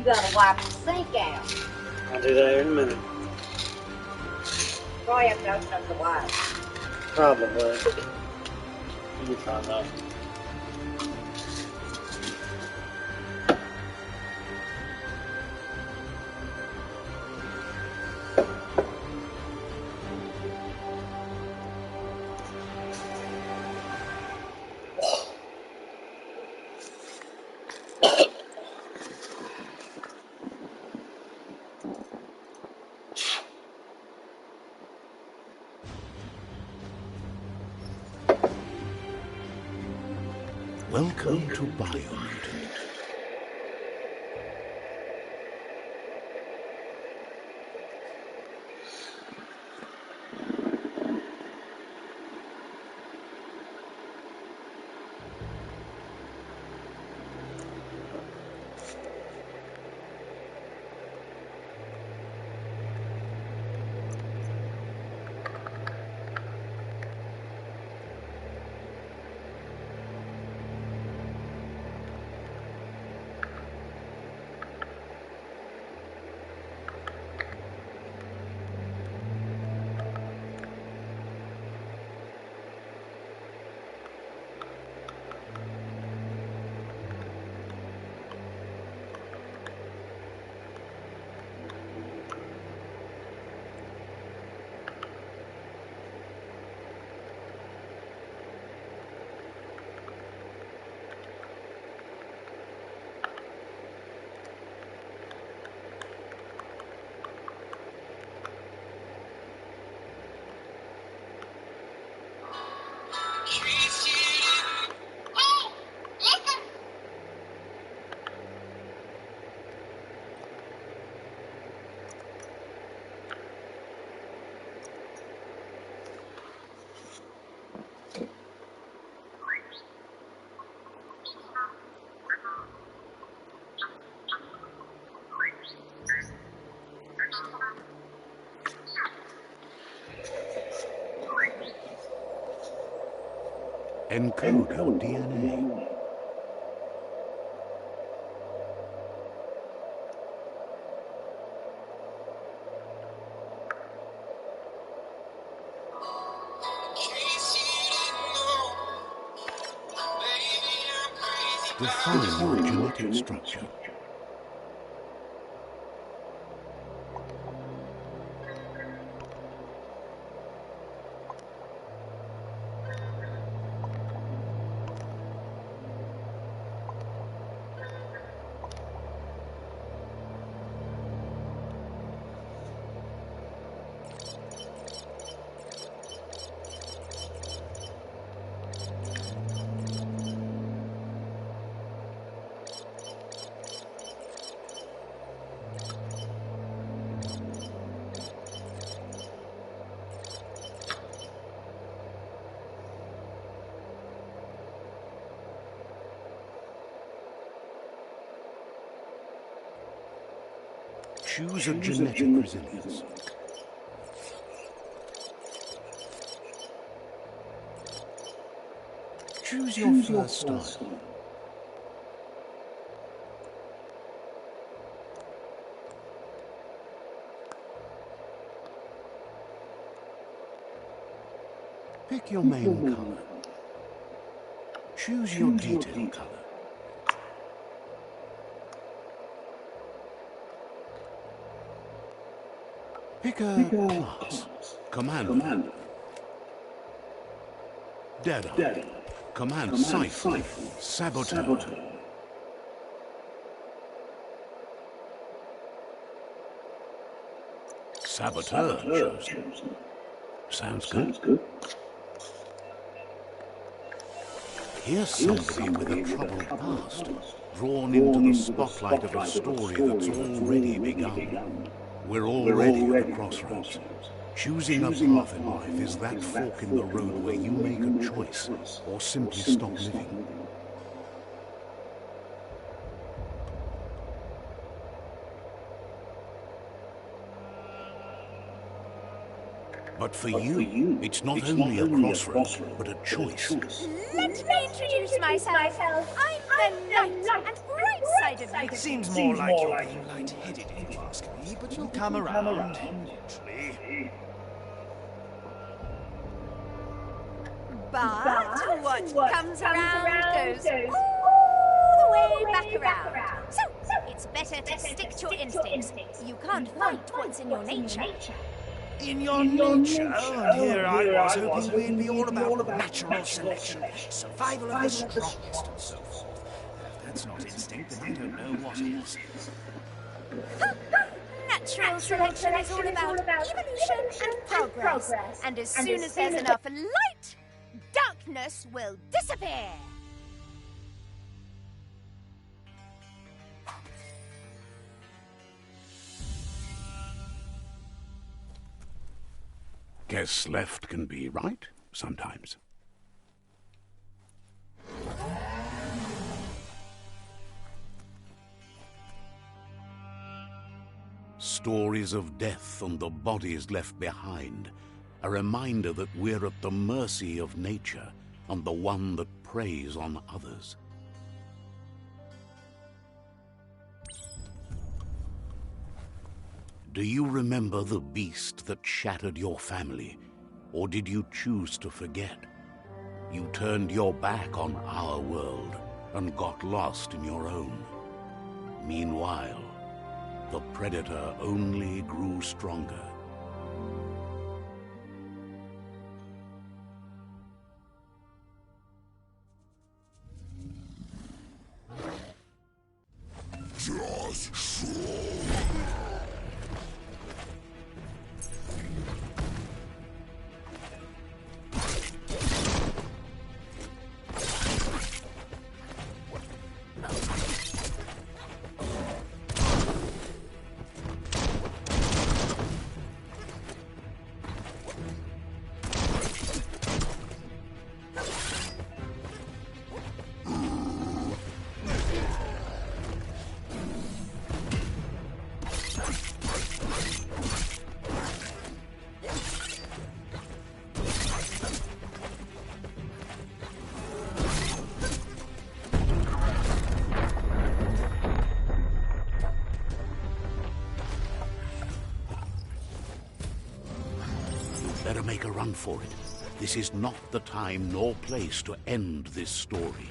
gotta wipe the sink out. I'll do that in a minute. Probably have to open up the wipe. Probably. You'll find out. Welcome to BioMutant. Encode your DNA. Define your genetic structure. Choose a genetic resilience. Choose your first style. Pick your main color. Choose your detail color. Pick a class. Commander. Deadeye. Command Cypher. Saboteur. Saboteur chosen. Sounds good. Here's somebody with a troubled past, drawn into the spotlight of a story that's already begun. We're already at the crossroads. Choosing a path in life is that fork in the road where you make a choice or simply stop living. But for you, it's not only a crossroads, but a choice. Let me introduce myself. I'm the light and bright side of you. Seems more like you're being light-headed, if you ask me, but you'll come around eventually. But what comes around goes all the way back around. So, it's better to stick to your instincts. You can't fight what's in your nature. In your nature? And here I was hoping we'd be all about natural selection, survival of the strongest, and so forth. If that's not instinct, then I don't know what is. Natural selection is all about evolution and progress. And as soon as there's enough light, darkness will disappear. Guess left can be right sometimes. Stories of death and the bodies left behind, a reminder that we're at the mercy of nature and the one that preys on others. Do you remember the beast that shattered your family, or did you choose to forget? You turned your back on our world and got lost in your own. Meanwhile, the predator only grew stronger. Better make a run for it. This is not the time nor place to end this story.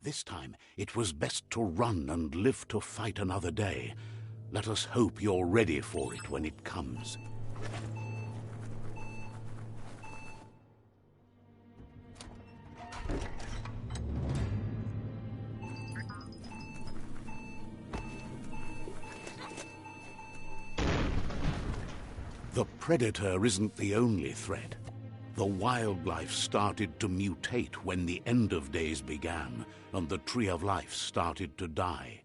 This time, it was best to run and live to fight another day. Let us hope you're ready for it when it comes. The predator isn't the only threat. The wildlife started to mutate when the end of days began, and the tree of life started to die.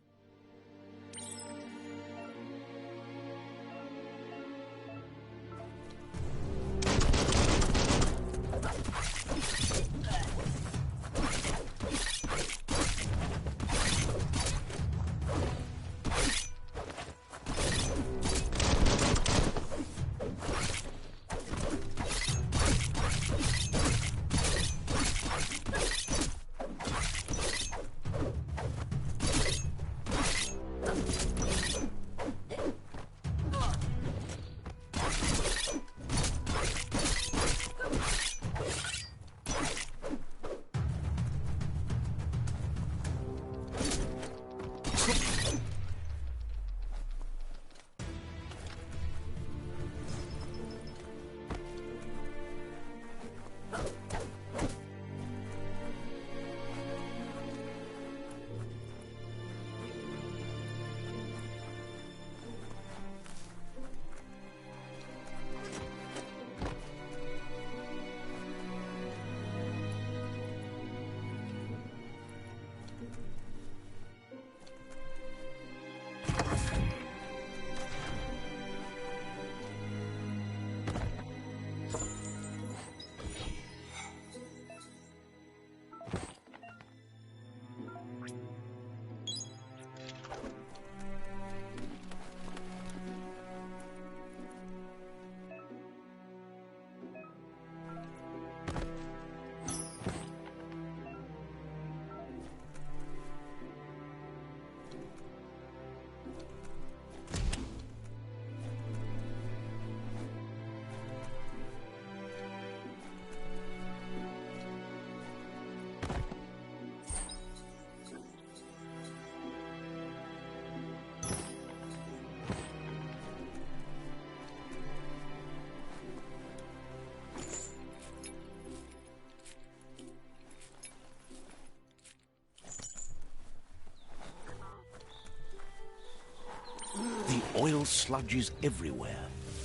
Oil sludges everywhere.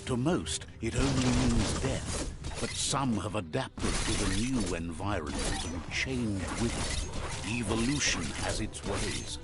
To most, it only means death. But some have adapted to the new environment and changed with it. Evolution has its ways.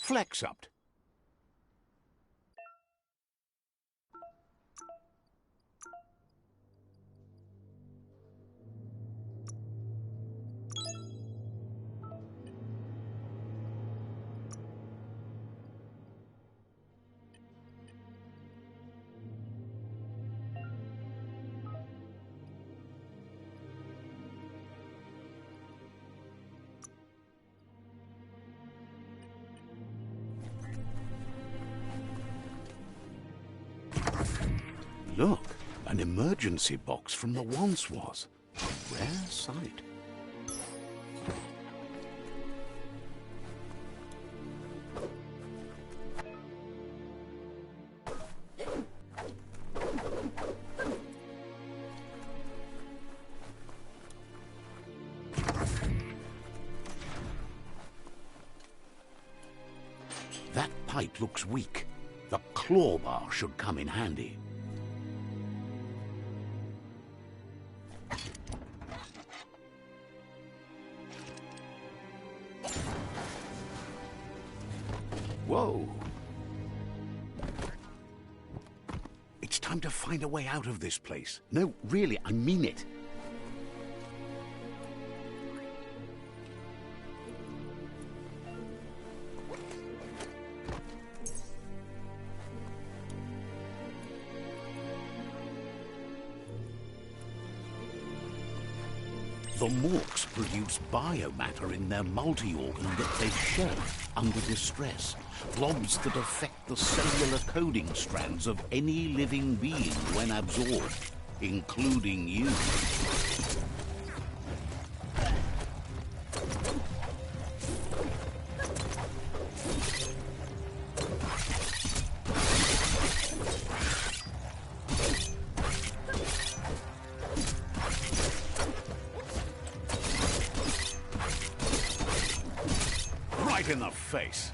Flex-upt. Look, an emergency box from the once was. A rare sight. That pipe looks weak. The claw bar should come in handy. Whoa! It's time to find a way out of this place. No, really, I mean it. The morks produce biomatter in their multi-organ that they shed under distress, blobs that affect the cellular coding strands of any living being when absorbed, including you. Right in the face.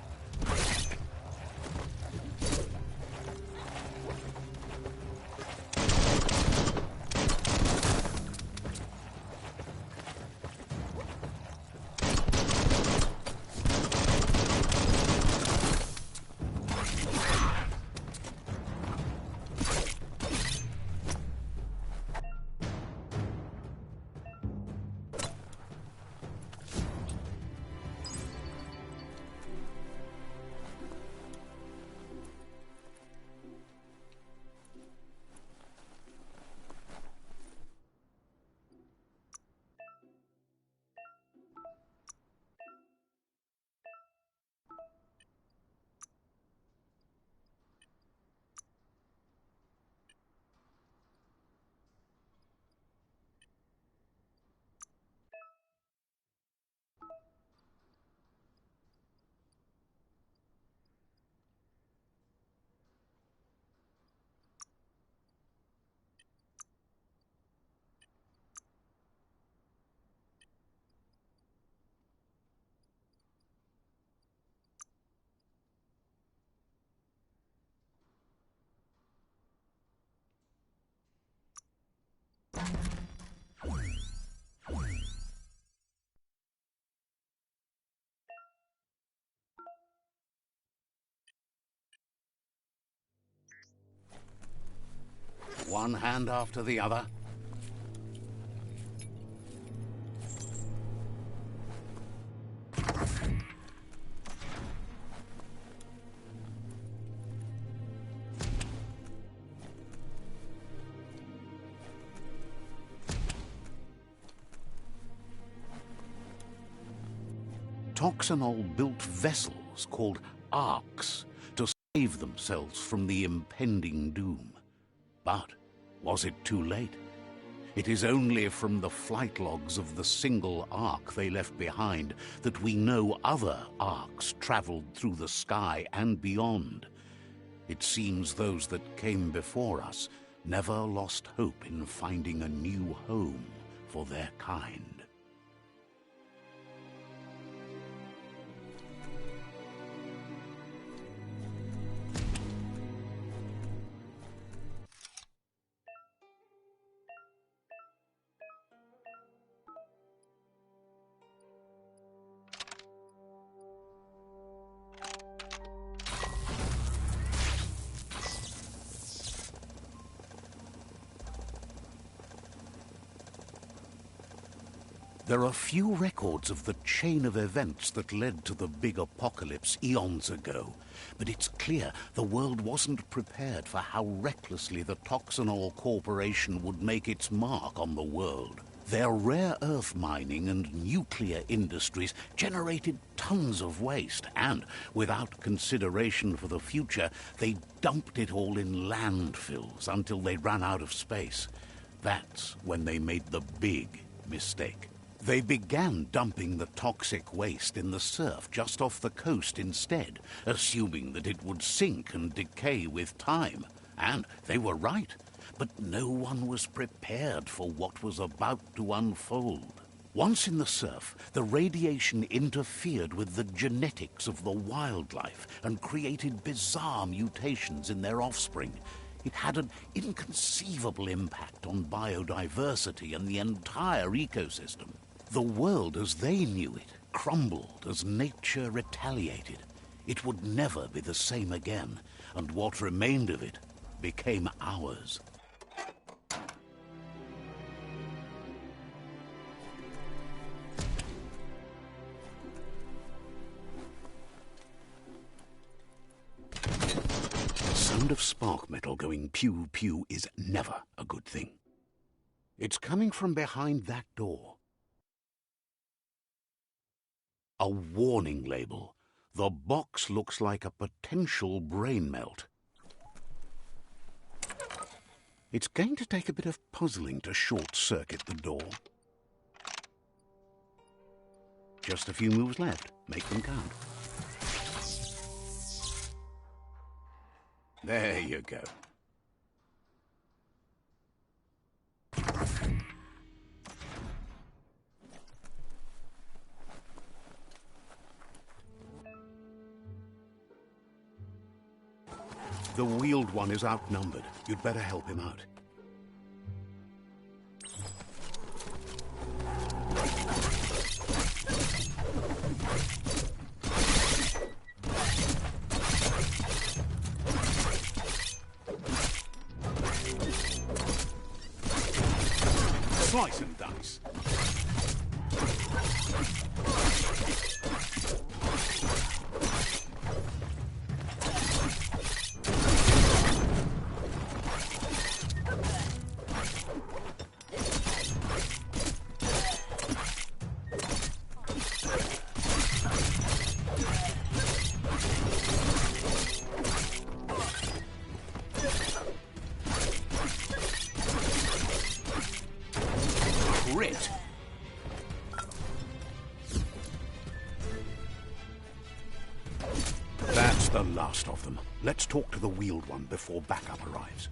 One hand after the other. Toxanol built vessels called arks to save themselves from the impending doom. But was it too late? It is only from the flight logs of the single ark they left behind that we know other arks traveled through the sky and beyond. It seems those that came before us never lost hope in finding a new home for their kind. There are few records of the chain of events that led to the big apocalypse eons ago, but it's clear the world wasn't prepared for how recklessly the Toxanol Corporation would make its mark on the world. Their rare earth mining and nuclear industries generated tons of waste, and without consideration for the future, they dumped it all in landfills until they ran out of space. That's when they made the big mistake. They began dumping the toxic waste in the surf just off the coast instead, assuming that it would sink and decay with time. And they were right, but no one was prepared for what was about to unfold. Once in the surf, the radiation interfered with the genetics of the wildlife and created bizarre mutations in their offspring. It had an inconceivable impact on biodiversity and the entire ecosystem. The world as they knew it crumbled as nature retaliated. It would never be the same again, and what remained of it became ours. The sound of spark metal going pew-pew is never a good thing. It's coming from behind that door. A warning label. The box looks like a potential brain melt. It's going to take a bit of puzzling to short-circuit the door. Just a few moves left. Make them count. There you go. The wheeled one is outnumbered. You'd better help him out. Slice and dice. Grit. That's the last of them. Let's talk to the wheeled one before backup arrives.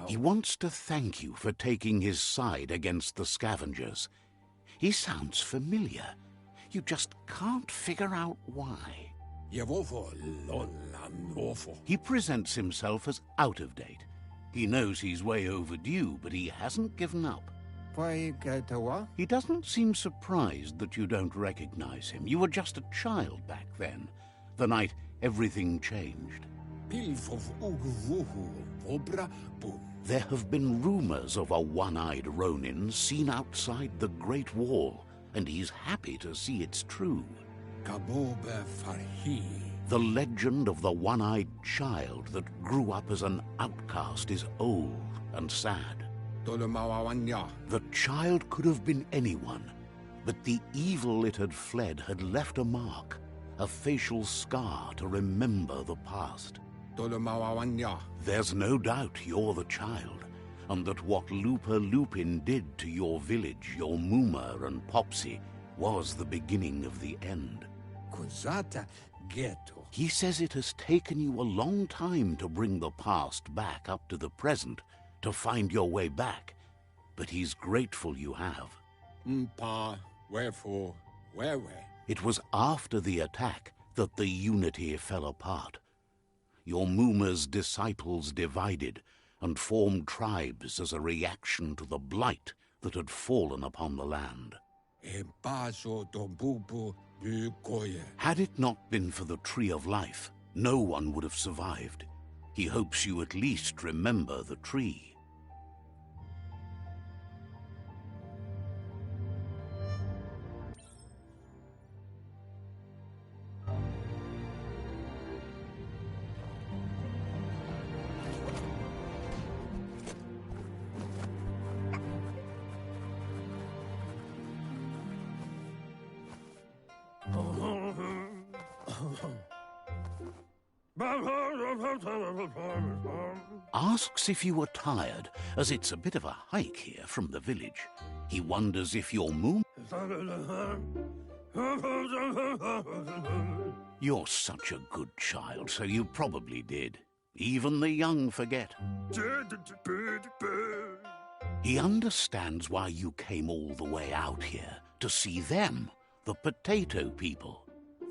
He wants to thank you for taking his side against the scavengers. He sounds familiar. You just can't figure out why. He presents himself as out of date. He knows he's way overdue, but he hasn't given up. He doesn't seem surprised that you don't recognize him. You were just a child back then, the night everything changed. There have been rumors of a one-eyed Ronin seen outside the Great Wall, and he's happy to see it's true. The legend of the one-eyed child that grew up as an outcast is old and sad. The child could have been anyone, but the evil it had fled had left a mark, a facial scar to remember the past. There's no doubt you're the child, and that what Looper Lupin did to your village, your Muma and Popsy, was the beginning of the end. He says it has taken you a long time to bring the past back up to the present, to find your way back, but he's grateful you have. Wherefore, where? It was after the attack that the unity fell apart. Your Muma's disciples divided and formed tribes as a reaction to the blight that had fallen upon the land. Had it not been for the Tree of Life, no one would have survived. He hopes you at least remember the tree. Asks if you were tired, as it's a bit of a hike here from the village. He wonders if your moon... You're such a good child, so you probably did. Even the young forget. He understands why you came all the way out here. to see them, the potato people.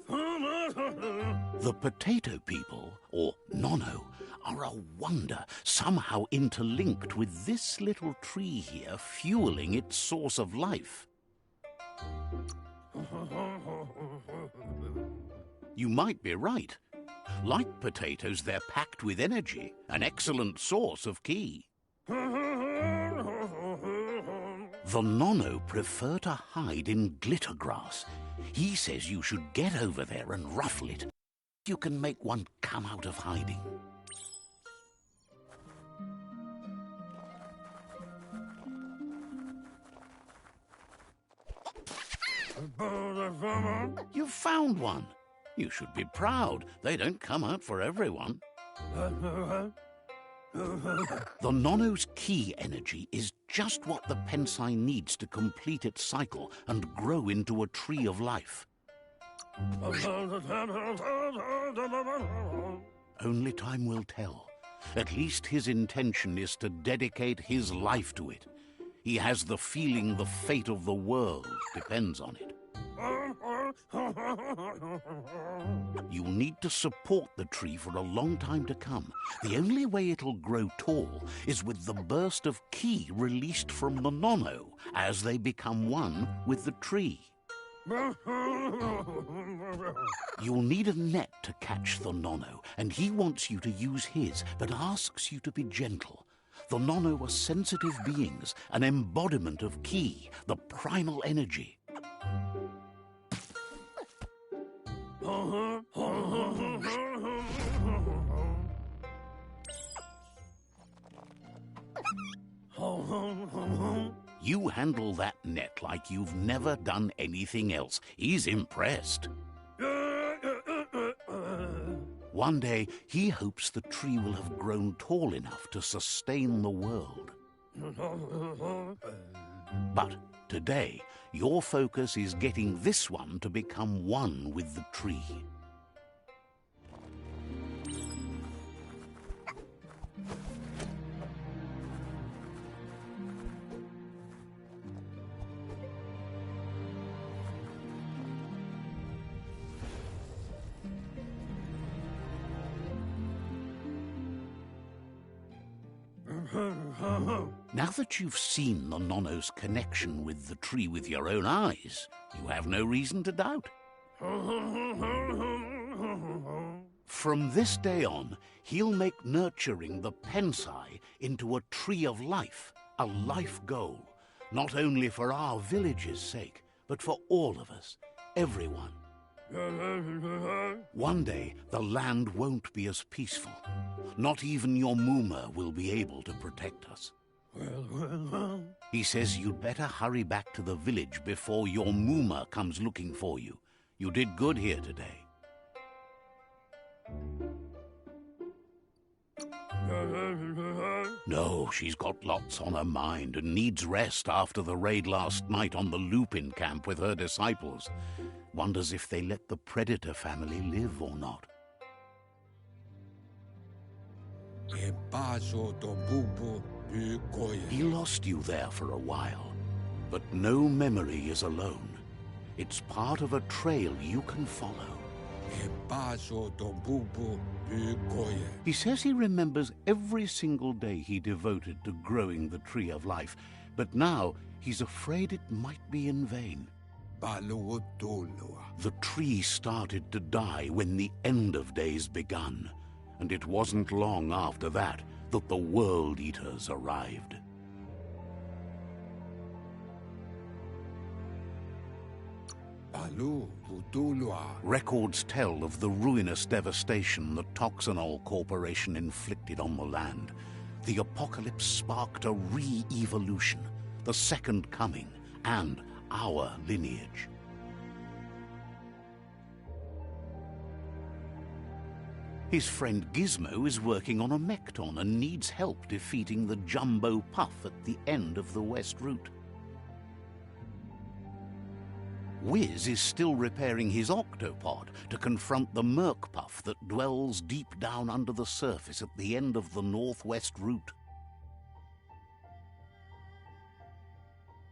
The potato people, or Nono, are a wonder, somehow interlinked with this little tree here fueling its source of life. You might be right. Like potatoes, they're packed with energy, an excellent source of ki. The Nono prefer to hide in glitter grass. He says you should get over there and ruffle it. You can make one come out of hiding. You've found one. You should be proud. They don't come out for everyone. The Nono's ki energy is just what the Pensai needs to complete its cycle and grow into a tree of life. Only time will tell. At least his intention is to dedicate his life to it. He has the feeling the fate of the world depends on it. You'll need to support the tree for a long time to come. The only way it'll grow tall is with the burst of ki released from the Nono as they become one with the tree. You'll need a net to catch the Nono, and he wants you to use his, but asks you to be gentle. The Nono are sensitive beings, an embodiment of ki, the primal energy. You handle that net like you've never done anything else. He's impressed. One day, he hopes the tree will have grown tall enough to sustain the world. But today, your focus is getting this one to become one with the tree. Now that you've seen the Nono's connection with the tree with your own eyes, you have no reason to doubt. From this day on, he'll make nurturing the Pensai into a tree of life, a life goal, not only for our village's sake, but for all of us, everyone. One day, the land won't be as peaceful. Not even your Mooma will be able to protect us. He says you'd better hurry back to the village before your Mooma comes looking for you. You did good here today. No, she's got lots on her mind and needs rest after the raid last night on the Lupin camp with her disciples. Wonders if they let the Predator family live or not. He lost you there for a while, but no memory is alone. It's part of a trail you can follow. He says he remembers every single day he devoted to growing the tree of life, but now he's afraid it might be in vain. The tree started to die when the end of days begun, and it wasn't long after that that the World Eaters arrived. Records tell of the ruinous devastation the Toxanol Corporation inflicted on the land. The apocalypse sparked a re-evolution, the second coming, and our lineage. His friend Gizmo is working on a Mekton and needs help defeating the Jumbo Puff at the end of the West Route. Wiz is still repairing his octopod to confront the Merc Puff that dwells deep down under the surface at the end of the Northwest Route.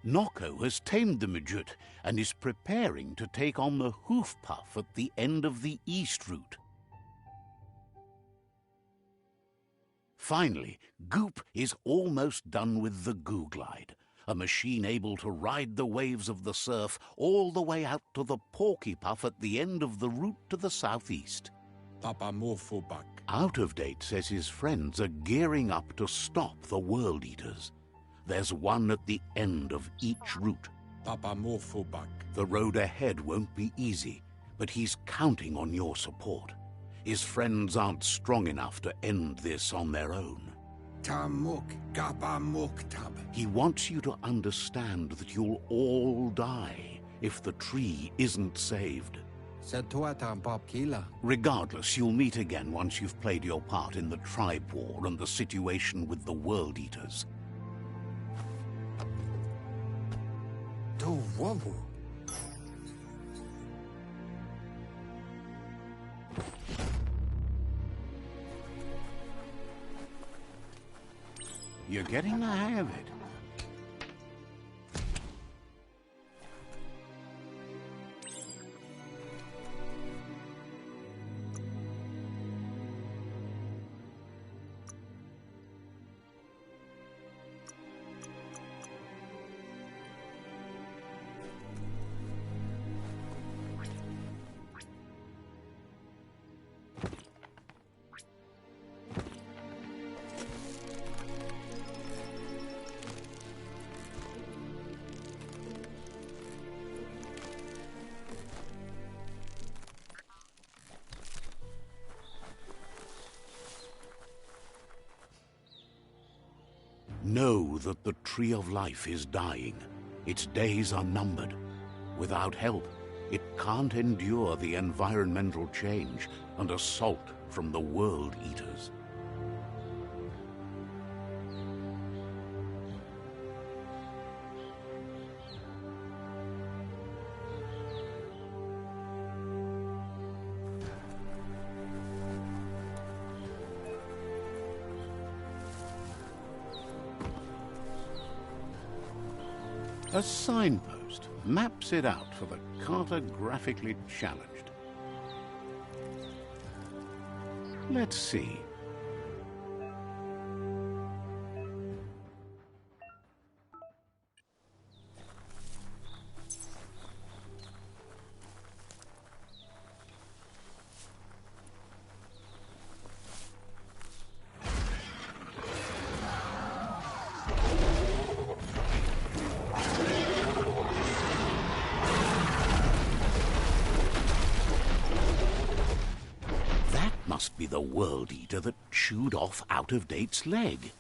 Nocco has tamed the midget and is preparing to take on the hoof puff at the end of the east route. Finally, Goop is almost done with the Goo Glide, a machine able to ride the waves of the surf all the way out to the Porky Puff at the end of the route to the southeast. Papa Morphobak. Out of Date says his friends are gearing up to stop the World Eaters. There's one at the end of each route. Papa Morphobak. The road ahead won't be easy, but he's counting on your support. His friends aren't strong enough to end this on their own. Tamuk Gaba Muktab. He wants you to understand that you'll all die if the tree isn't saved. Setuata Bob Kila. Regardless, you'll meet again once you've played your part in the tribe war and the situation with the World Eaters. Do wobble. You're getting the hang of it. Know that the Tree of Life is dying. Its days are numbered. Without help, it can't endure the environmental change and assault from the World Eaters. A signpost maps it out for the cartographically challenged. Let's see. Must be the World Eater that chewed off Out of Date's leg.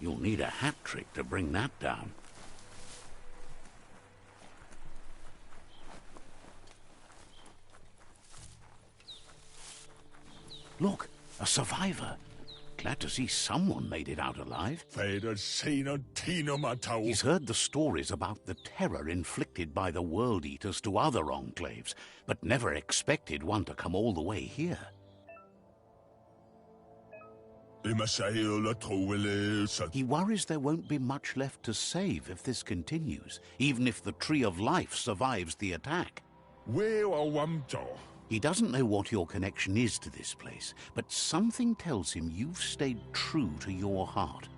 You'll need a hat trick to bring that down. Look, a survivor. Glad to see someone made it out alive. He's heard the stories about the terror inflicted by the World Eaters to other enclaves, but never expected one to come all the way here. He worries there won't be much left to save if this continues, even if the Tree of Life survives the attack. He doesn't know what your connection is to this place, but something tells him you've stayed true to your heart.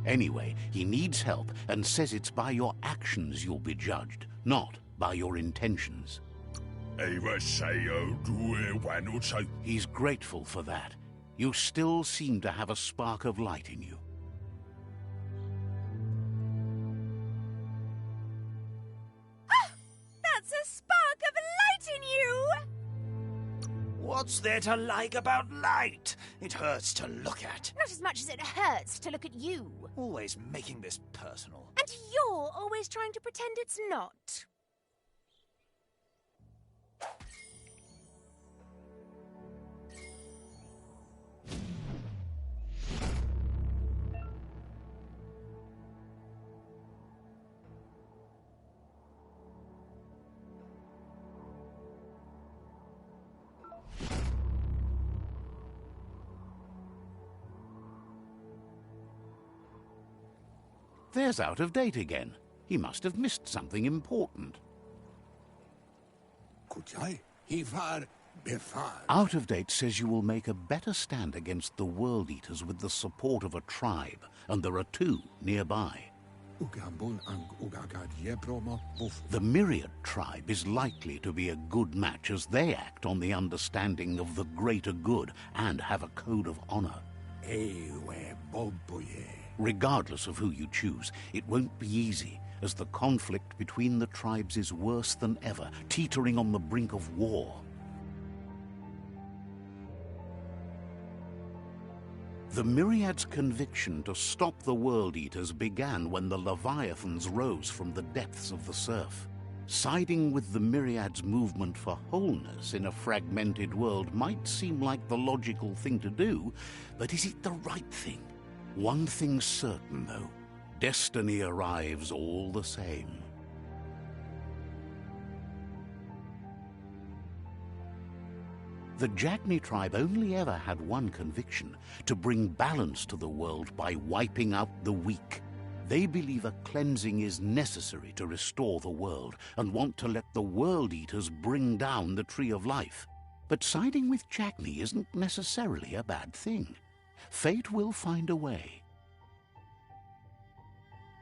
Anyway, he needs help and says it's by your actions you'll be judged, not by your intentions. He's grateful for that. You still seem to have a spark of light in you. That's a spark of light in you! What's there to like about light? It hurts to look at. Not as much as it hurts to look at you. Always making this personal. And you're always trying to pretend it's not. There's Out of Date again. He must have missed something important. Kuchai, Hivar, Befar. Out of Date says you will make a better stand against the World Eaters with the support of a tribe, and there are 2 nearby. Ugambun ang Ugagad Yebromo Buf. The Myriad tribe is likely to be a good match as they act on the understanding of the greater good and have a code of honor. Ewe Bobuye. Regardless of who you choose, it won't be easy, as the conflict between the tribes is worse than ever, teetering on the brink of war. The Myriad's conviction to stop the World Eaters began when the Leviathans rose from the depths of the surf. Siding with the Myriad's movement for wholeness in a fragmented world might seem like the logical thing to do, but is it the right thing? One thing's certain, though. Destiny arrives all the same. The Jagni tribe only ever had one conviction: to bring balance to the world by wiping out the weak. They believe a cleansing is necessary to restore the world and want to let the World Eaters bring down the Tree of Life. But siding with Jagni isn't necessarily a bad thing. Fate will find a way.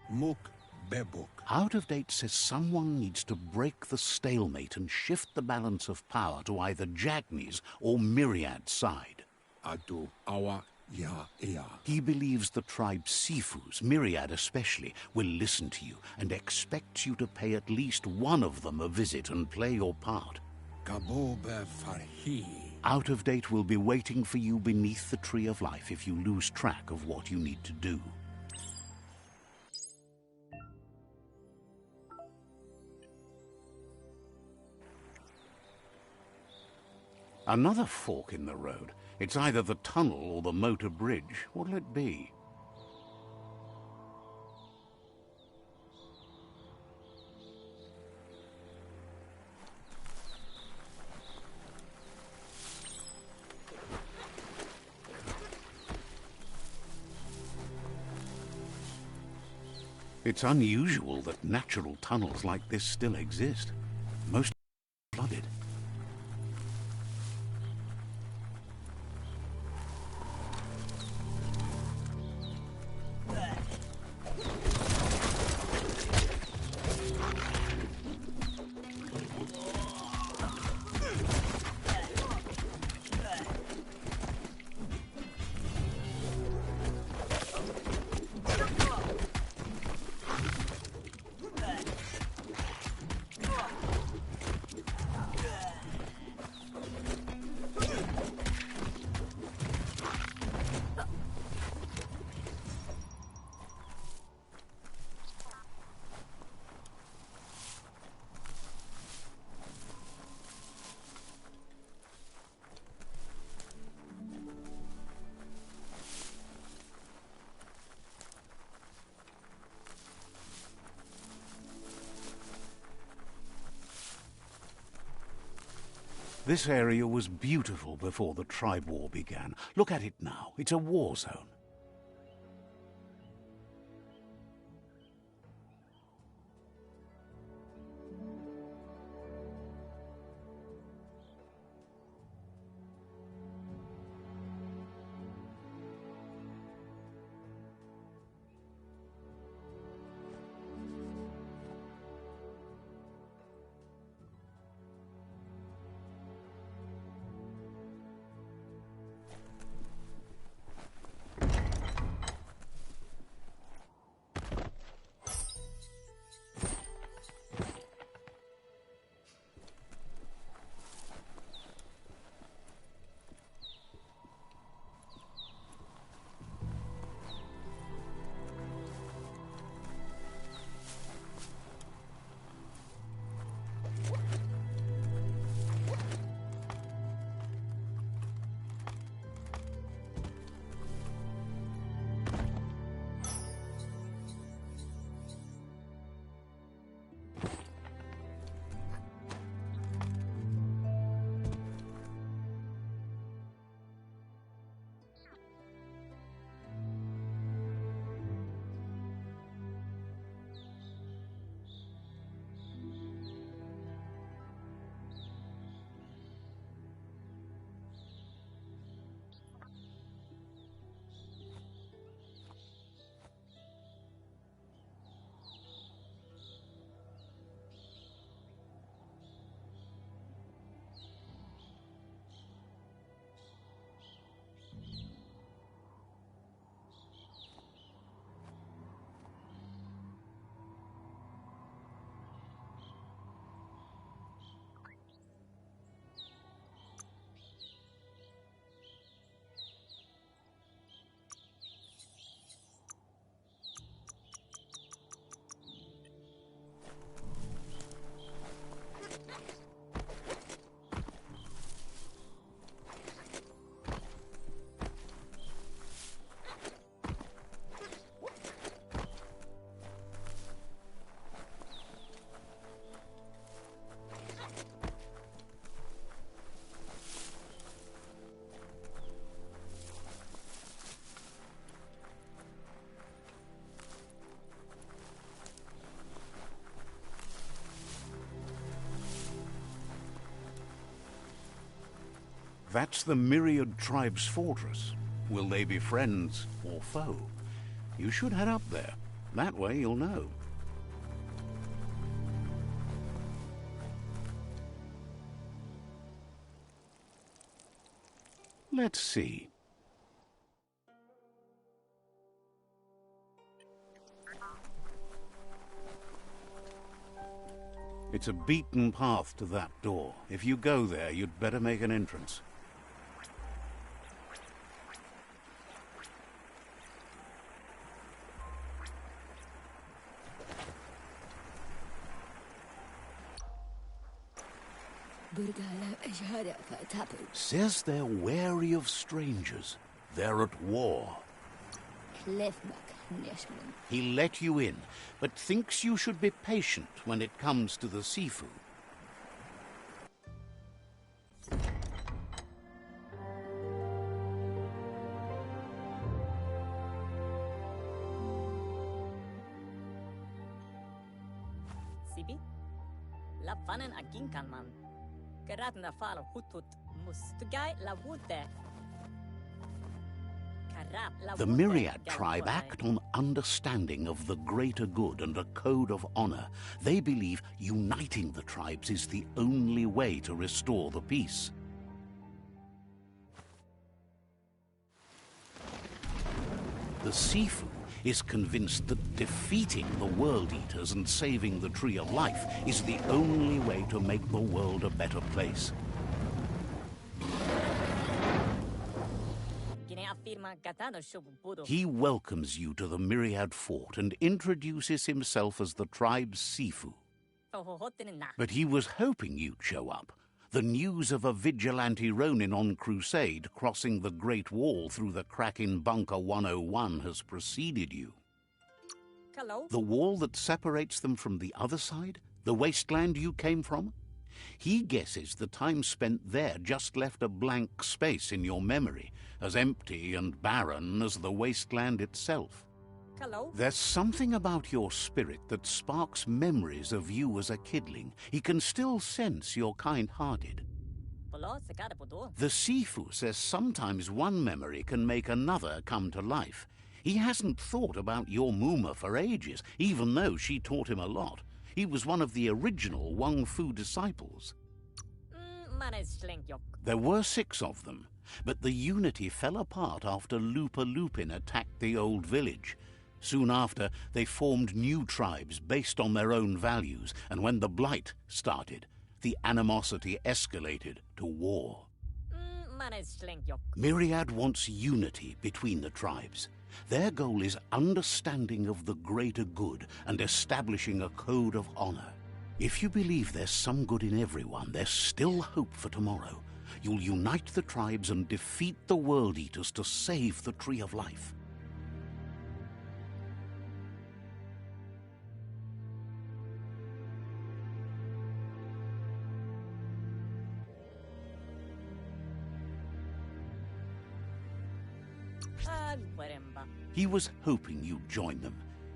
Muk Bebuk. Out of Date says someone needs to break the stalemate and shift the balance of power to either Jagni's or Myriad's side. Adu Awa Ya Ea. He believes the tribe Sifus, Myriad especially, will listen to you and expects you to pay at least one of them a visit and play your part. Gabobe Farhi. Out of Date will be waiting for you beneath the Tree of Life if you lose track of what you need to do. Another fork in the road. It's either the tunnel or the motor bridge. What'll it be? It's unusual that natural tunnels like this still exist. Most are flooded. This area was beautiful before the tribe war began. Look at it now. It's a war zone. That's the Myriad Tribe's fortress. Will they be friends or foe? You should head up there. That way you'll know. Let's see. It's a beaten path to that door. If you go there, you'd better make an entrance. Says they're wary of strangers. They're at war. He let you in, but thinks you should be patient when it comes to the Sifu. Sibi? La fanen aginkan man. Geradna fal hutut mustugai la wute. The Myriad tribe act on understanding of the greater good and a code of honor. They believe uniting the tribes is the only way to restore the peace. The Sifu is convinced that defeating the World Eaters and saving the Tree of Life is the only way to make the world a better place. He welcomes you to the Myriad Fort and introduces himself as the tribe's Sifu. But he was hoping you'd show up. The news of a vigilante Ronin on crusade crossing the Great Wall through the crack in Bunker 101 has preceded you. Hello? The wall that separates them from the other side? The wasteland you came from? He guesses the time spent there just left a blank space in your memory, as empty and barren as the wasteland itself. Hello? There's something about your spirit that sparks memories of you as a kidling. He can still sense you're kind-hearted. The Sifu says sometimes one memory can make another come to life. He hasn't thought about your Muma for ages, even though she taught him a lot. He was one of the original Wang Fu disciples. There were 6 of them, but the unity fell apart after Lupa Lupin attacked the old village. Soon after, they formed new tribes based on their own values, and when the Blight started, the animosity escalated to war. Myriad wants unity between the tribes. Their goal is understanding of the greater good and establishing a code of honor. If you believe there's some good in everyone, there's still hope for tomorrow. You'll unite the tribes and defeat the World Eaters to save the Tree of Life. He was hoping you'd join them.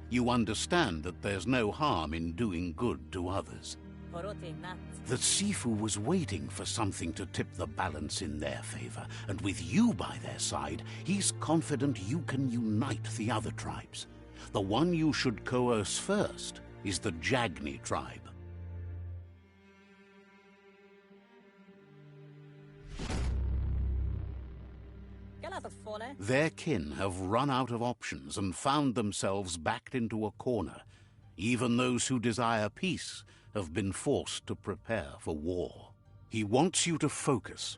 You understand that there's no harm in doing good to others. The Sifu was waiting for something to tip the balance in their favor, and with you by their side, he's confident you can unite the other tribes. The one you should coerce first is the Jagni tribe. Their kin have run out of options and found themselves backed into a corner. Even those who desire peace have been forced to prepare for war. He wants you to focus.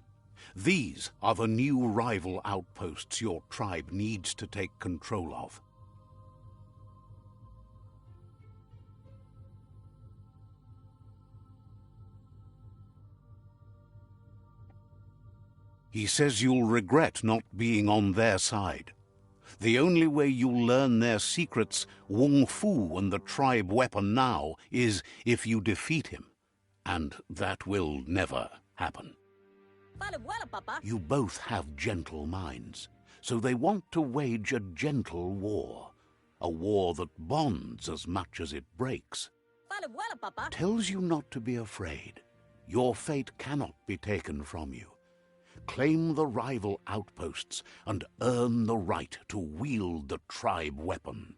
These are the new rival outposts your tribe needs to take control of. He says you'll regret not being on their side. The only way you'll learn their secrets, Wung Fu and the tribe weapon now, is if you defeat him. And that will never happen. You both have gentle minds, so they want to wage a gentle war. A war that bonds as much as it breaks. Tells you not to be afraid. Your fate cannot be taken from you. claim the rival outposts and earn the right to wield the tribe weapon.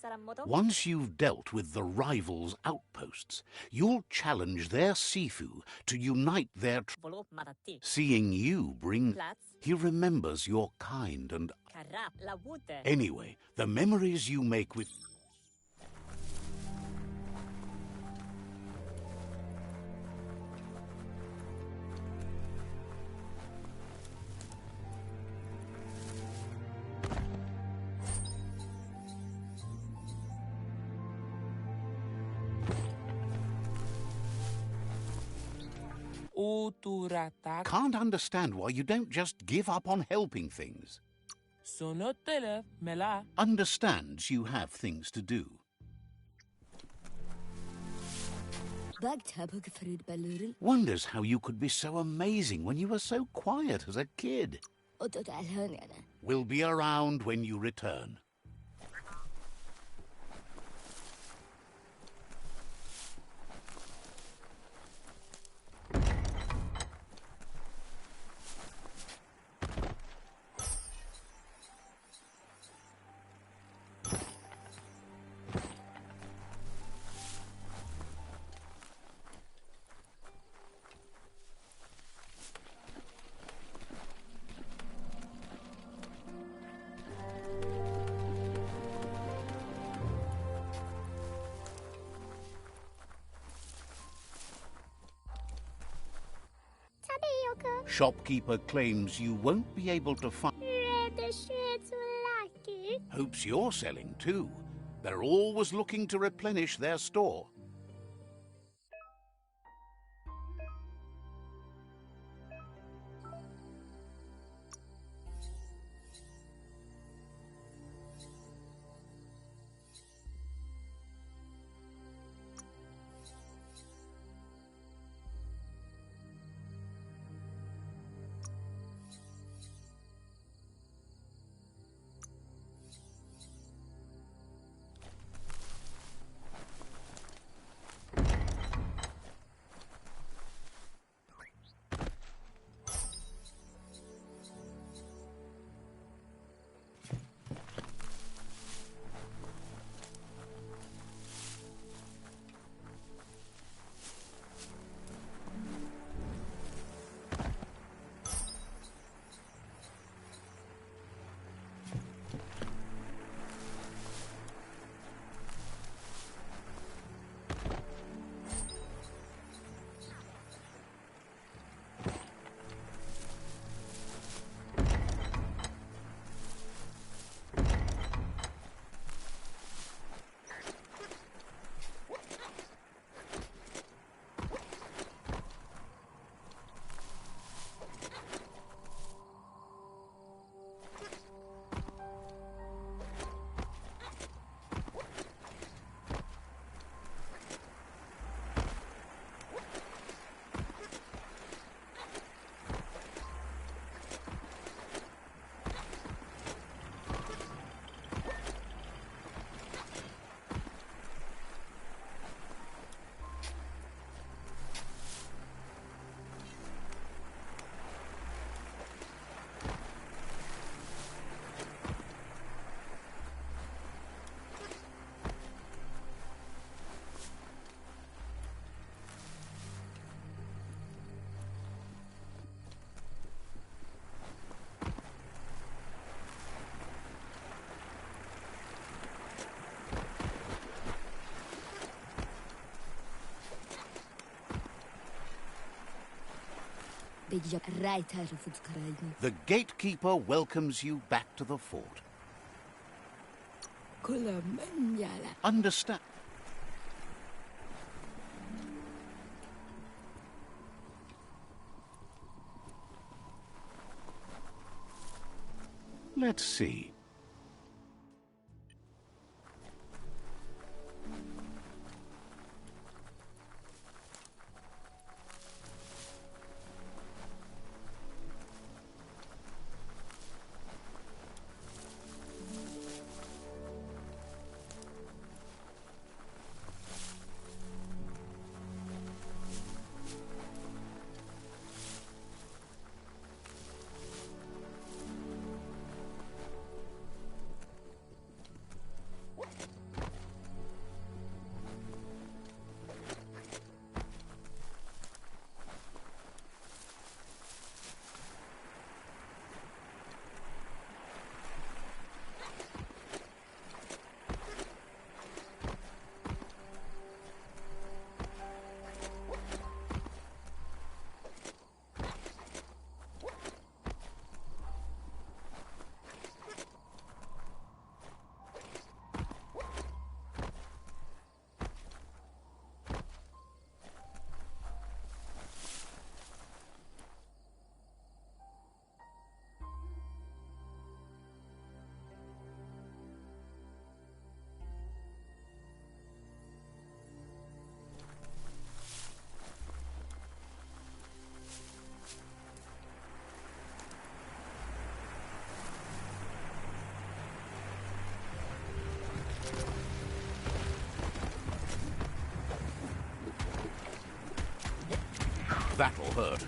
Saramoto? Once you've dealt with the rivals' outposts, you'll challenge their Sifu to unite their Volo matati. Seeing you bring... Plats. He remembers your kind and... Karap la wute. Anyway, the memories you make with... Uturatak. Can't understand why you don't just give up on helping things. Sonotele mela. Understands you have things to do. Wonders how you could be so amazing when you were so quiet as a kid. We'll be around when you return. Shopkeeper claims you won't be able to find... Hopes you're selling too. They're always looking to replenish their store. The gatekeeper welcomes you back to the fort. Understand. Let's see. That'll hurt.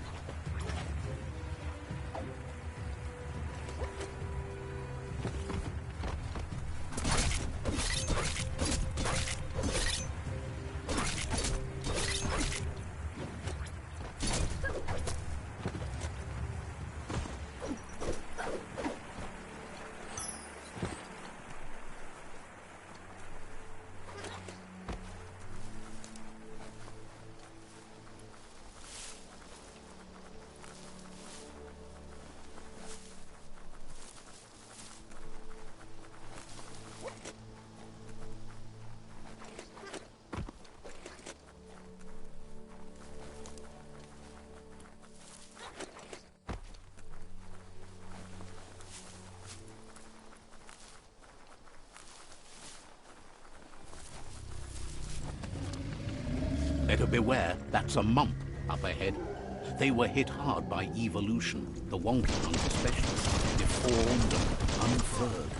Better beware, that's a mump up ahead. They were hit hard by evolution, the wonky ones especially, deformed and unfurred.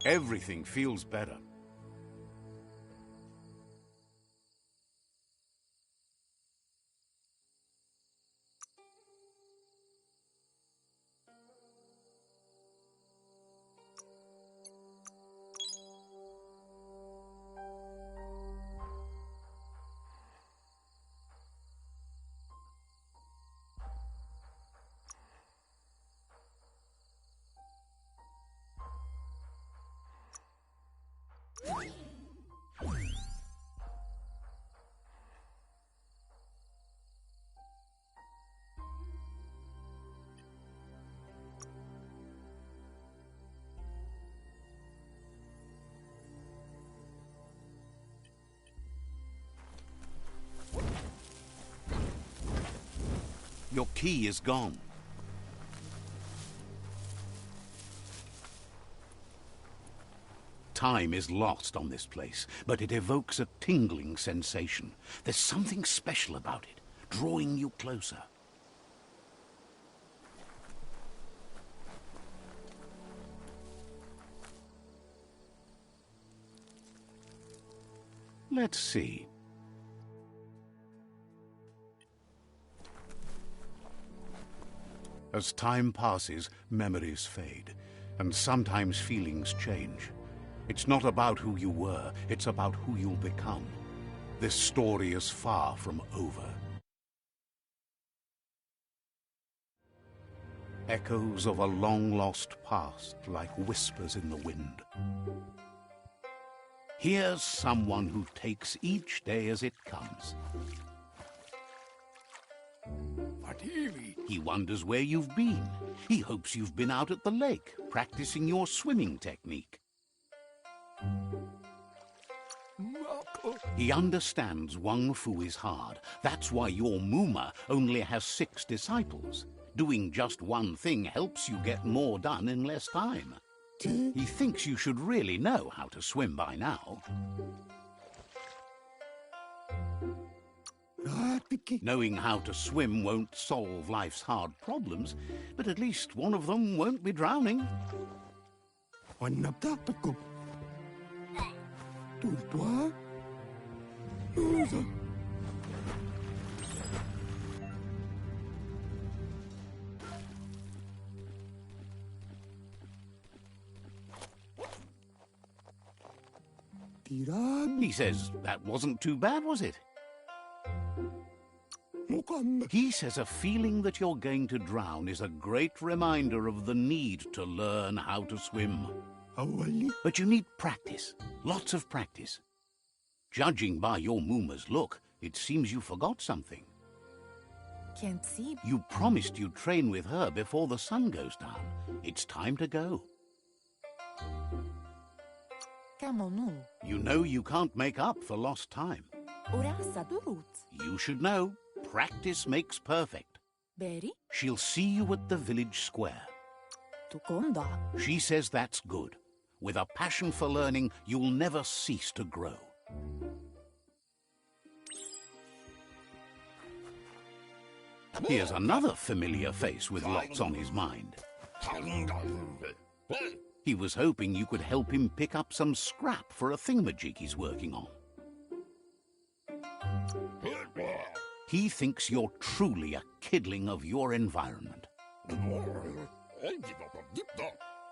Everything feels better. Your key is gone. Time is lost on this place, but it evokes a tingling sensation. There's something special about it, drawing you closer. Let's see. As time passes, memories fade, and sometimes feelings change. It's not about who you were, it's about who you'll become. This story is far from over. Echoes of a long-lost past, like whispers in the wind. Here's someone who takes each day as it comes. He wonders where you've been. He hopes you've been out at the lake, practicing your swimming technique. He understands Wang Fu is hard. That's why your Muma only has 6 disciples. Doing just one thing helps you get more done in less time. He thinks you should really know how to swim by now. Knowing how to swim won't solve life's hard problems, but at least one of them won't be drowning. He says that wasn't too bad, was it? He says a feeling that you're going to drown is a great reminder of the need to learn how to swim. But you need practice, lots of practice. Judging by your Muma's look, it seems you forgot something. Can't see. You promised you'd train with her before the sun goes down. It's time to go. You know you can't make up for lost time. You should know, practice makes perfect. She'll see you at the village square. She says that's good. With a passion for learning, you'll never cease to grow. Here's another familiar face with lots on his mind. He was hoping you could help him pick up some scrap for a thingamajig he's working on. He thinks you're truly a kidling of your environment.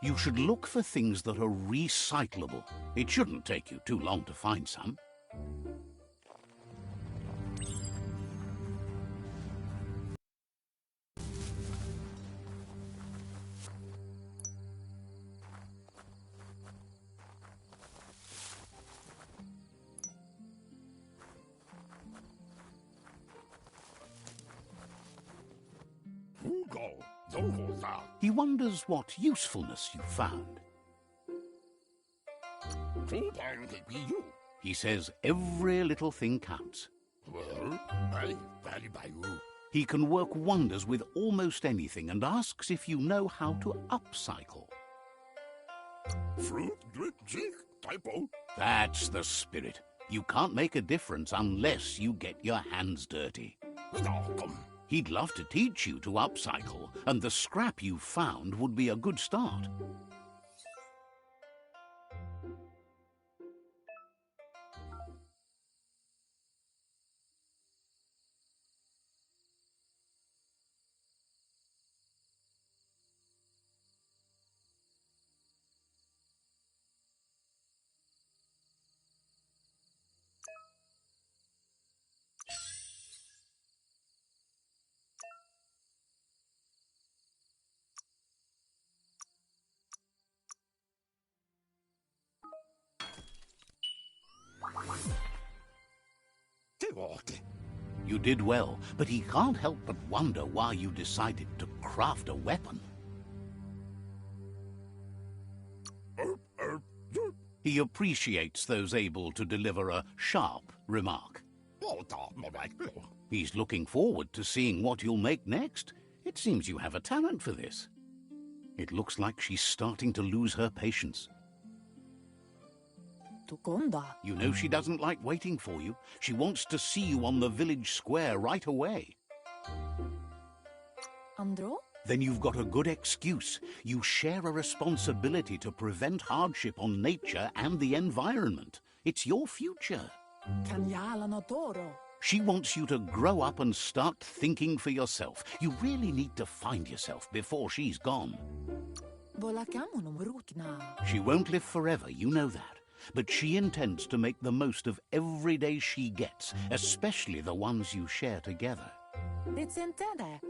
You should look for things that are recyclable. It shouldn't take you too long to find some. He wonders what usefulness you found. He says every little thing counts. He can work wonders with almost anything and asks if you know how to upcycle. That's the spirit. You can't make a difference unless you get your hands dirty. He'd love to teach you to upcycle, and the scrap you found would be a good start. You did well, but he can't help but wonder why you decided to craft a weapon. He appreciates those able to deliver a sharp remark. He's looking forward to seeing what you'll make next. It seems you have a talent for this. It looks like she's starting to lose her patience. You know she doesn't like waiting for you. She wants to see you on the village square right away. Then you've got a good excuse. You share a responsibility to prevent hardship on nature and the environment. It's your future. She wants you to grow up and start thinking for yourself. You really need to find yourself before she's gone. She won't live forever, you know that. But she intends to make the most of every day she gets, especially the ones you share together.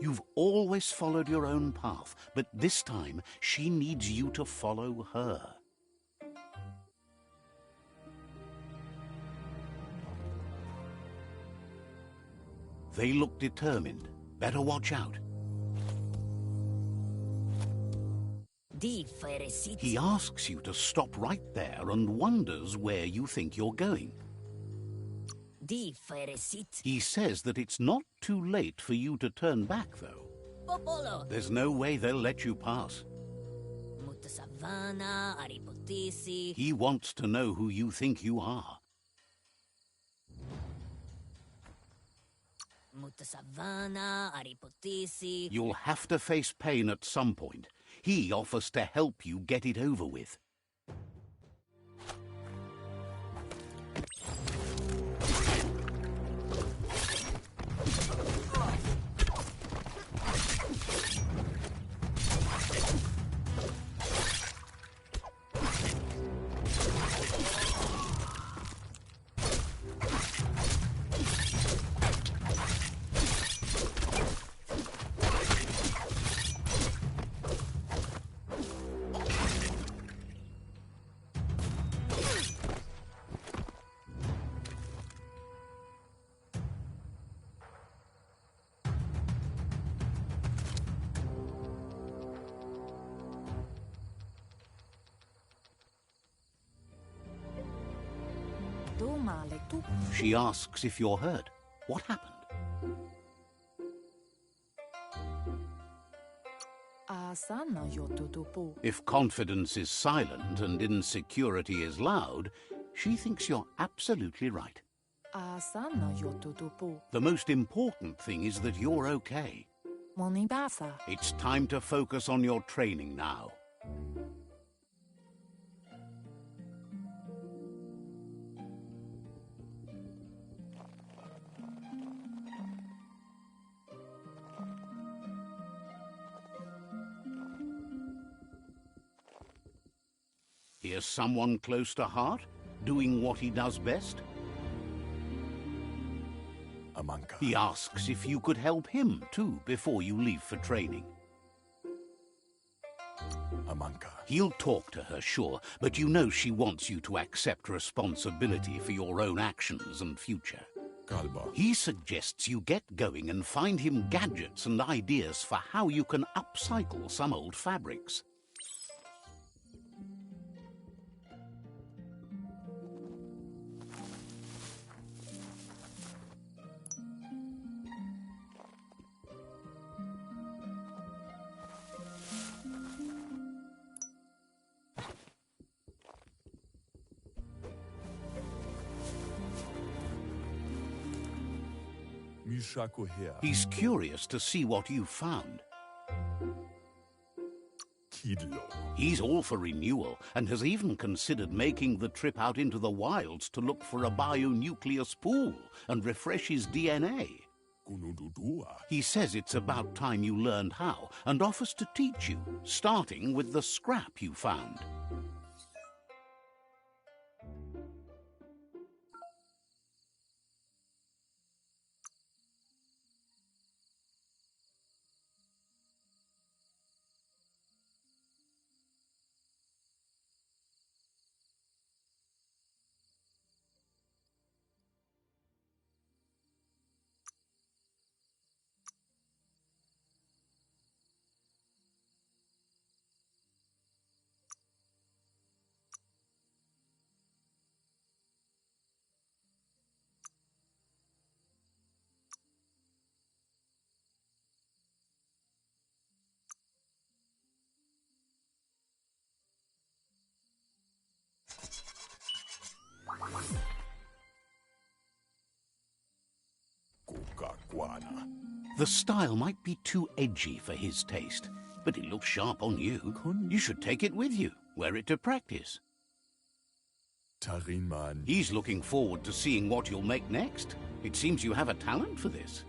You've always followed your own path, but this time she needs you to follow her. They look determined. Better watch out. He asks you to stop right there and wonders where you think you're going. Di feresit. He says that it's not too late for you to turn back, though. Popolo. There's no way they'll let you pass. Mutta savana aripotisi. He wants to know who you think you are. Mutta savana aripotisi. You'll have to face pain at some point. He offers to help you get it over with. She asks if you're hurt. What happened? If confidence is silent and insecurity is loud, she thinks you're absolutely right. The most important thing is that you're okay. It's time to focus on your training now. Here's someone close to heart, doing what he does best. Amanka. He asks if you could help him, too, before you leave for training. Amanka. He'll talk to her, sure, but you know she wants you to accept responsibility for your own actions and future. Kalba. He suggests you get going and find him gadgets and ideas for how you can upcycle some old fabrics. He's curious to see what you've found. Kidlo. He's all for renewal and has even considered making the trip out into the wilds to look for a bionucleus pool and refresh his DNA. He says it's about time you learned how and offers to teach you, starting with the scrap you found. The style might be too edgy for his taste, but it looks sharp on you. You should take it with you, wear it to practice. Tarinman. He's looking forward to seeing what you'll make next. It seems you have a talent for this.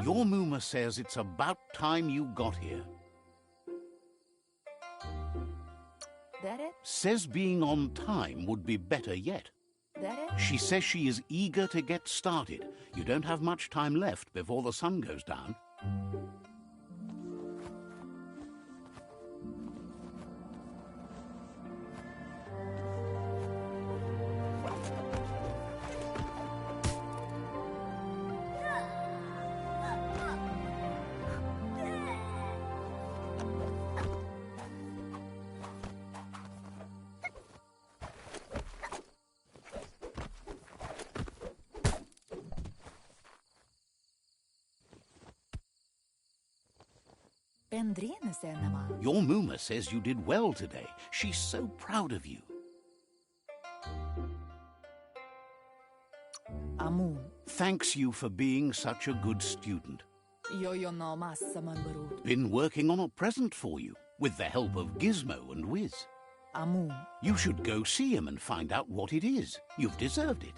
Your Muma says it's about time you got here. Says being on time would be better yet. She says she is eager to get started. You don't have much time left before the sun goes down. Your Muma says you did well today. She's so proud of you. Amun. Thanks you for being such a good student. Yo no massa manbarut. Been working on a present for you, with the help of Gizmo and Wiz. Amun. You should go see him and find out what it is. You've deserved it.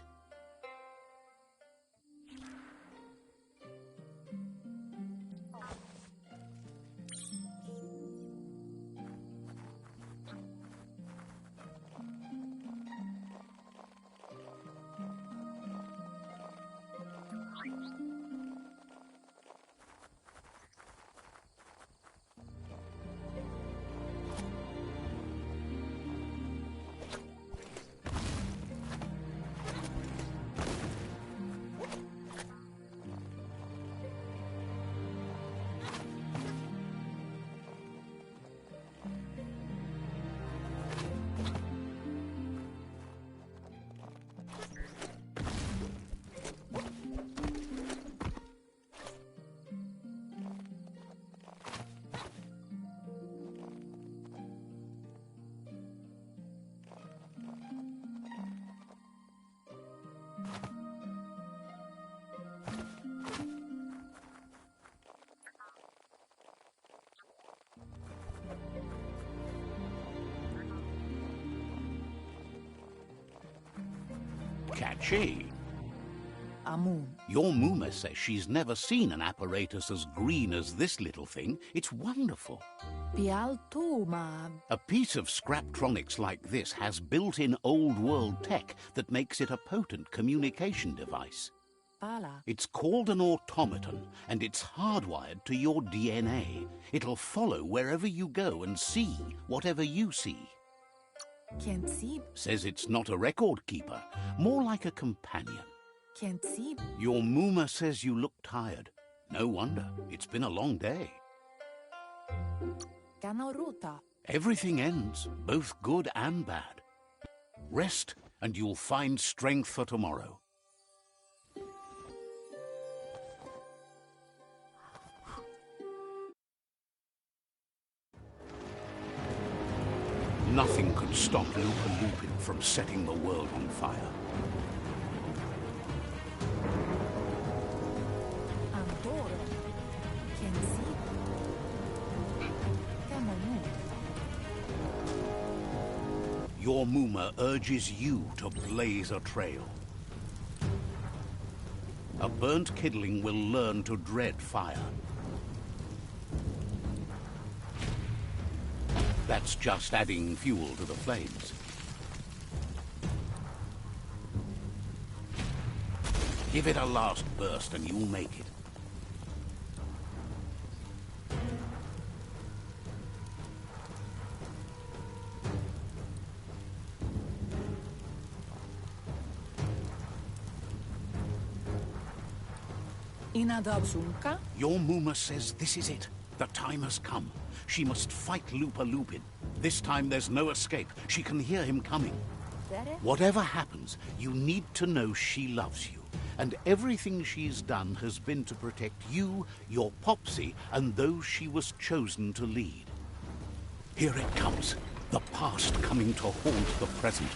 Catchy. Amun. Your Muma says she's never seen an apparatus as green as this little thing. It's wonderful. Pial tu ma. A piece of Scraptronics like this has built-in old-world tech that makes it a potent communication device. Pala. It's called an automaton, and it's hardwired to your DNA. It'll follow wherever you go and see whatever you see. Can't see. Says it's not a record keeper, more like a companion. Can't see. Your Muma says you look tired. No wonder. It's been a long day. Canoruta. Everything ends, both good and bad. Rest, and you'll find strength for tomorrow. Nothing could stop Lupa Lupin from setting the world on fire. Andoro. Can't see. Camonu. Your Muma urges you to blaze a trail. A burnt kidling will learn to dread fire. That's just adding fuel to the flames. Give it a last burst and you'll make it. Inadabzunka. Your Muma says this is it. The time has come. She must fight Lupa Lupin. This time there's no escape. She can hear him coming. Whatever happens, you need to know she loves you. And everything she's done has been to protect you, your Popsy, and those she was chosen to lead. Here it comes. The past coming to haunt the present.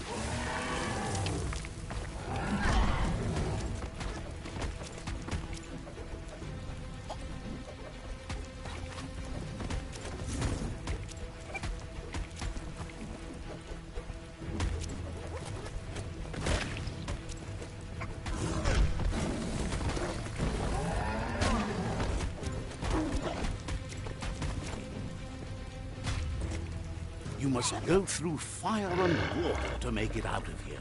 You must go through fire and water to make it out of here.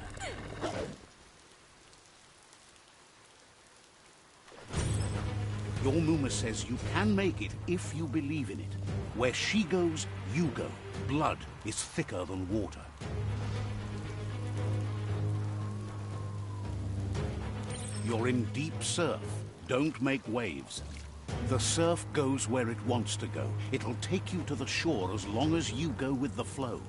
Your Muma says you can make it if you believe in it. Where she goes, you go. Blood is thicker than water. You're in deep surf. Don't make waves. The surf goes where it wants to go. It'll take you to the shore as long as you go with the flow.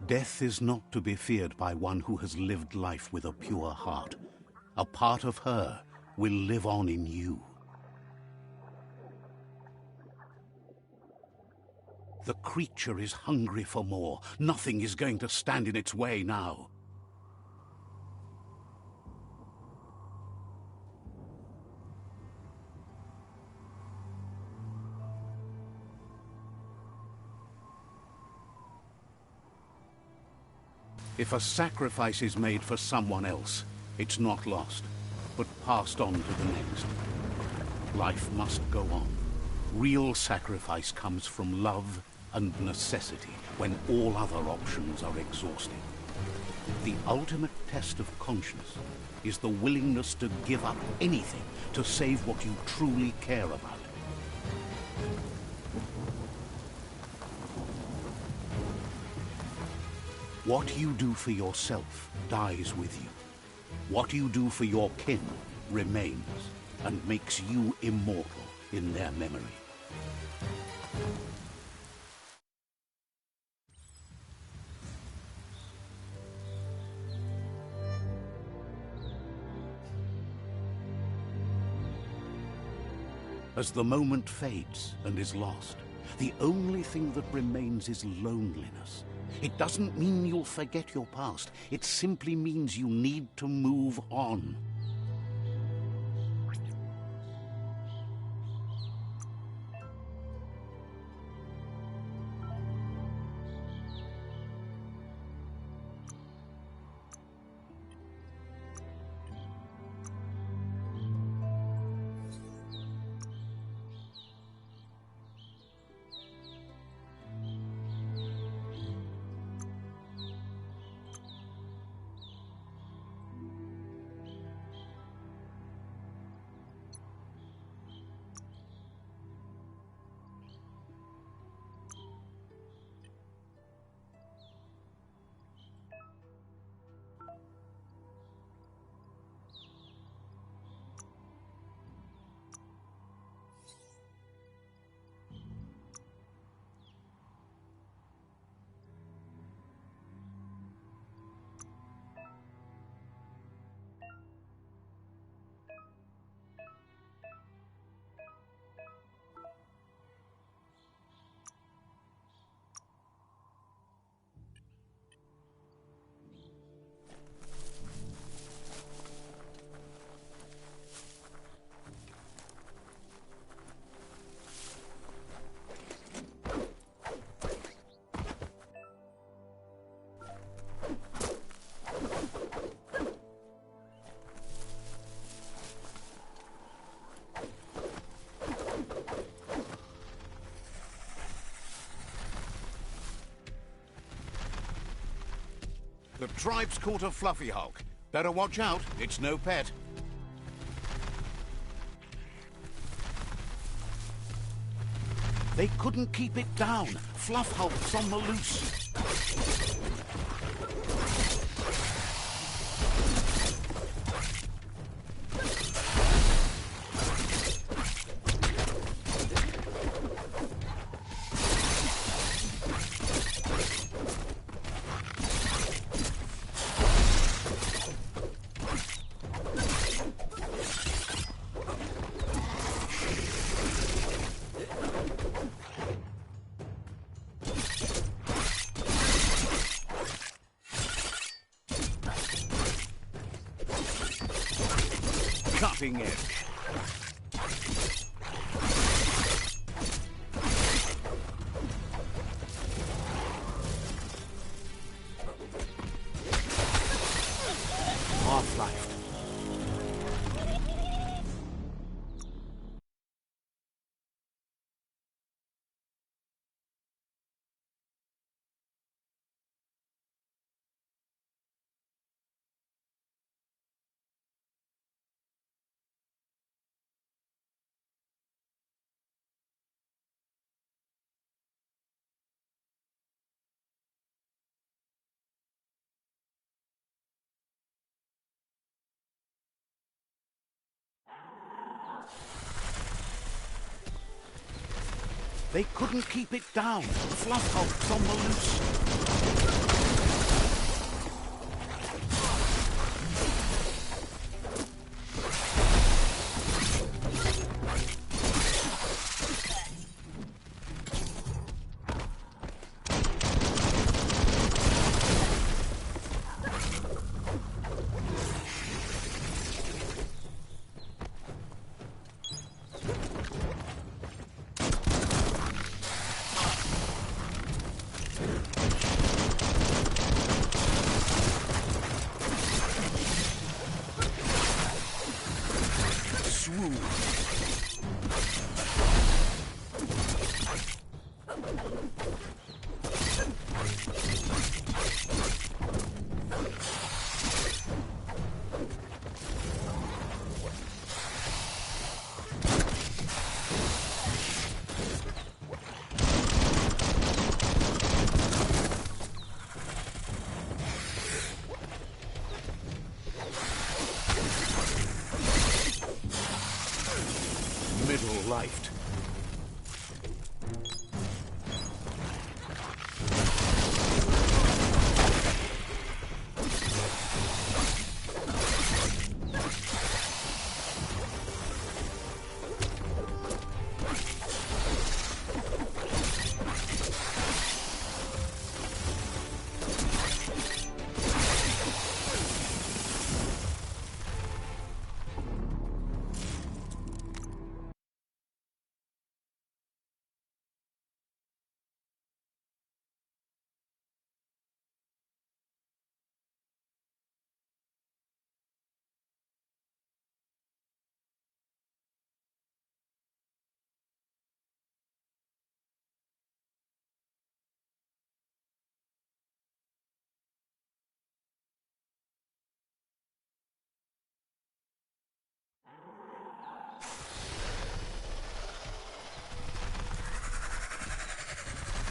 Death is not to be feared by one who has lived life with a pure heart. A part of her will live on in you. The creature is hungry for more. Nothing is going to stand in its way now. If a sacrifice is made for someone else, it's not lost, but passed on to the next. Life must go on. Real sacrifice comes from love and necessity when all other options are exhausted. The ultimate test of conscience is the willingness to give up anything to save what you truly care about. What you do for yourself dies with you. What you do for your kin remains and makes you immortal in their memory. As the moment fades and is lost, the only thing that remains is loneliness. It doesn't mean you'll forget your past. It simply means you need to move on. The tribe's caught a fluffy hulk. Better watch out, it's no pet. They couldn't keep it down. Fluff hulk's on the loose. Cutting edge. Half-life. They couldn't keep it down. Fluff hulk's on the loose. arrived.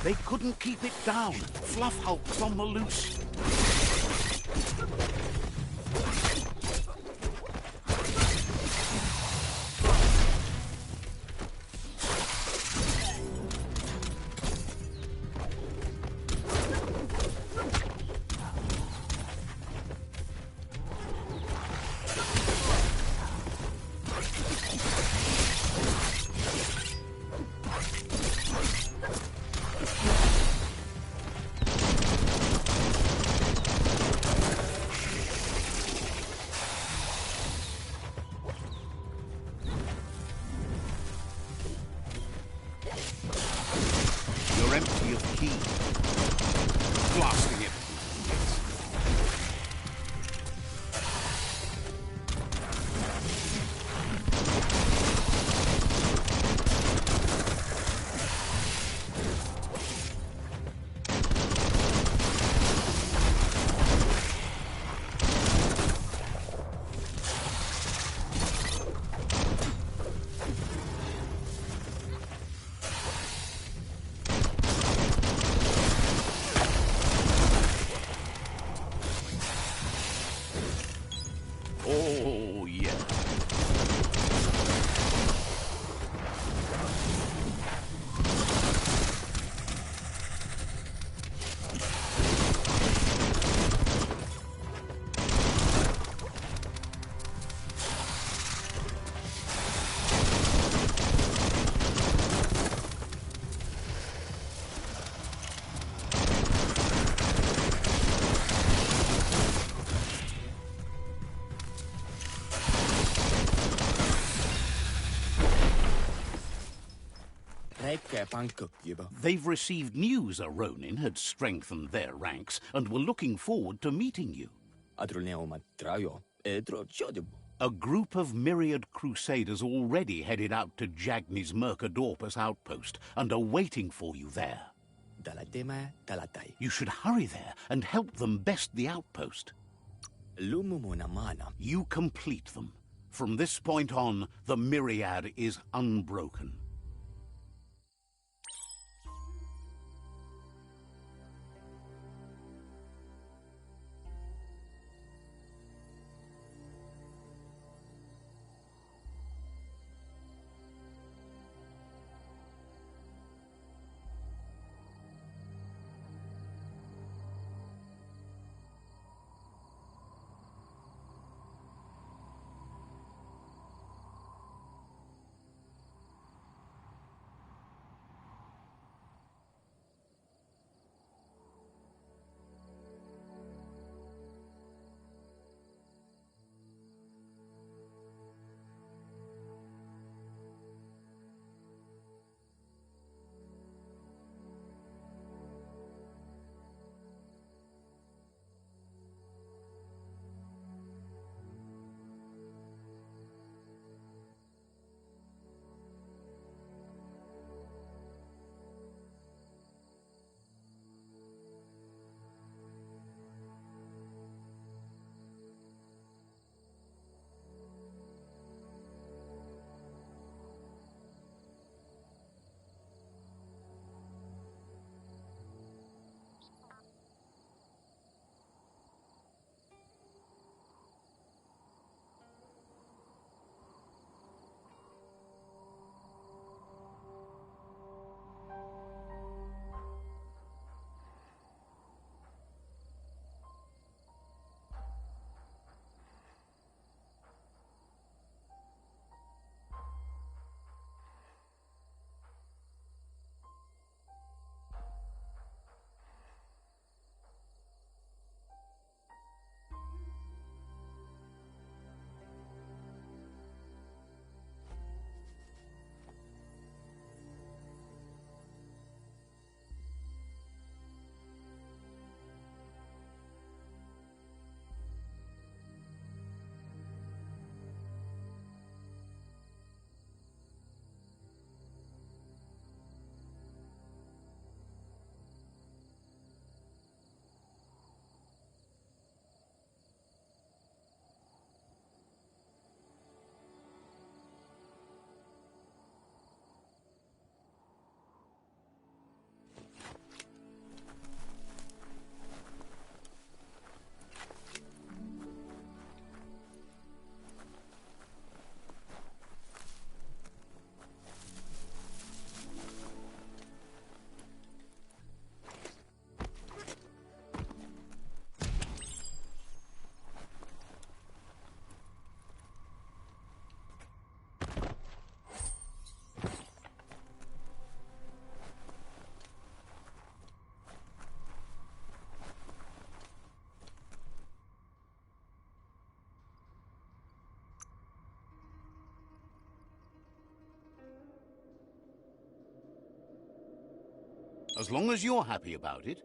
They couldn't keep it down. Fluff Hulk's on the loose. You're empty of ki. Blasting it. Oh, yeah. They've received news a Ronin had strengthened their ranks and were looking forward to meeting you. A group of myriad crusaders already headed out to Jagni's Mercadorpus outpost and are waiting for you there. You should hurry there and help them best the outpost. You complete them. From this point on, the myriad is unbroken. As long as you're happy about it.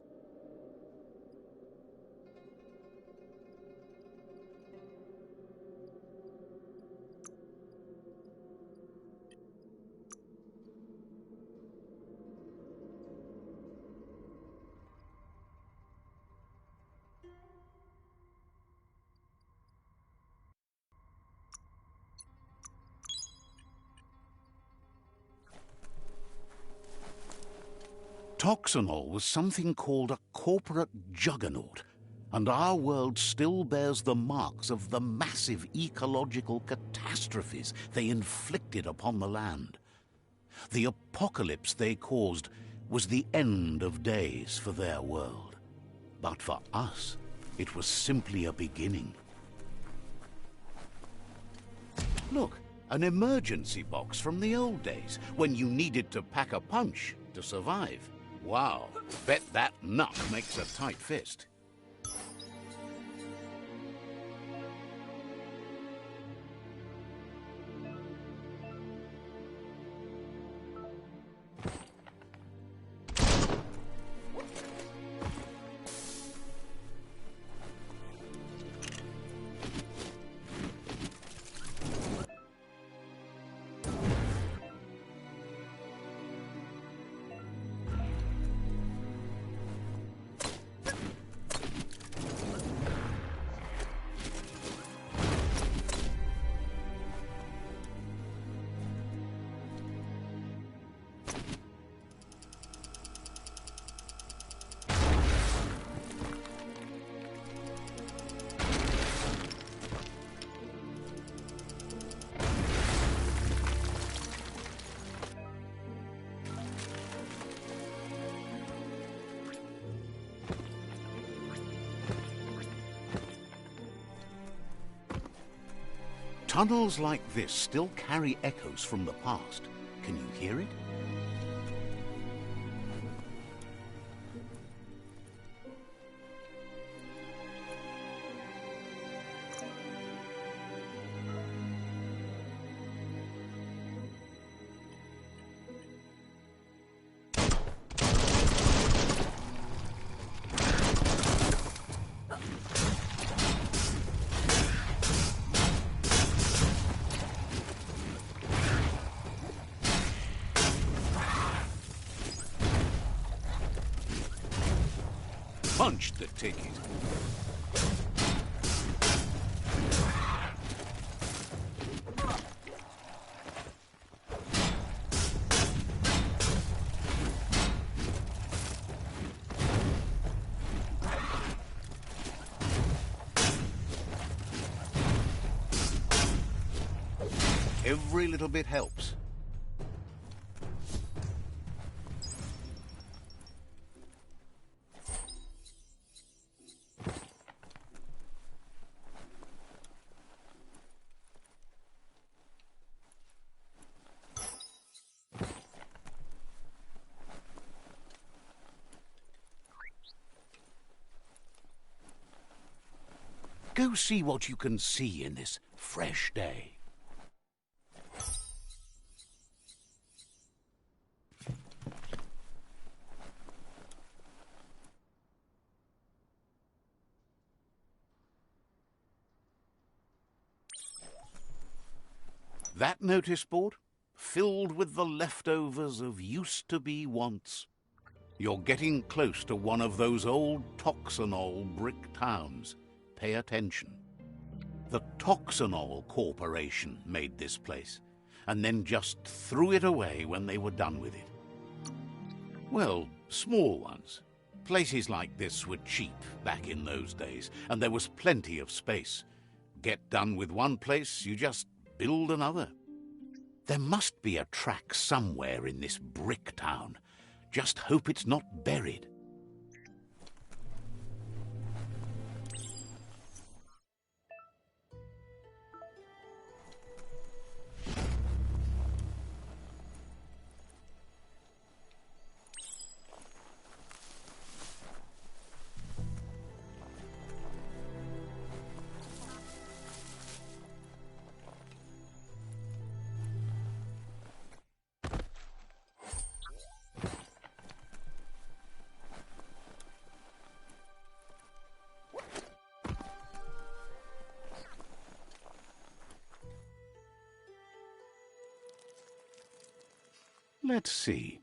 Toxanol was something called a corporate juggernaut, and our world still bears the marks of the massive ecological catastrophes they inflicted upon the land. The apocalypse they caused was the end of days for their world. But for us, it was simply a beginning. Look, an emergency box from the old days, when you needed to pack a punch to survive. Wow, bet that nut makes a tight fist. Tunnels like this still carry echoes from the past. Can you hear it? Punch the ticket. Every little bit helps. Go see what you can see in this fresh day. That notice board, filled with the leftovers of used-to-be wants. You're getting close to one of those old Toxanol brick towns. Pay attention. The Toxanol Corporation made this place, and then just threw it away when they were done with it. Well, small ones. Places like this were cheap back in those days, and there was plenty of space. Get done with one place, you just build another. There must be a track somewhere in this brick town. Just hope it's not buried. Let's see.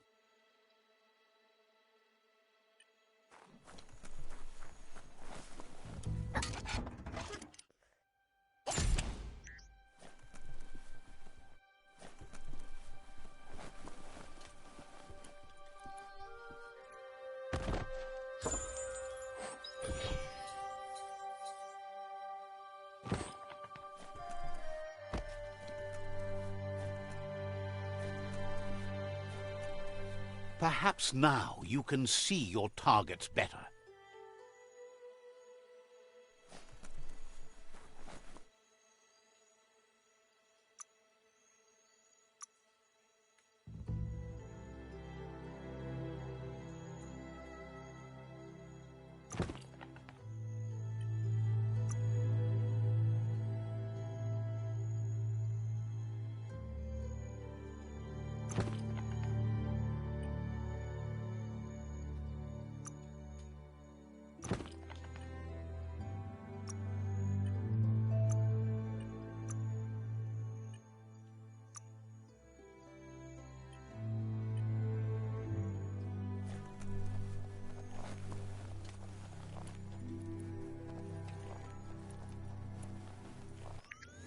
Perhaps now you can see your targets better.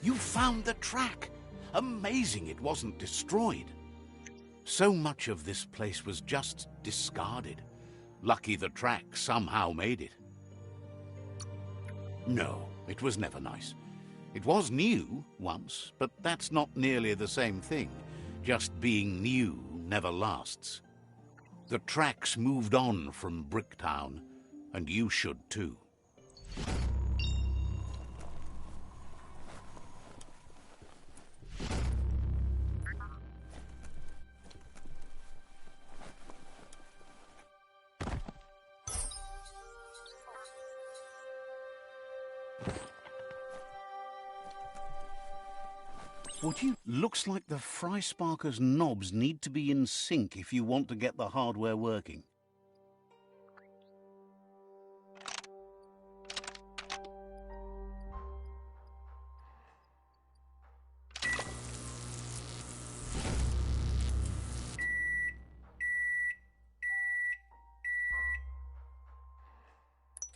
You found the track! Amazing it wasn't destroyed. So much of this place was just discarded. Lucky the track somehow made it. No, it was never nice. It was new once, but that's not nearly the same thing. Just being new never lasts. The tracks moved on from Bricktown, and you should too. Looks like the Fry Sparker's knobs need to be in sync if you want to get the hardware working.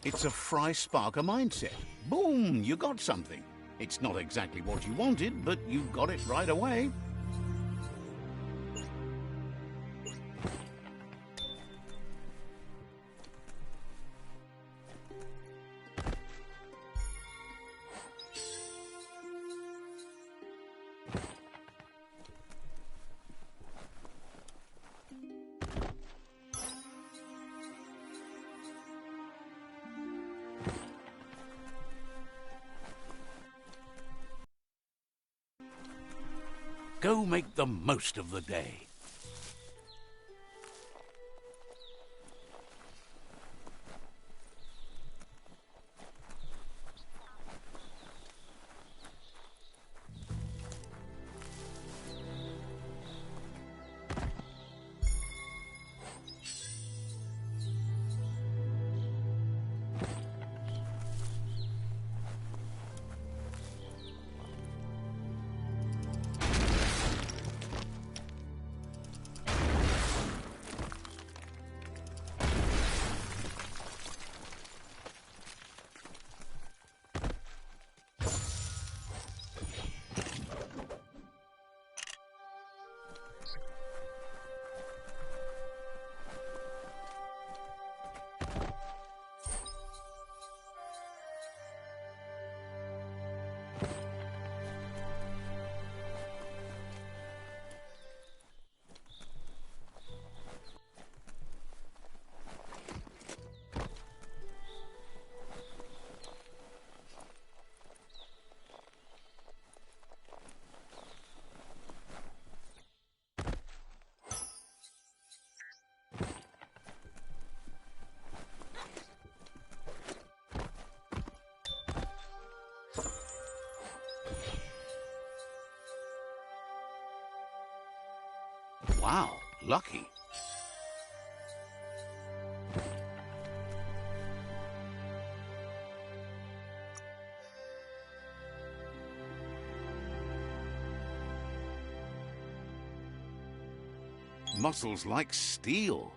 It's a Fry Sparker mindset. Boom! You got something. It's not exactly what you wanted, but you got it right away. Go make the most of the day. Wow, lucky. muscles like steel.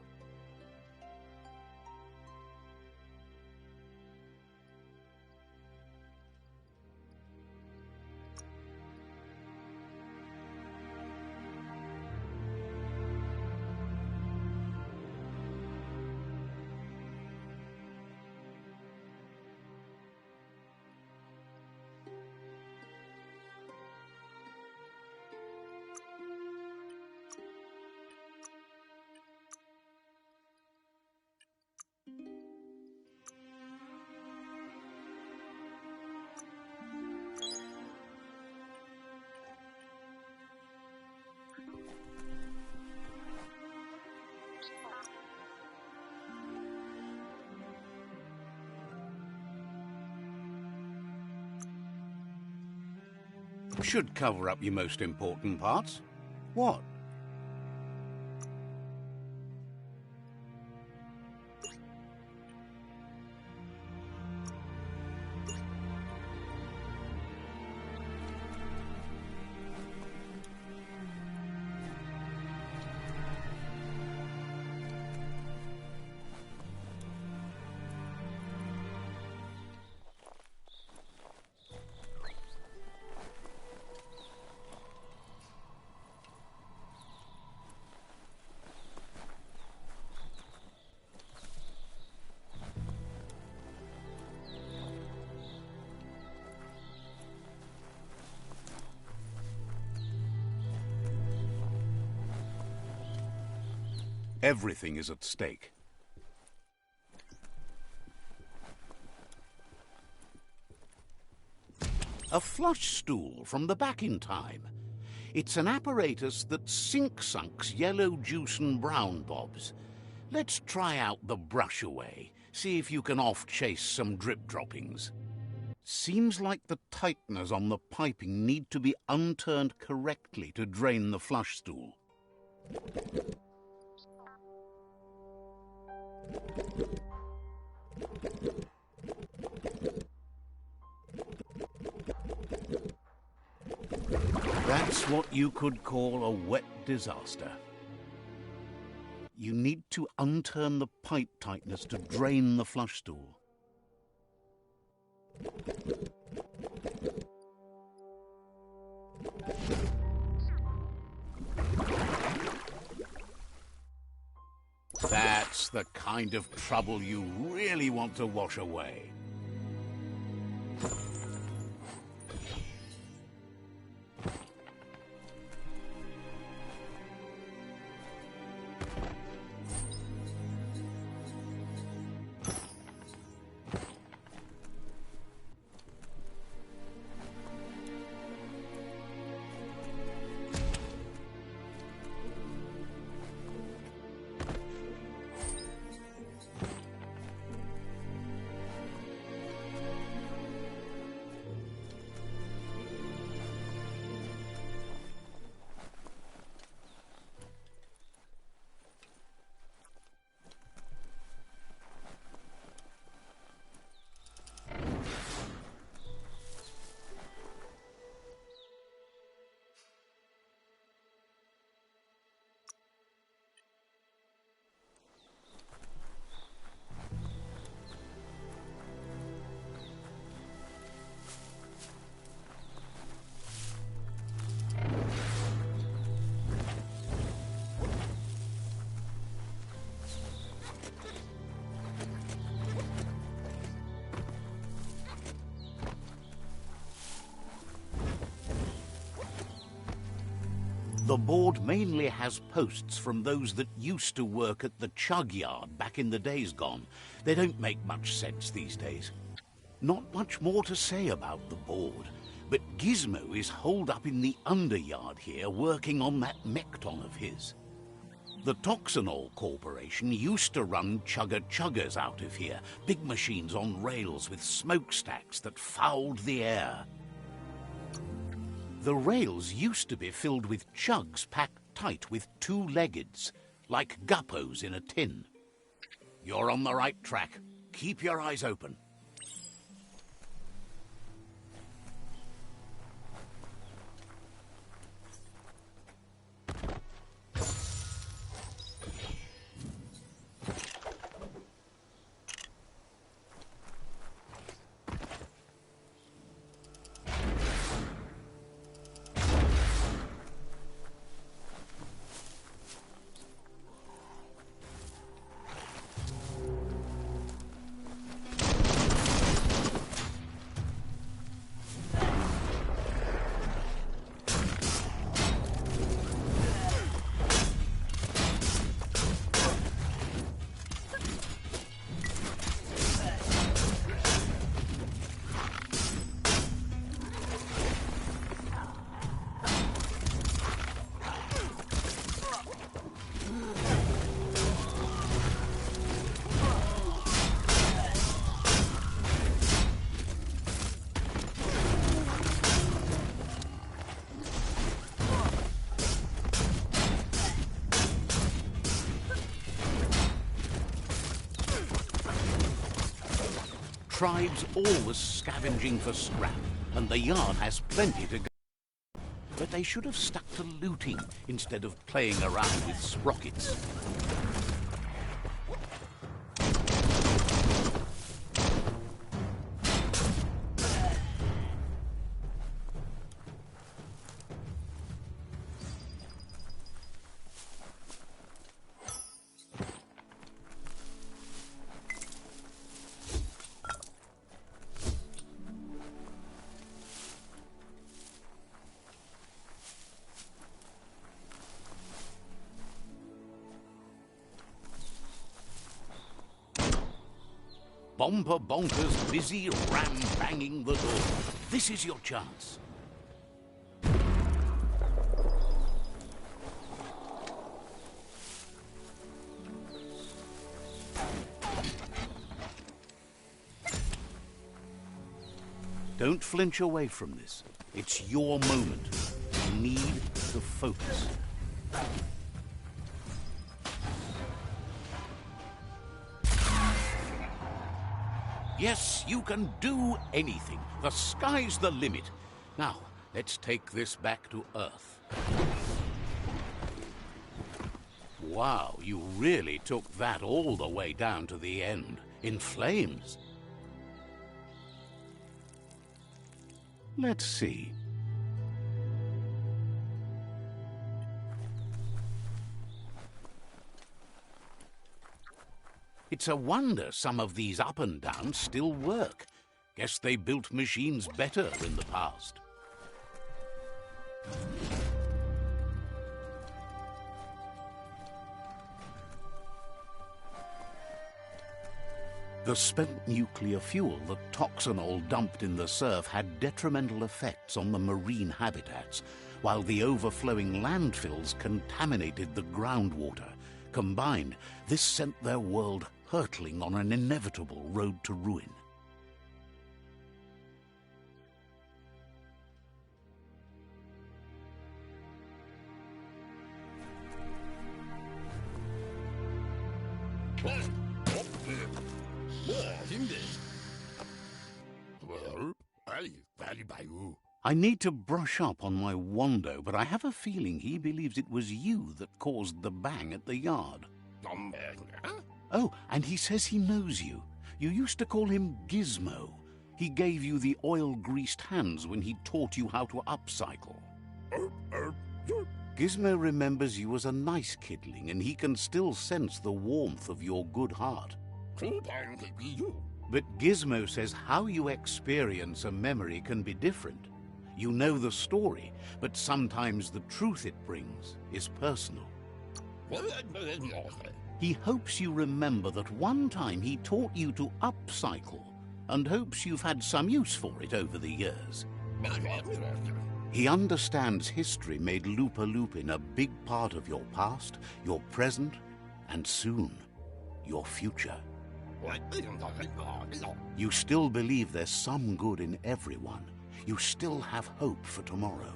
Should cover up your most important parts. What? Everything is at stake. A flush stool from the back in time. It's an apparatus that sink-sunks yellow juice and brown bobs. Let's try out the brush away, see if you can off-chase some drip droppings. Seems like the tighteners on the piping need to be unturned correctly to drain the flush stool. That's what you could call a wet disaster. You need to unturn the pipe tighteners to drain the flush stool. That's the kind of trouble you really want to wash away. The board mainly has posts from those that used to work at the chug yard back in the days gone. They don't make much sense these days. Not much more to say about the board, but Gizmo is holed up in the underyard here working on that Mekton of his. The Toxanol Corporation used to run chugger-chuggers out of here, big machines on rails with smokestacks that fouled the air. The rails used to be filled with chugs packed tight with two-leggeds, like guppos in a tin. You're on the right track. Keep your eyes open. Tribes always scavenging for scrap, and the yard has plenty to go. But they should have stuck to looting instead of playing around with sprockets. Bomper Bonkers busy ram-banging the door. This is your chance. Don't flinch away from this. It's your moment. You need to focus. Yes, you can do anything. The sky's the limit. Now, let's take this back to Earth. Wow, you really took that all the way down to the end, in flames. Let's see. It's a wonder some of these up and downs still work. Guess they built machines better in the past. The spent nuclear fuel that Toxanol dumped in the surf had detrimental effects on the marine habitats, while the overflowing landfills contaminated the groundwater. Combined, this sent their world hurtling on an inevitable road to ruin. I need to brush up on my Wando, but I have a feeling he believes it was you that caused the bang at the yard. Oh, and he says he knows you. You used to call him Gizmo. He gave you the oil-greased hands when he taught you how to upcycle. Gizmo remembers you as a nice kidling, and he can still sense the warmth of your good heart. But Gizmo says how you experience a memory can be different. You know the story, but sometimes the truth it brings is personal. He hopes you remember that one time he taught you to upcycle, and hopes you've had some use for it over the years. He understands history made Lupa Lupin a big part of your past, your present, and soon, your future. You still believe there's some good in everyone. You still have hope for tomorrow.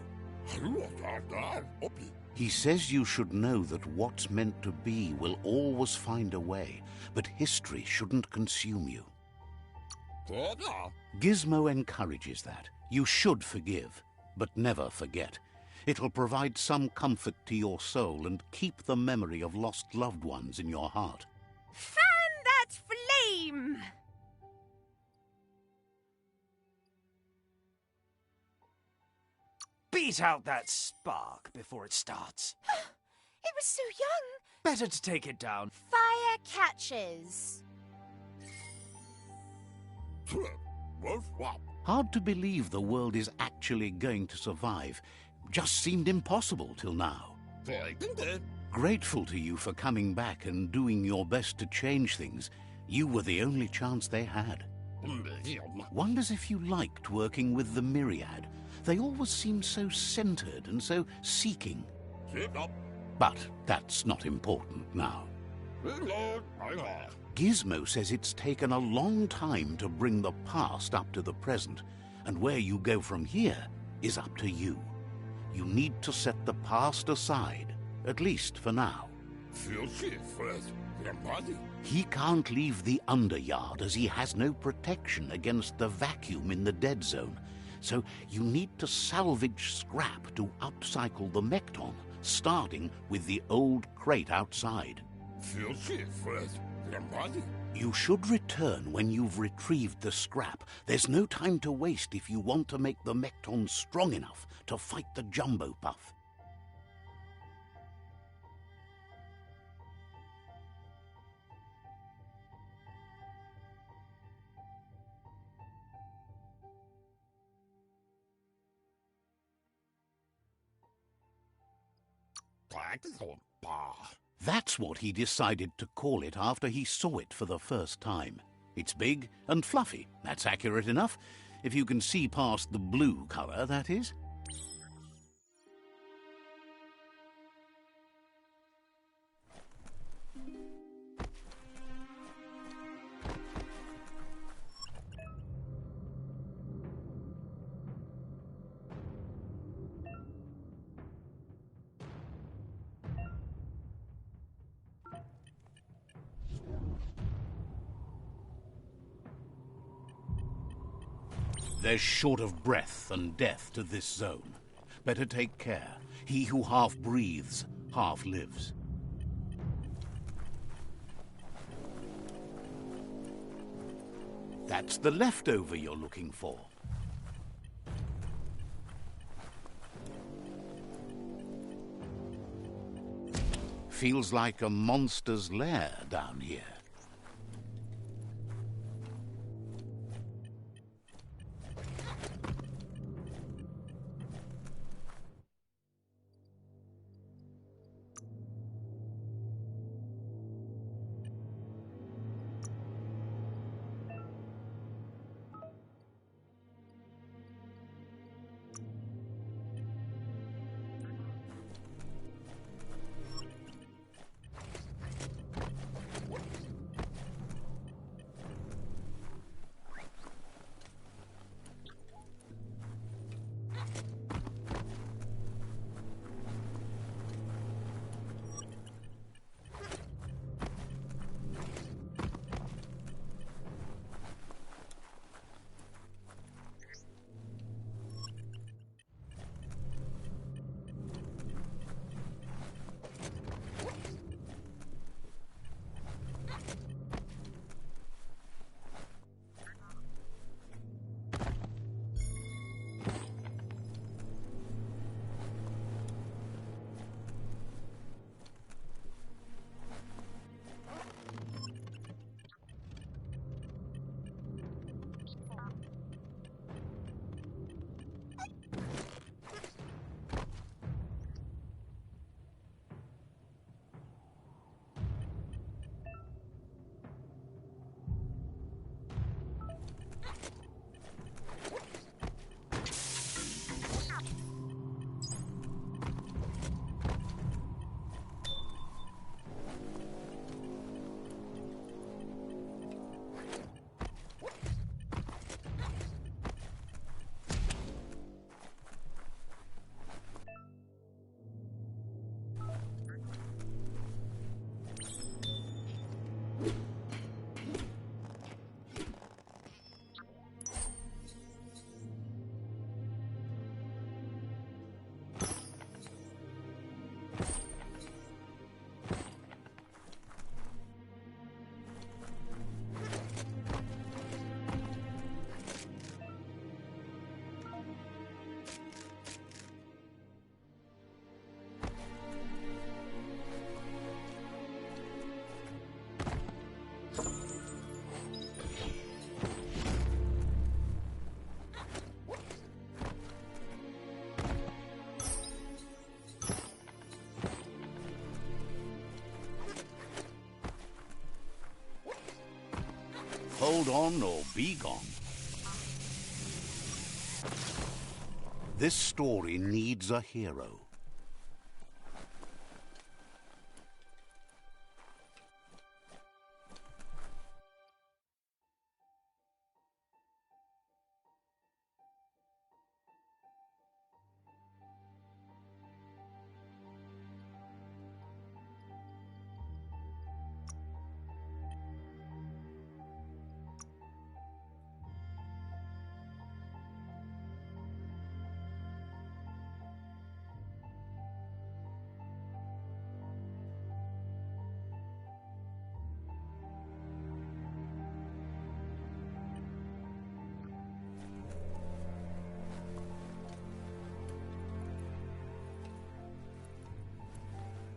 He says you should know that what's meant to be will always find a way, but history shouldn't consume you. Gizmo encourages that. You should forgive, but never forget. It'll provide some comfort to your soul and keep the memory of lost loved ones in your heart. Fan that flame! Beat out that spark before it starts. It was so young. Better to take it down. Fire catches. Hard to believe the world is actually going to survive. Just seemed impossible till now. Grateful to you for coming back and doing your best to change things. You were the only chance they had. Wonders if you liked working with the Myriad. They always seemed so centered and so seeking. But that's not important now. Gizmo says it's taken a long time to bring the past up to the present, and where you go from here is up to you. You need to set the past aside, at least for now. He can't leave the underyard as he has no protection against the vacuum in the dead zone. So you need to salvage scrap to upcycle the Mekton, starting with the old crate outside. You should return when you've retrieved the scrap. There's no time to waste if you want to make the Mekton strong enough to fight the Jumbo Puff. That's what he decided to call it after he saw it for the first time. It's big and fluffy. That's accurate enough. If you can see past the blue color, that is. There's short of breath and death to this zone. Better take care. He who half breathes, half lives. That's the leftover you're looking for. Feels like a monster's lair down here. Hold on or be gone. This story needs a hero.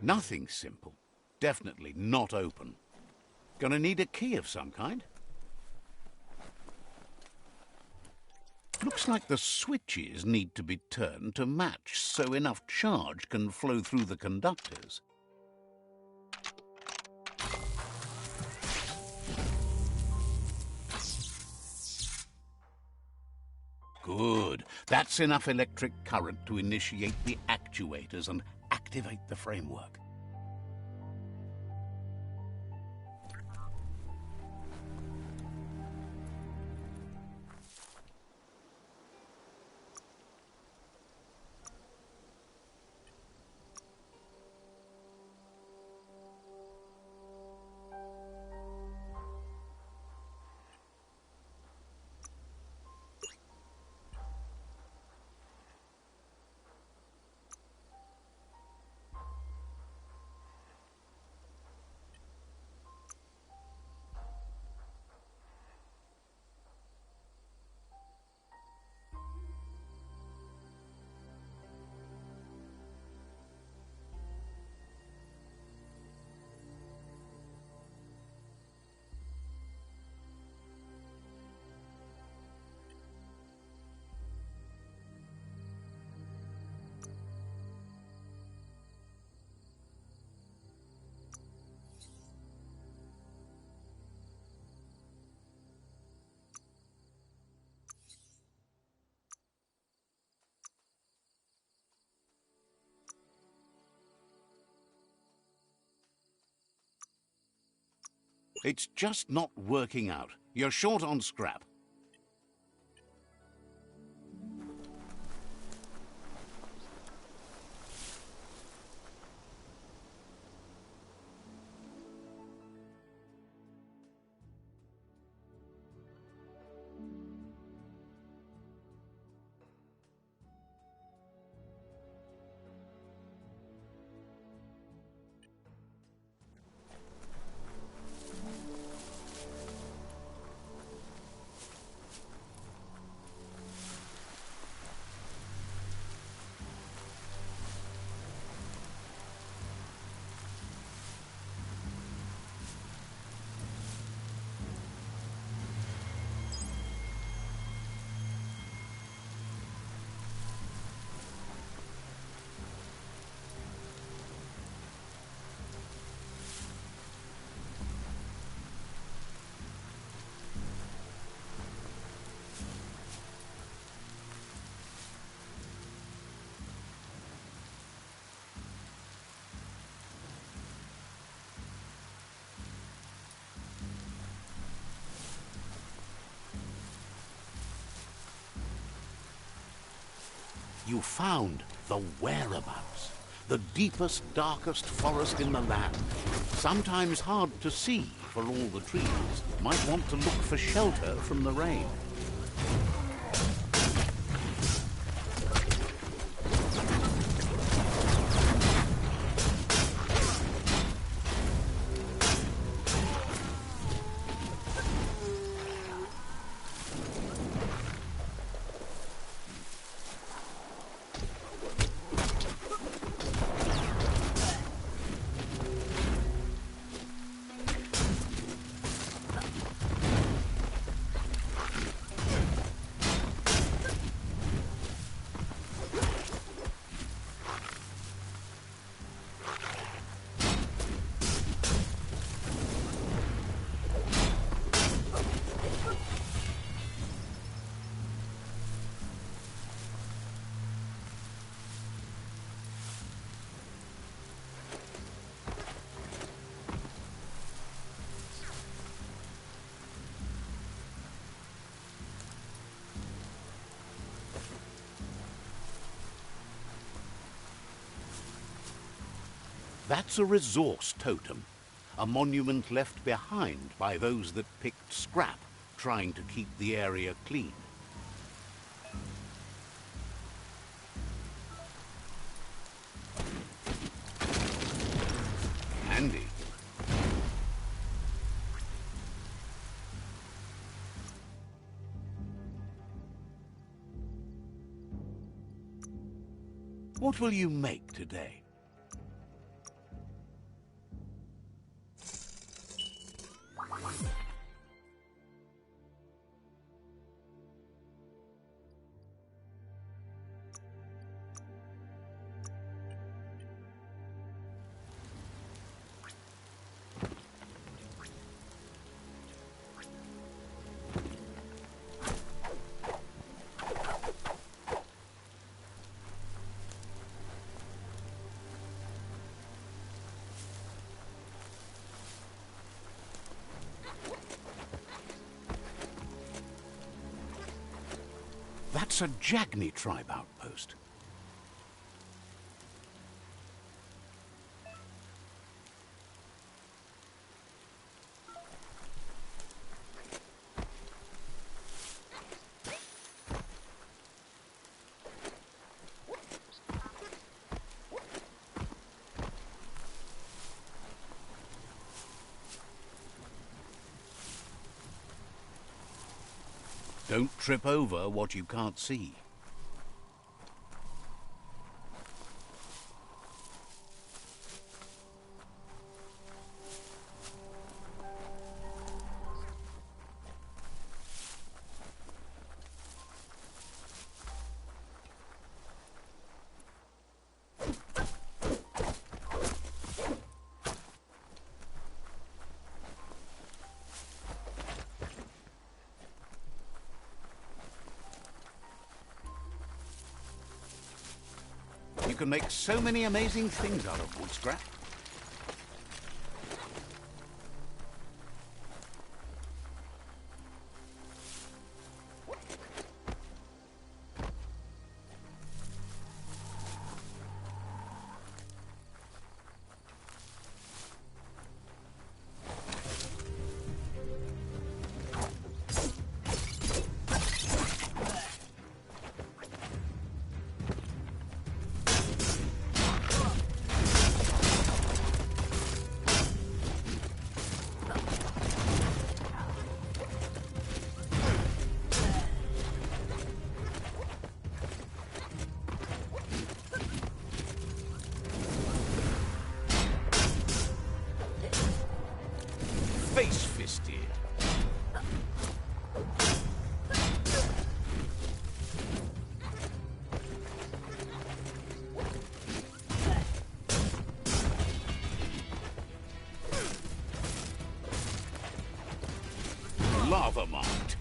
Nothing simple. Definitely not open. Gonna need a key of some kind. Looks like the switches need to be turned to match so enough charge can flow through the conductors. Good. That's enough electric current to initiate the actuators and activate the framework. It's just not working out. You're short on scrap. You found the whereabouts, the deepest, darkest forest in the land. Sometimes hard to see for all the trees. Might want to look for shelter from the rain. That's a resource totem, a monument left behind by those that picked scrap, trying to keep the area clean. Handy. What will you make today? It's a Jagni tribe outpost. Don't trip over what you can't see. You can make so many amazing things out of wood scrap. Face fisted. Lava marked.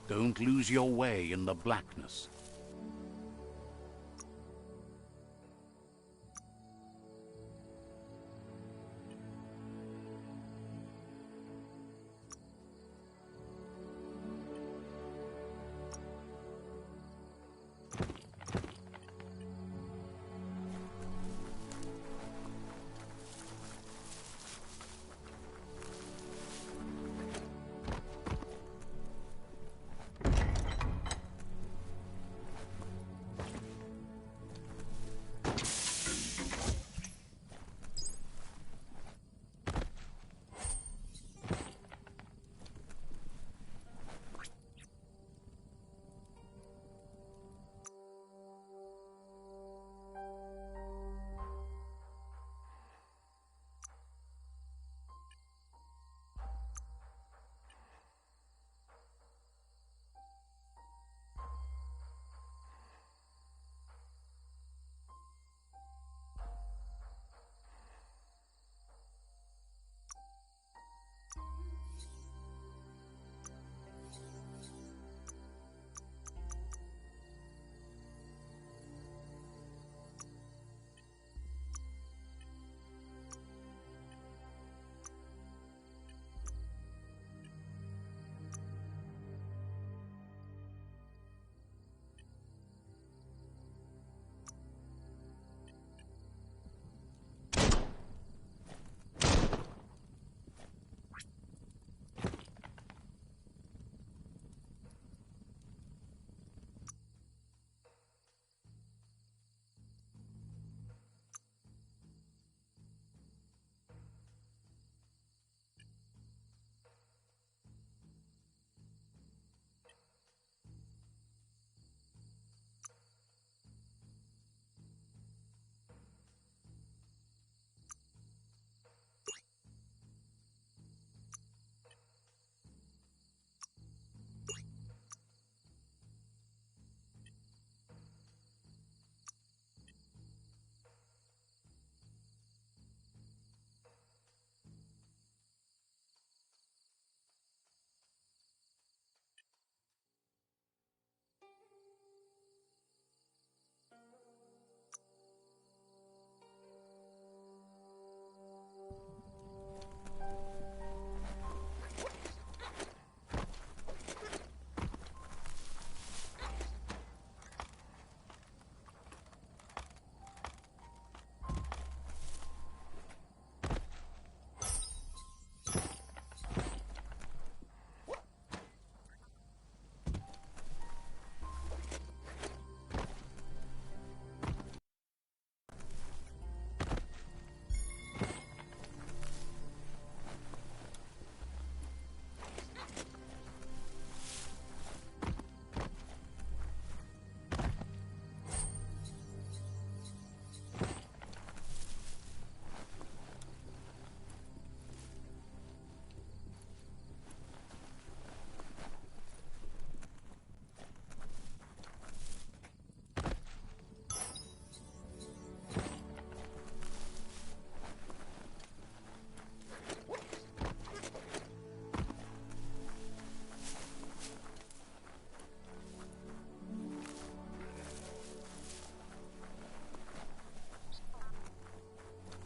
Don't lose your way in the blackness.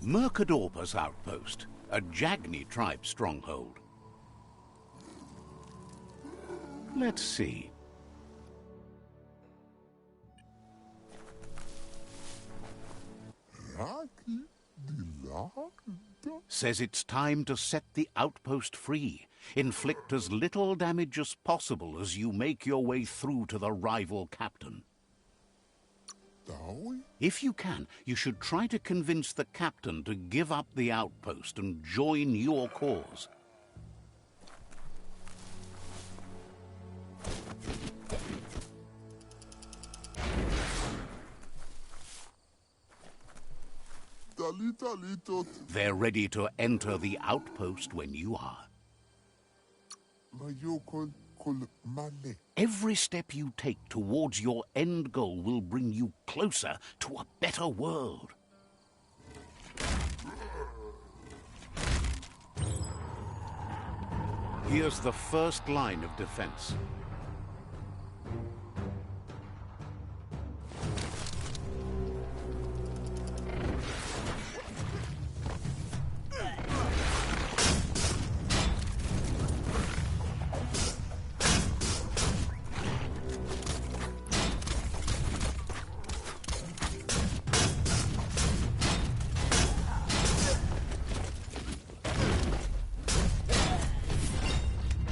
Mercadorpus Outpost, a Jagni tribe stronghold. Let's see. Says it's time to set the outpost free. Inflict as little damage as possible as you make your way through to the rival captain. If you can, you should try to convince the captain to give up the outpost and join your cause. They're ready to enter the outpost when you are. Every step you take towards your end goal will bring you closer to a better world. Here's the first line of defense.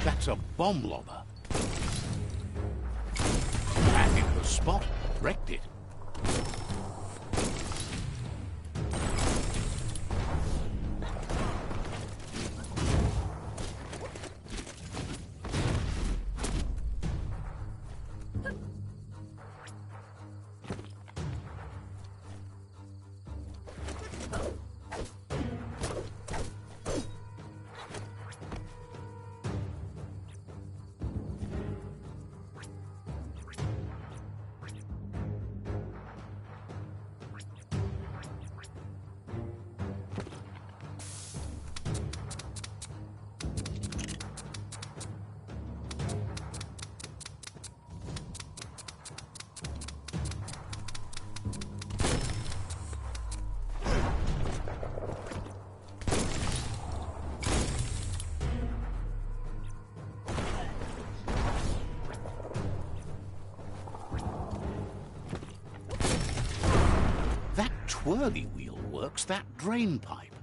That's a bomb lobber. And in the spot, wrecked it. That twirly wheel works that drain pipe.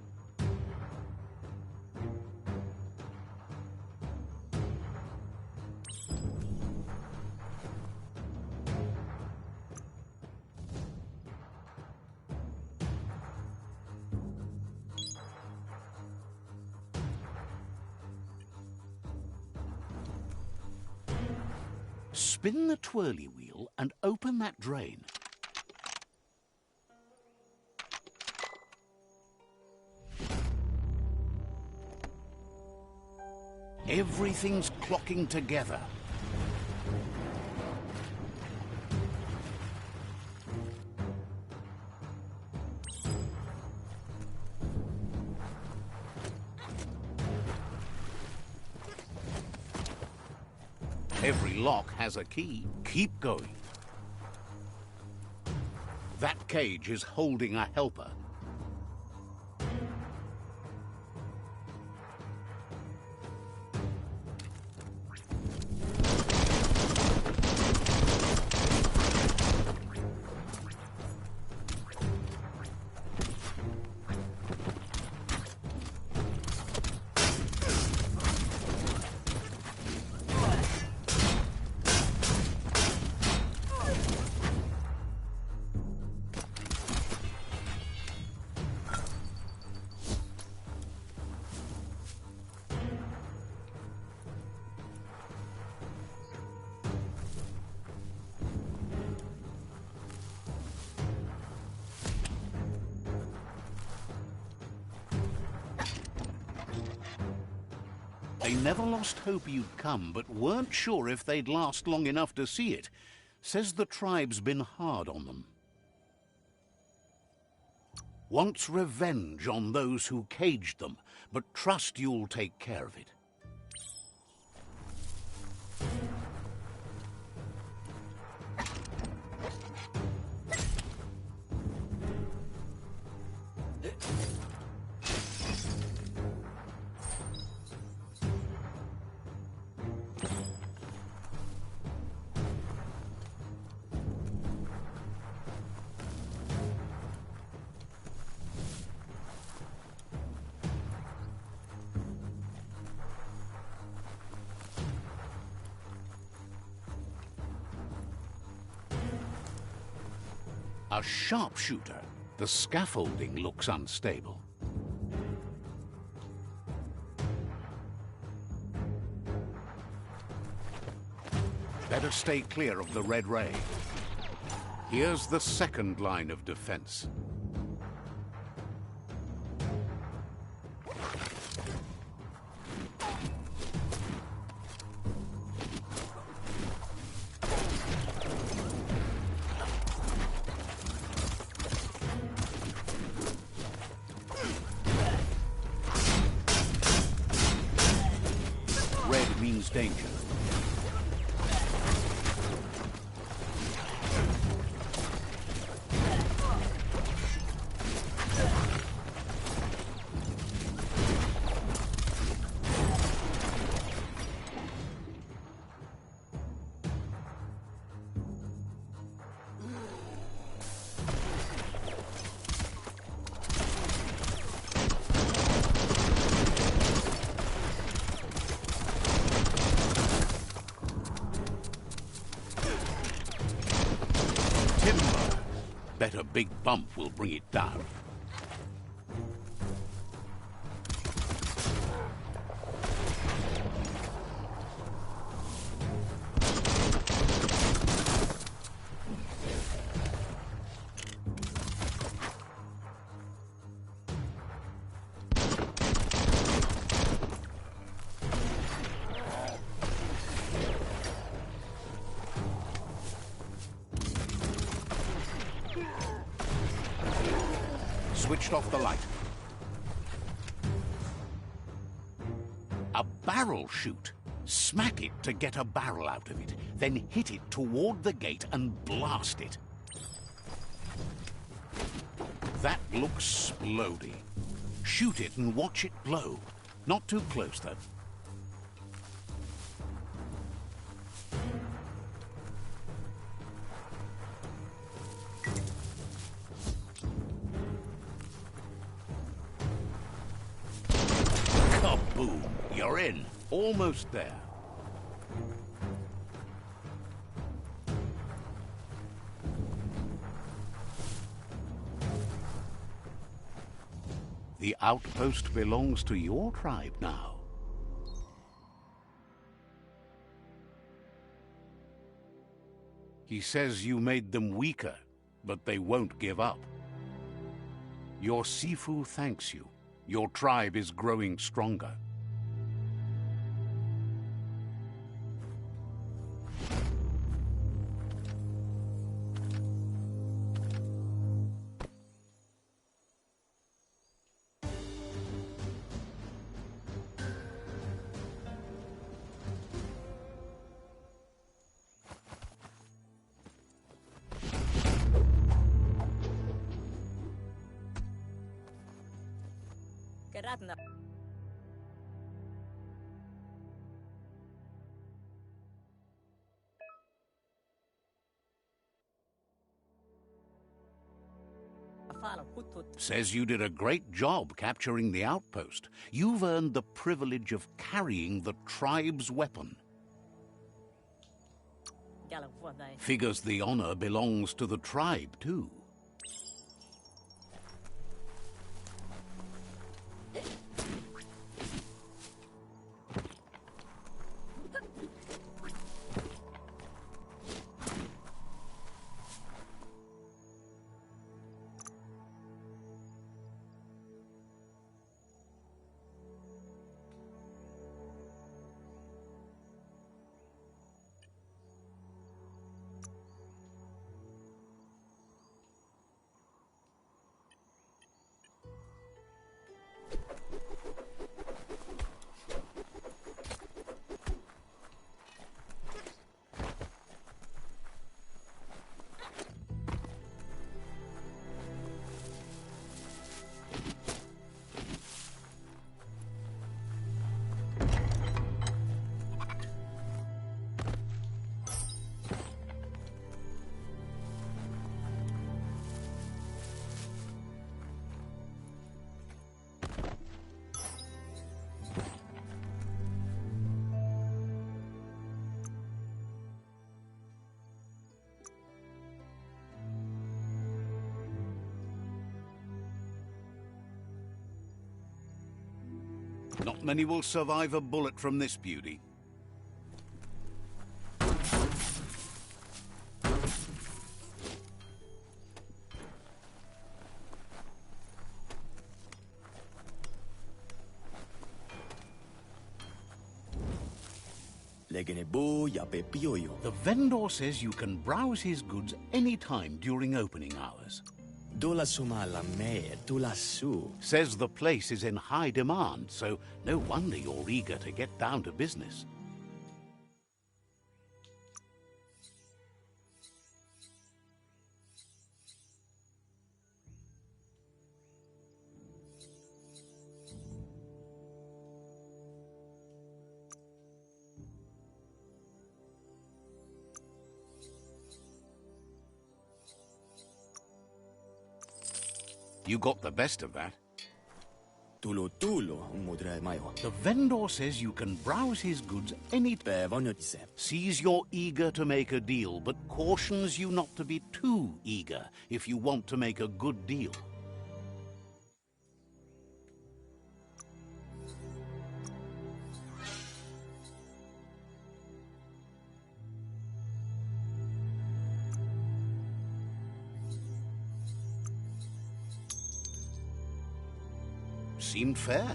Spin the twirly wheel and open that drain. Everything's clocking together. Every lock has a key. Keep going. That cage is holding a helper. They never lost hope you'd come, but weren't sure if they'd last long enough to see it. Says the tribe's been hard on them. Wants revenge on those who caged them, but trust you'll take care of it. A sharpshooter. The scaffolding looks unstable. Better stay clear of the red ray. Here's the second line of defense. Red means danger. Bet a big bump will bring it down. Switched off the light. A barrel shoot. Smack it to get a barrel out of it, then hit it toward the gate and blast it. That looks splody. Shoot it and watch it blow. Not too close, though. Kaboom! You're in. Almost there. The outpost belongs to your tribe now. He says you made them weaker, but they won't give up. Your Sifu thanks you. Your tribe is growing stronger. Says you did a great job capturing the outpost. You've earned the privilege of carrying the tribe's weapon. Figures the honor belongs to the tribe, too. Not many will survive a bullet from this beauty. The vendor says you can browse his goods any time during opening hours. Says the place is in high demand, so no wonder you're eager to get down to business. You got the best of that. The vendor says you can browse his goods any time. Sees you're eager to make a deal, but cautions you not to be too eager if you want to make a good deal. Seemed fair.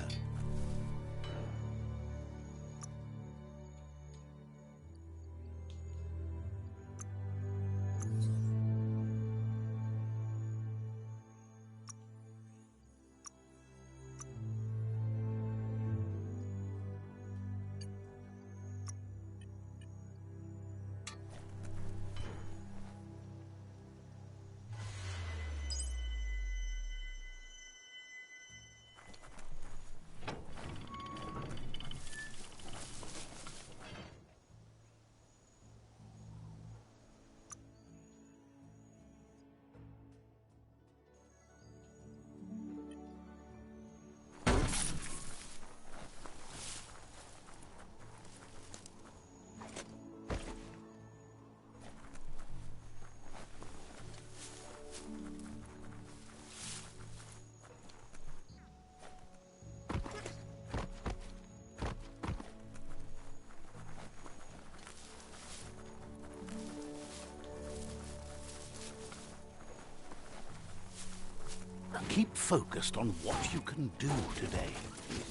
Keep focused on what you can do today.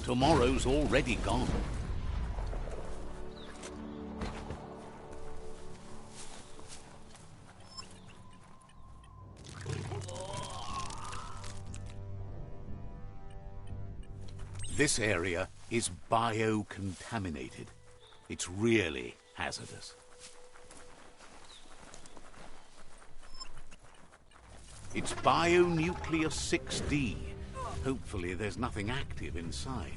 Tomorrow's already gone. This area is biocontaminated. It's really hazardous. It's bionuclear 6D. Hopefully there's nothing active inside.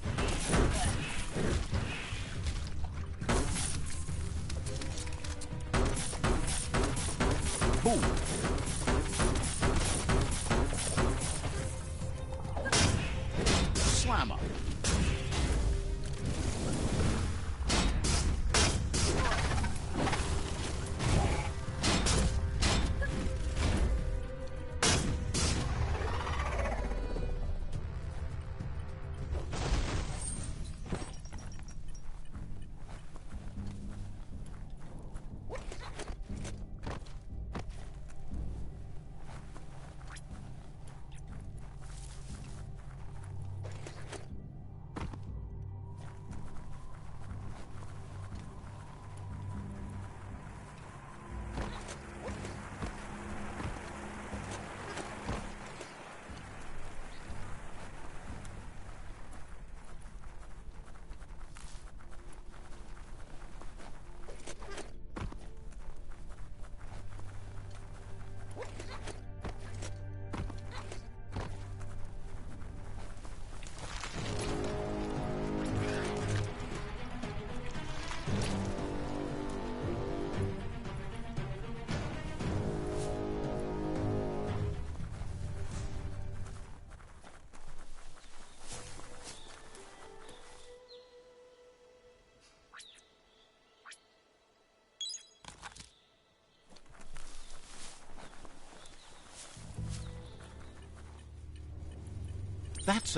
Boom! Slammer!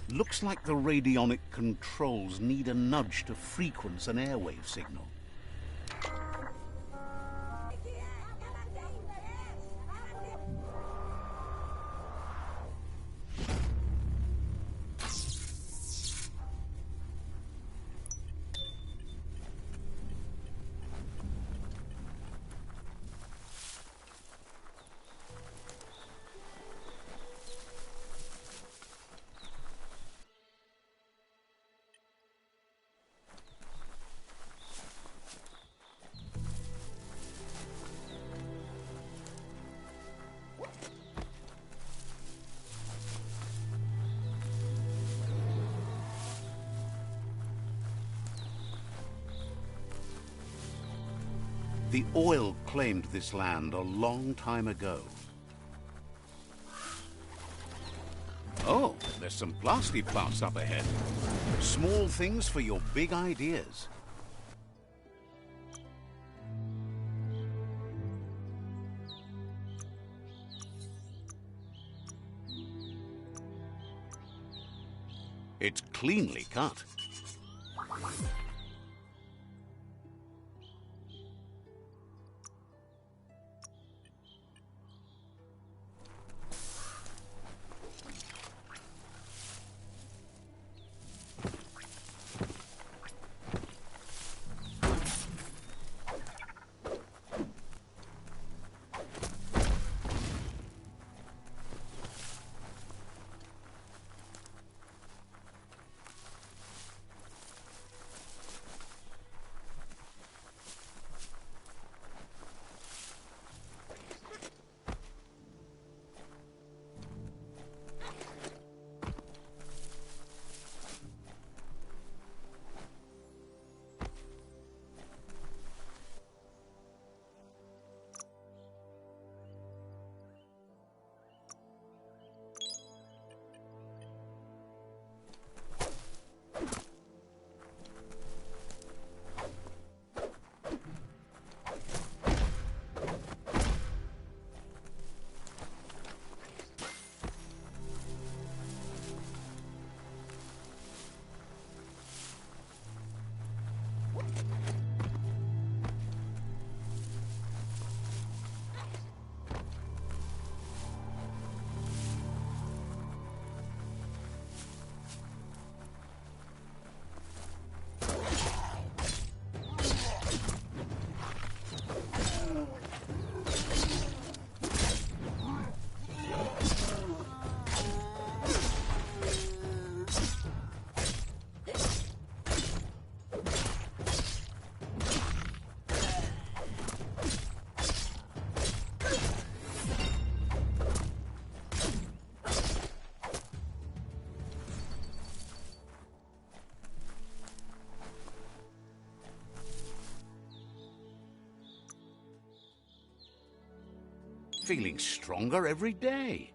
Looks like the radionic controls need a nudge to frequency an airwave signal. The oil claimed this land a long time ago. Oh, there's some plastic plants up ahead. Small things for your big ideas. It's cleanly cut. Feeling stronger every day.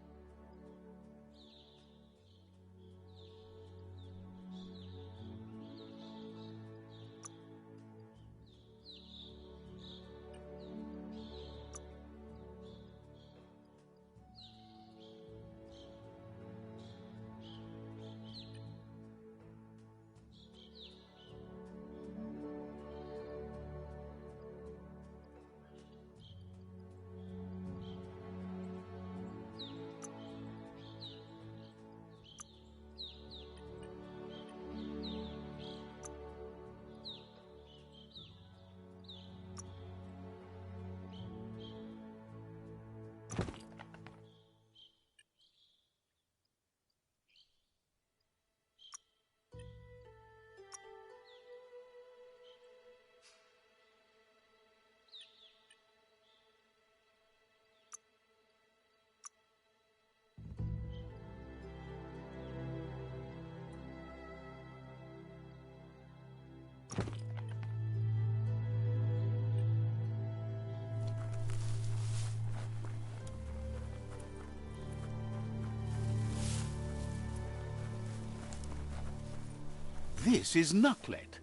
This is Knucklet.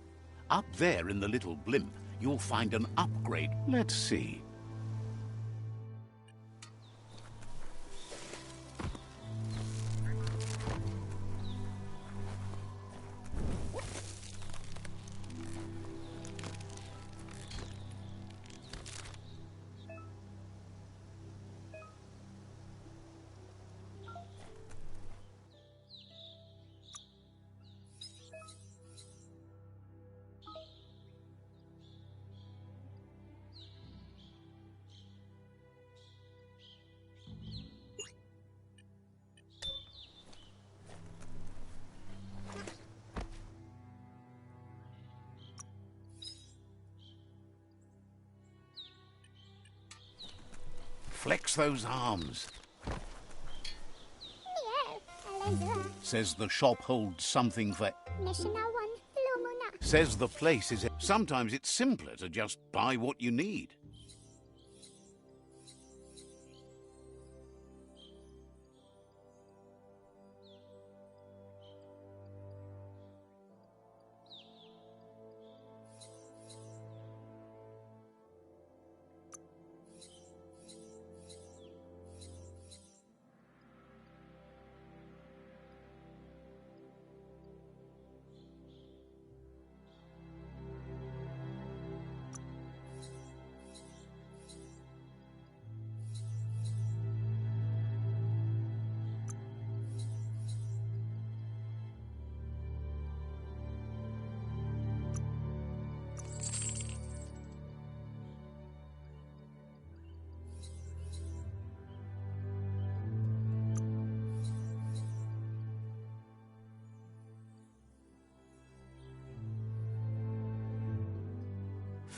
Up there in the little blimp, you'll find an upgrade. Let's see. Flex those arms. Says the shop holds something for... Says the place is... Sometimes it's simpler to just buy what you need.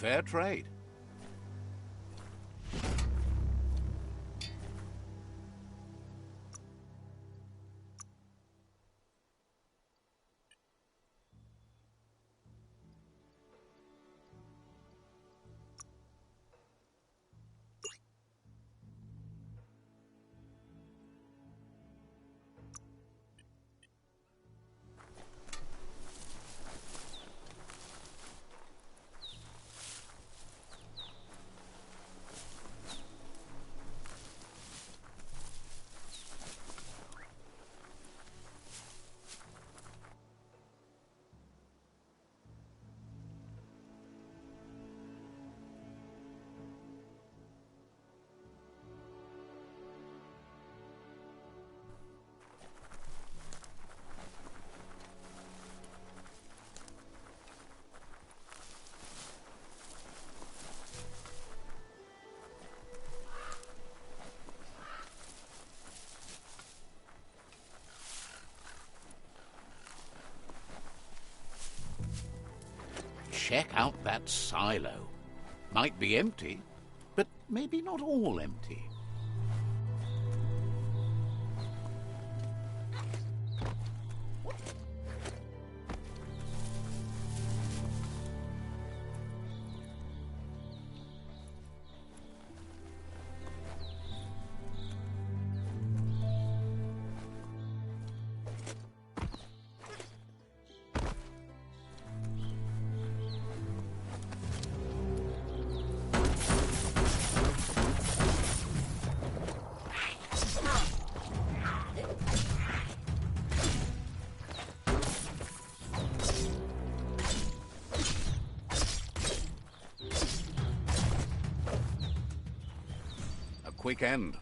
Fair trade. Check out that silo. Might be empty, but maybe not all empty. Quick end.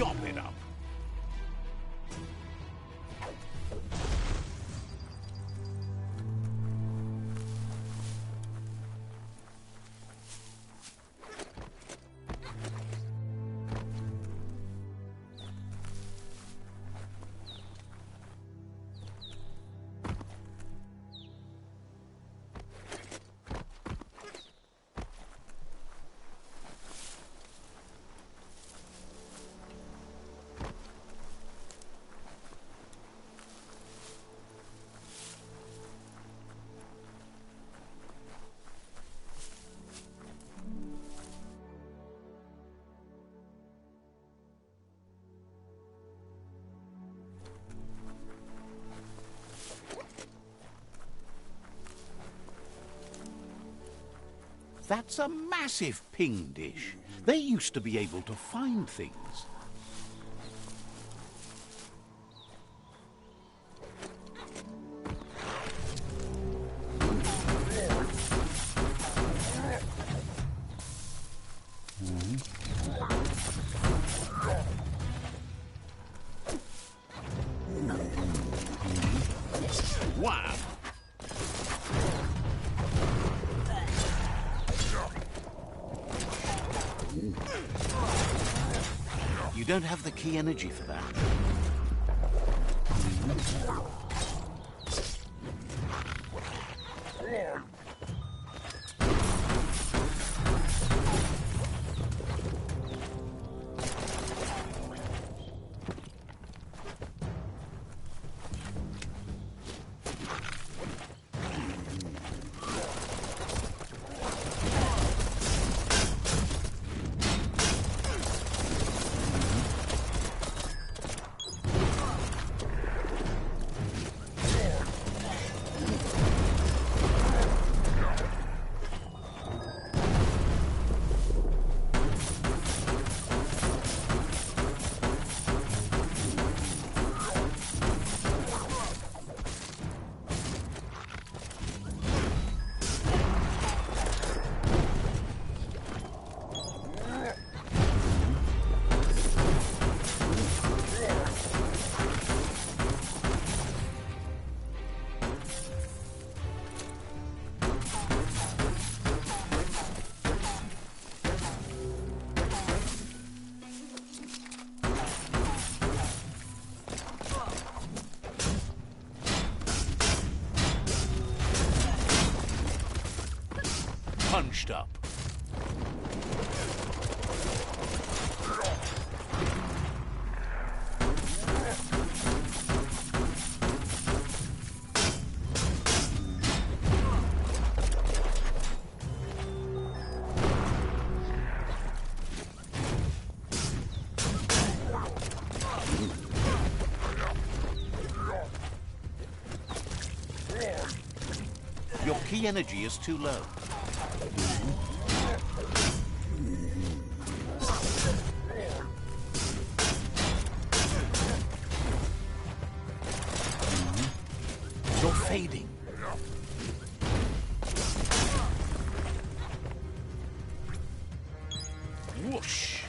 Chop it up. That's a massive ping dish. They used to be able to find things. Wow! You don't have the key energy for that. Punched up. Your key energy is too low. You're fading. Whoosh!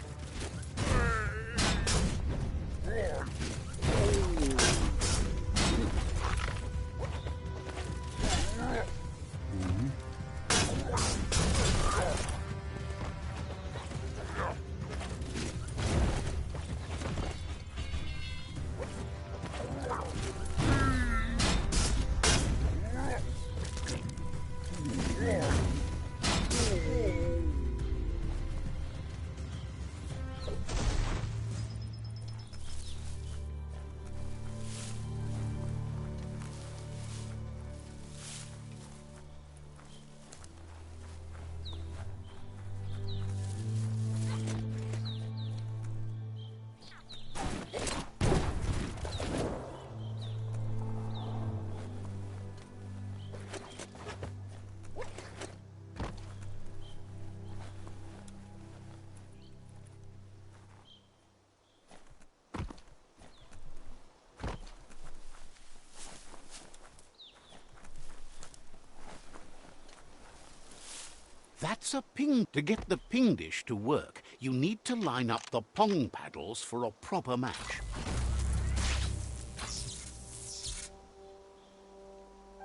That's a ping. To get the ping dish to work, you need to line up the pong paddles for a proper match.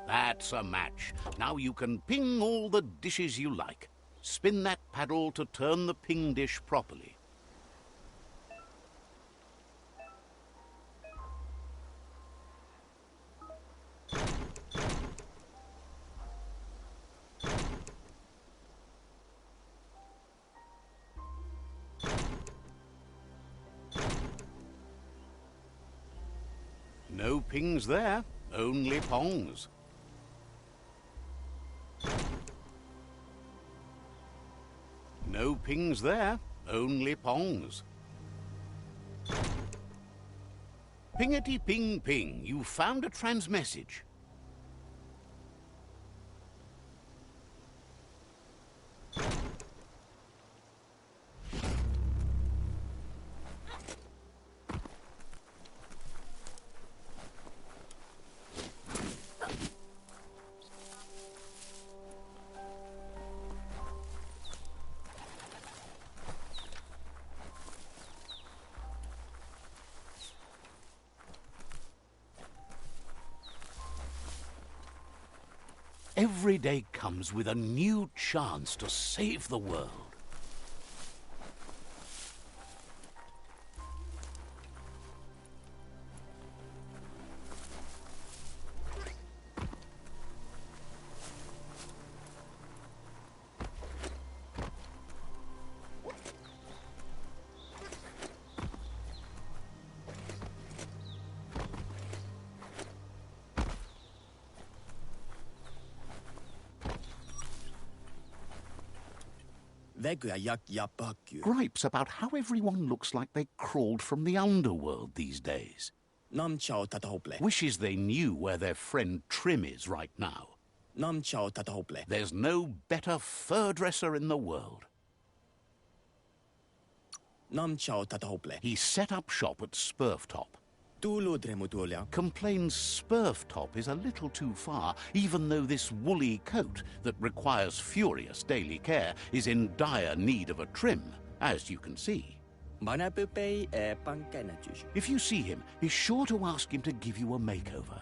That's a match. Now you can ping all the dishes you like. Spin that paddle to turn the ping dish properly. No pings there, only pongs. No pings there, only pongs. Pingety ping ping, you found a transmessage. Every day comes with a new chance to save the world. Gripes about how everyone looks like they crawled from the underworld these days. Wishes they knew where their friend Trim is right now. There's no better fur dresser in the world. He set up shop at Spurftop. Complains Spurftop is a little too far, even though this woolly coat that requires furious daily care is in dire need of a trim, as you can see. If you see him, be sure to ask him to give you a makeover.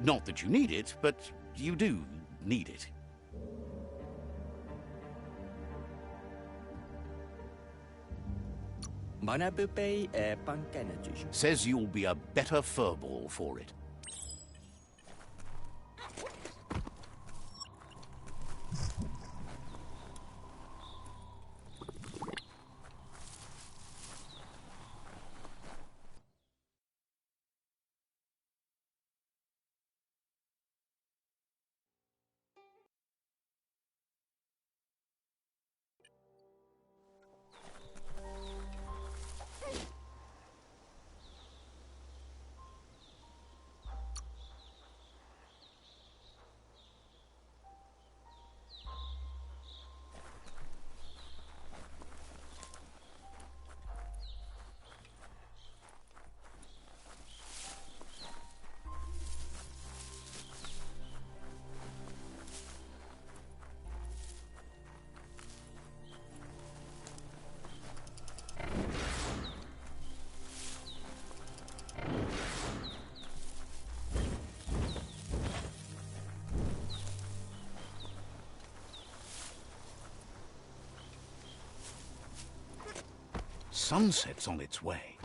Not that you need it, but you do need it. Says you'll be a better furball for it. Sunset's on its way.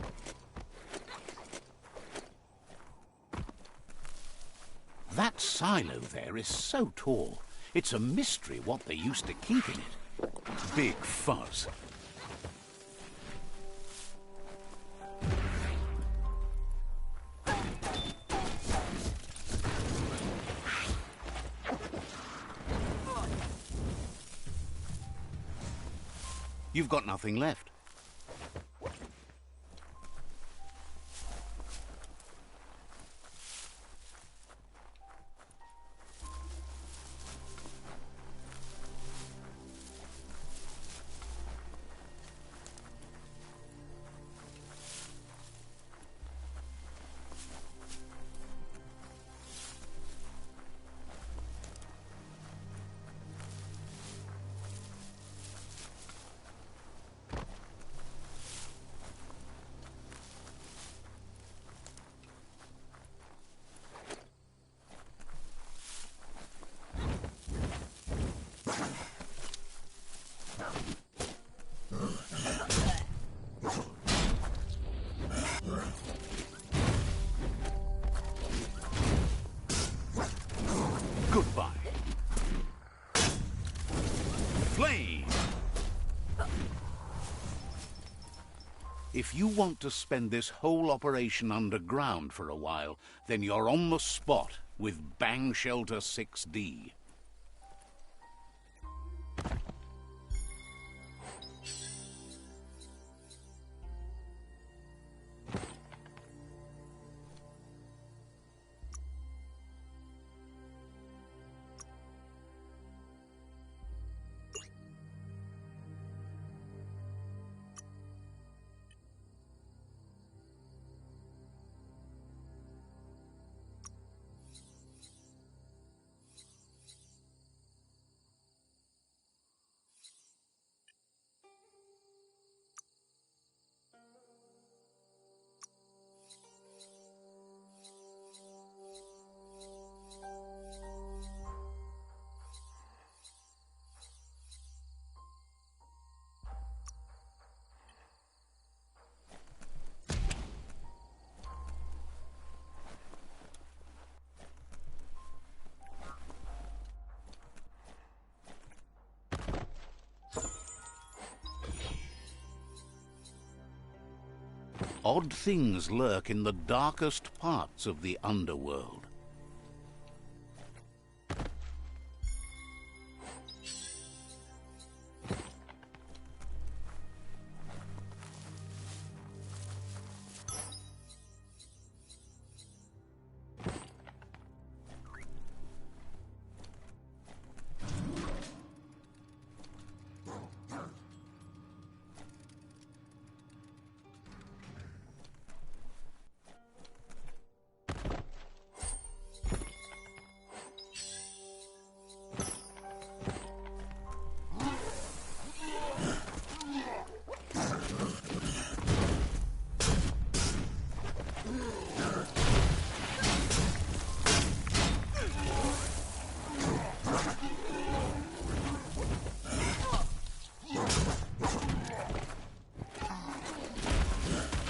That silo there is so tall, it's a mystery what they used to keep in it. Big fuzz. You've got nothing left. Goodbye. Flame! If you want to spend this whole operation underground for a while, then you're on the spot with Bang Shelter 6D. Odd things lurk in the darkest parts of the underworld.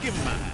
Give him a hand.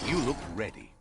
You look ready.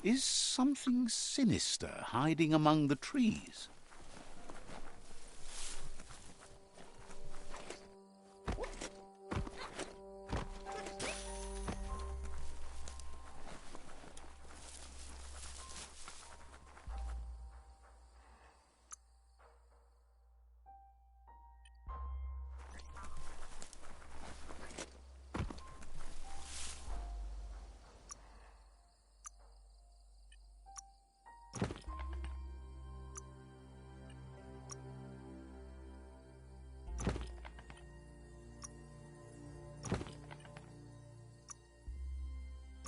Is something sinister hiding among the trees?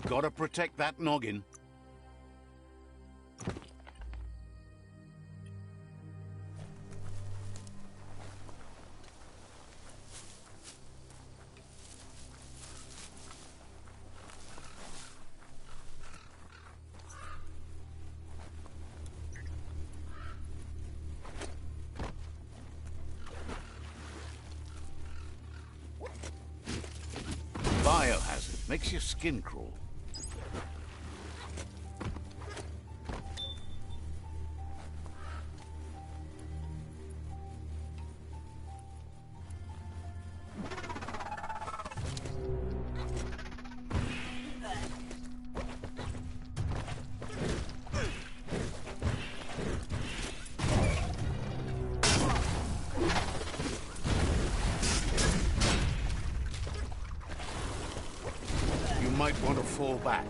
Gotta protect that noggin. Biohazard makes your skin crawl. You might want to fall back.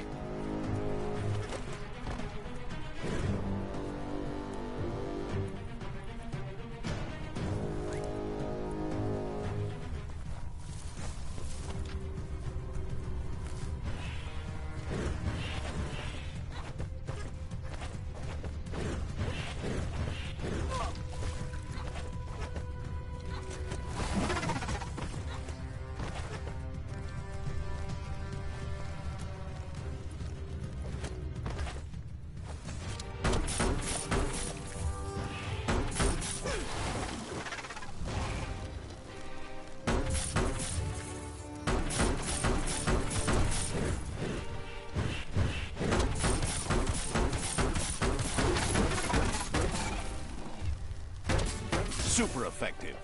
Super effective.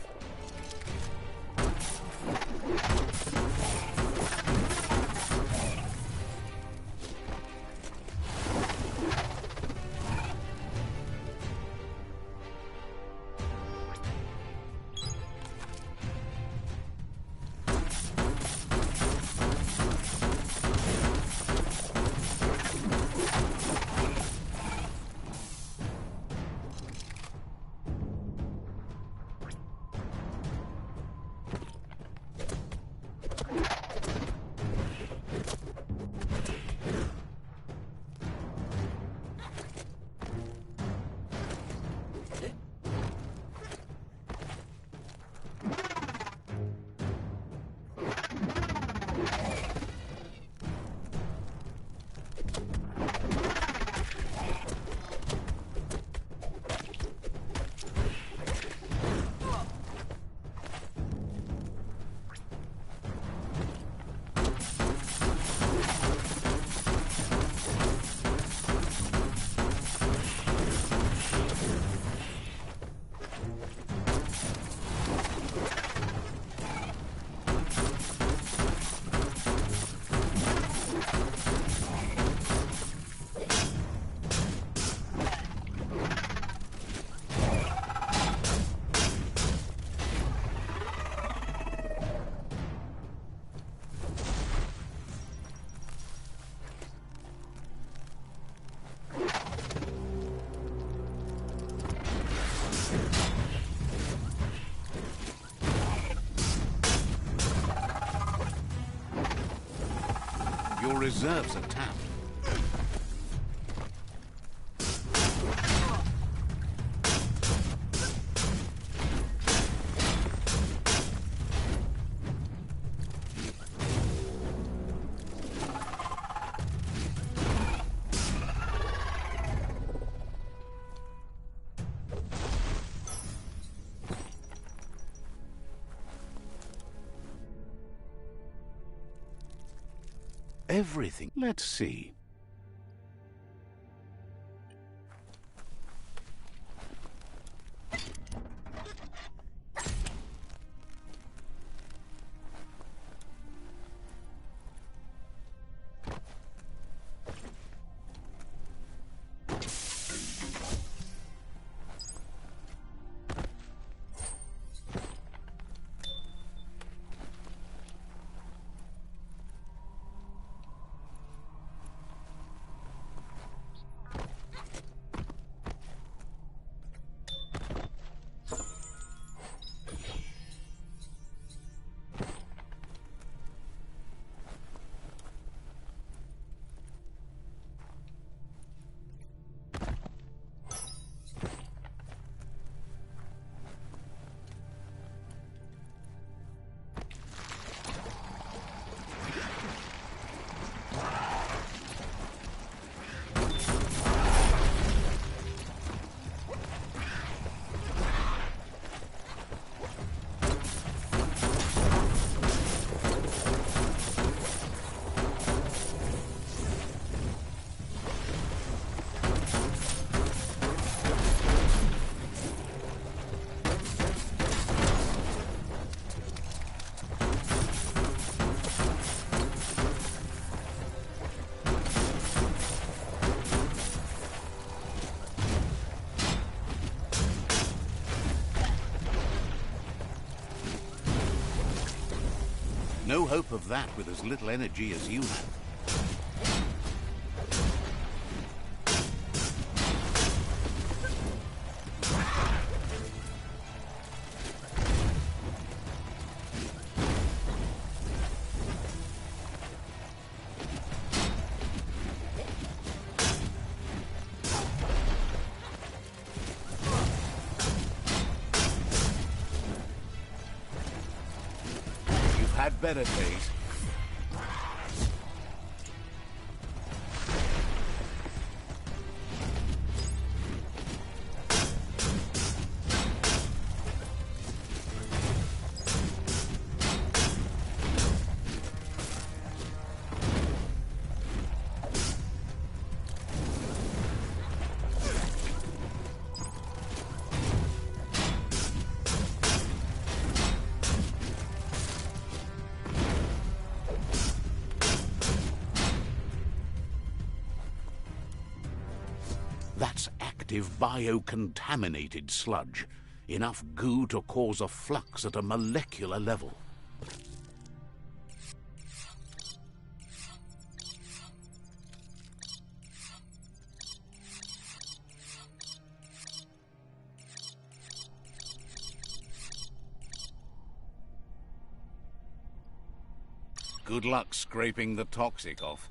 Your reserves are tapped. Everything. Let's see. No hope of that with as little energy as you have. Had better days. That's active biocontaminated sludge. Enough goo to cause a flux at a molecular level. Good luck scraping the toxic off.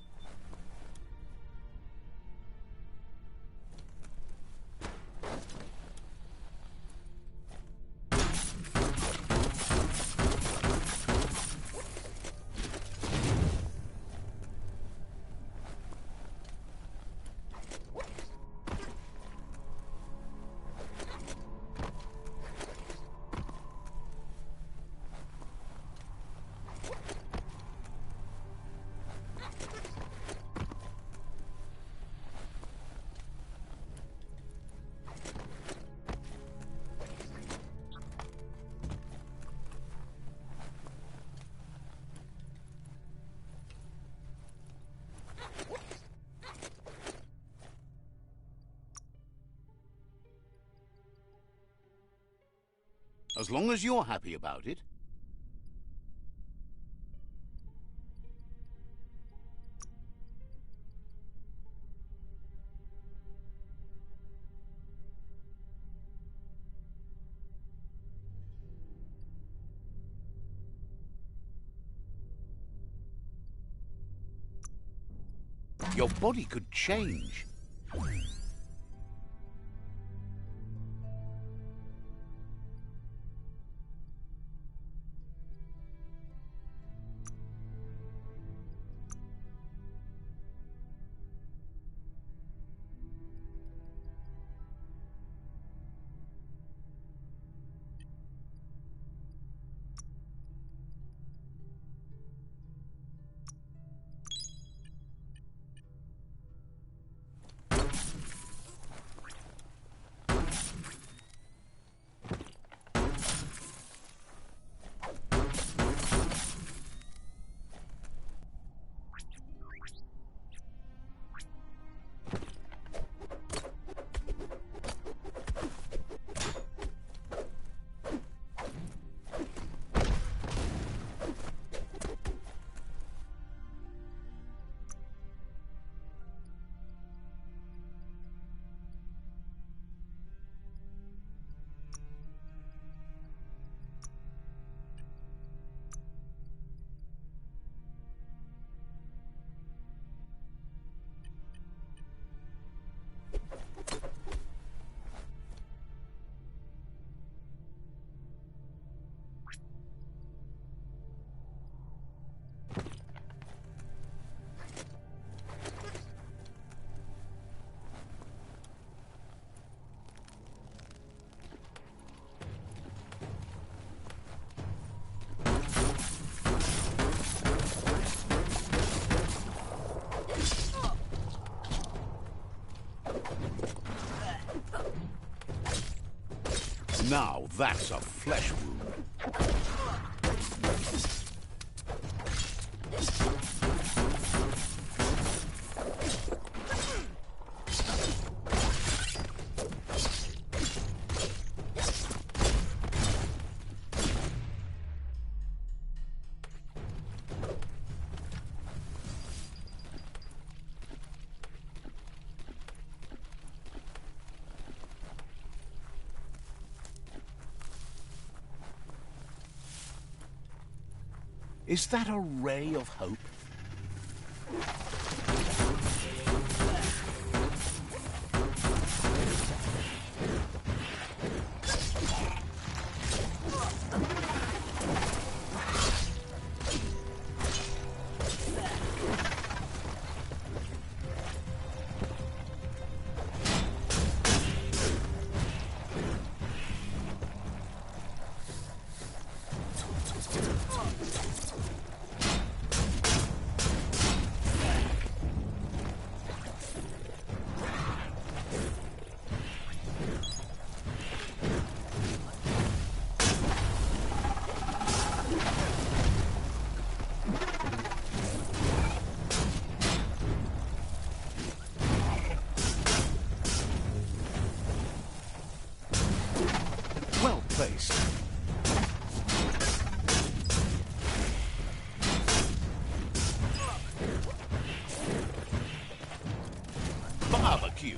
As long as you're happy about it. Your body could change. Now that's a flesh wound. Is that a ray of hope? Well placed. Barbecue.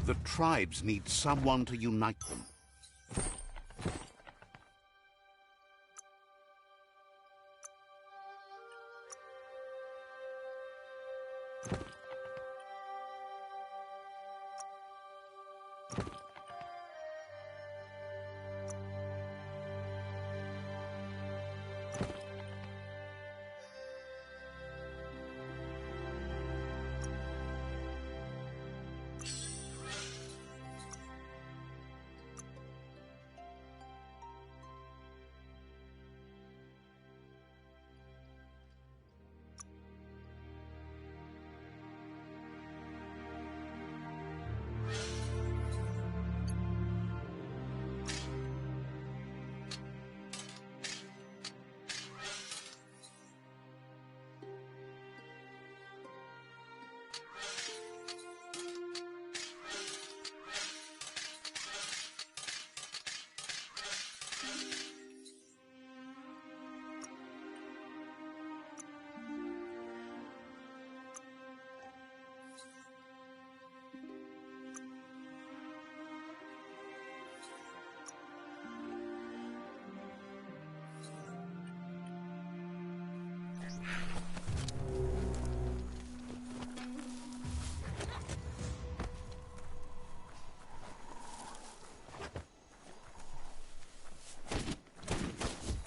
The tribes need someone to unite them.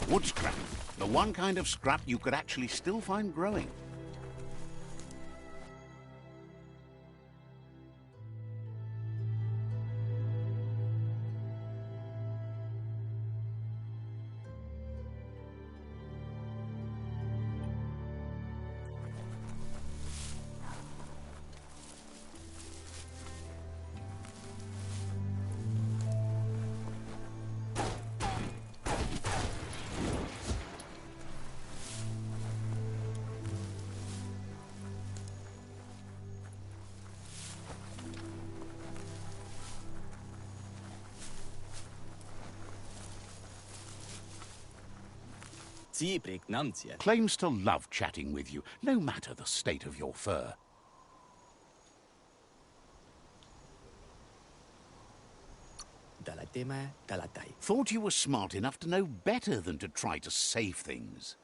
Wood scrap. The one kind of scrap you could actually still find growing. Claims to love chatting with you, no matter the state of your fur. Thought you were smart enough to know better than to try to save things.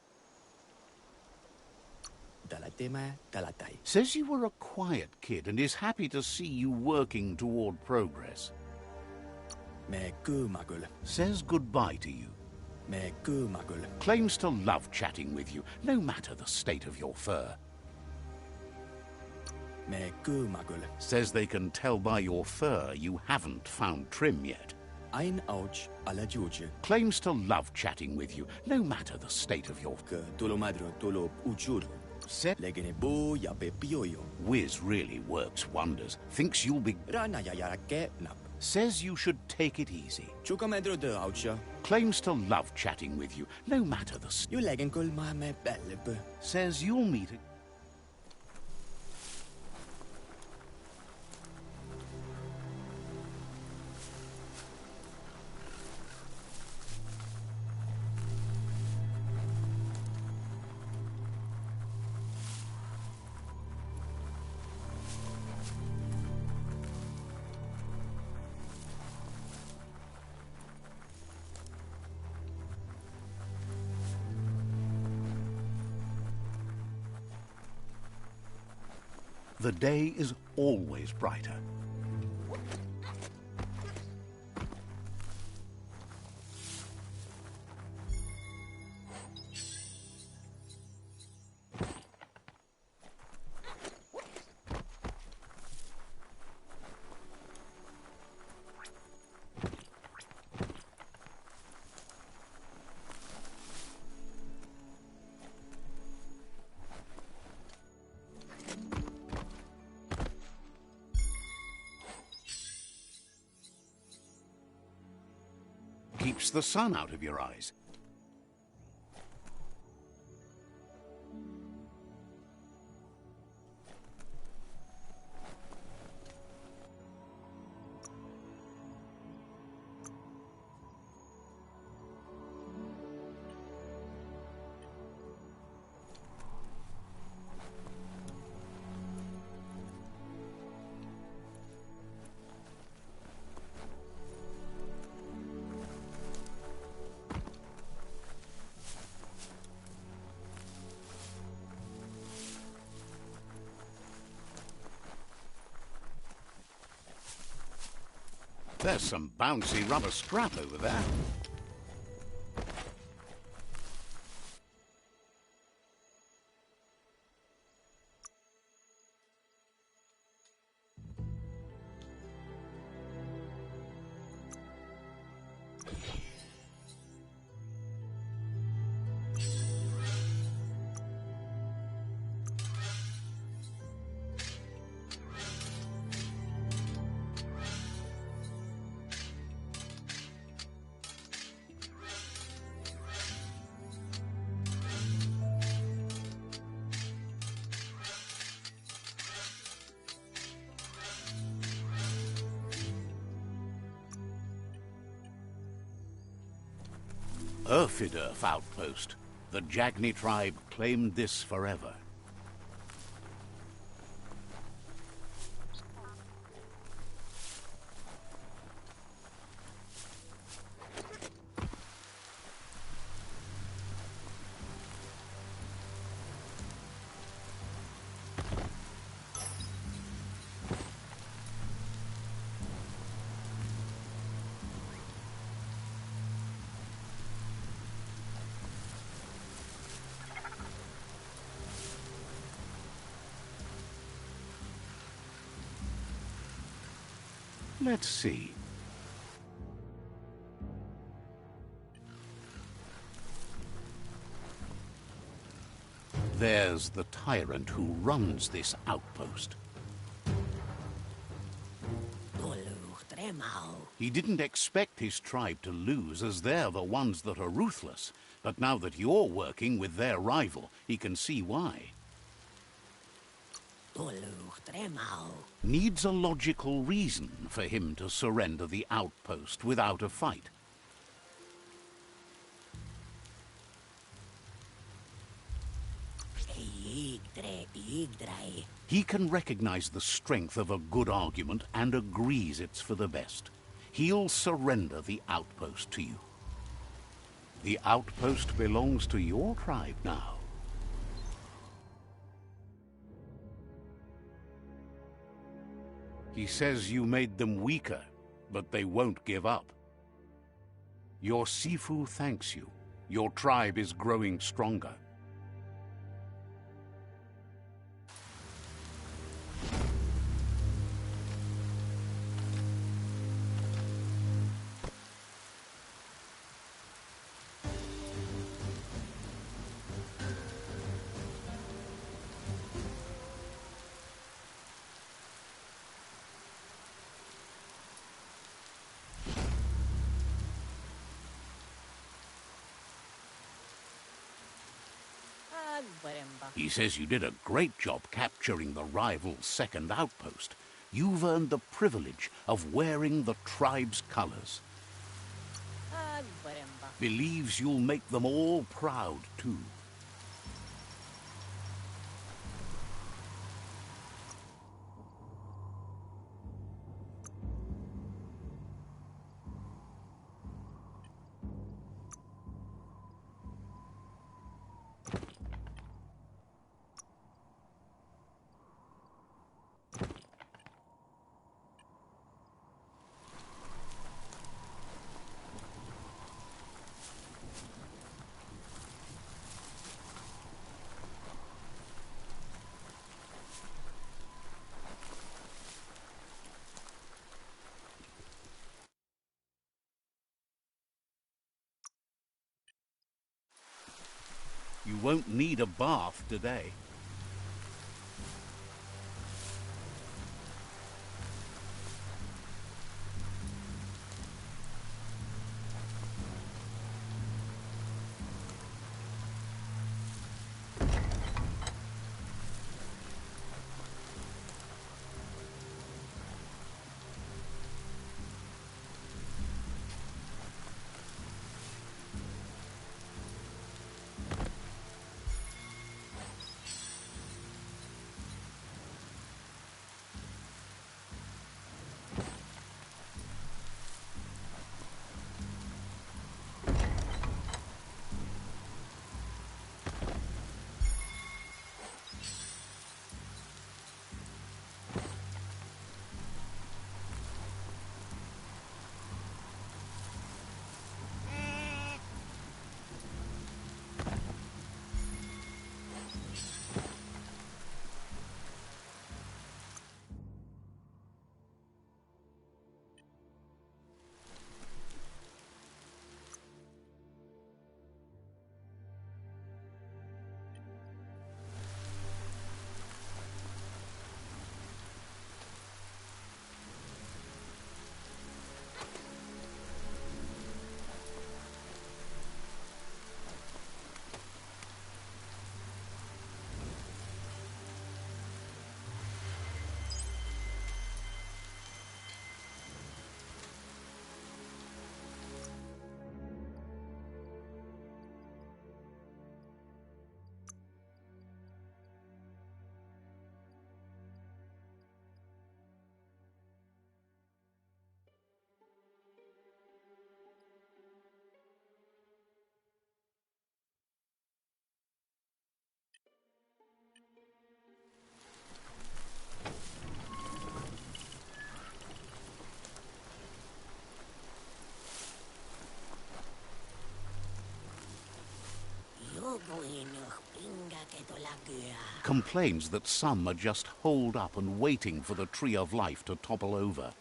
Says you were a quiet kid and is happy to see you working toward progress. Says goodbye to you. Claims to love chatting with you, no matter the state of your fur. Says they can tell by your fur you haven't found trim yet. Claims to love chatting with you, no matter the state of your fur. Wiz really works wonders. Thinks you'll be... Says you should take it easy. Claims to love chatting with you, no matter the... Says you'll meet... The day is always brighter. Keeps the sun out of your eyes. There's some bouncy rubber scrap over there. Urfidurf outpost. The Jagni tribe claimed this forever. Let's see. There's the tyrant who runs this outpost. He didn't expect his tribe to lose, as they're the ones that are ruthless. But now that you're working with their rival, he can see why. Needs a logical reason for him to surrender the outpost without a fight. He can recognize the strength of a good argument and agrees it's for the best. He'll surrender the outpost to you. The outpost belongs to your tribe now. He says you made them weaker, but they won't give up. Your Sifu thanks you. Your tribe is growing stronger. He says you did a great job capturing the rival's second outpost. You've earned the privilege of wearing the tribe's colors. Believes you'll make them all proud, too. You won't need a bath today. Complains that some are just holed up and waiting for the Tree of Life to topple over.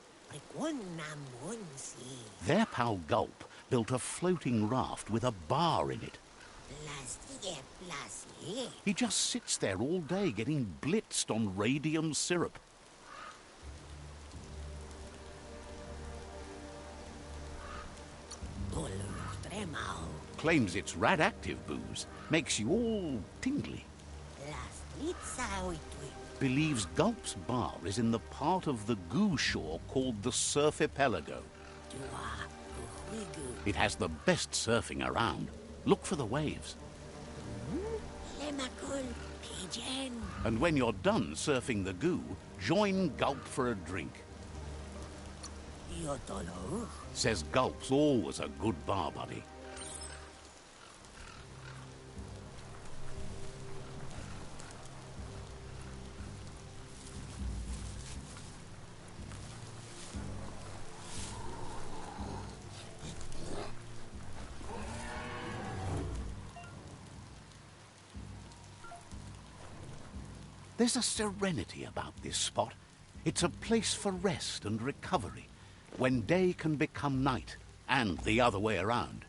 Their pal Gulp built a floating raft with a bar in it. He just sits there all day getting blitzed on radium syrup. Claims it's radioactive booze. Makes you all tingly. Believes Gulp's bar is in the part of the goo shore called the Surf Archipelago. It has the best surfing around. Look for the waves. And when you're done surfing the goo, join Gulp for a drink. Says Gulp's always a good bar buddy. There's a serenity about this spot. It's a place for rest and recovery, when day can become night, and the other way around.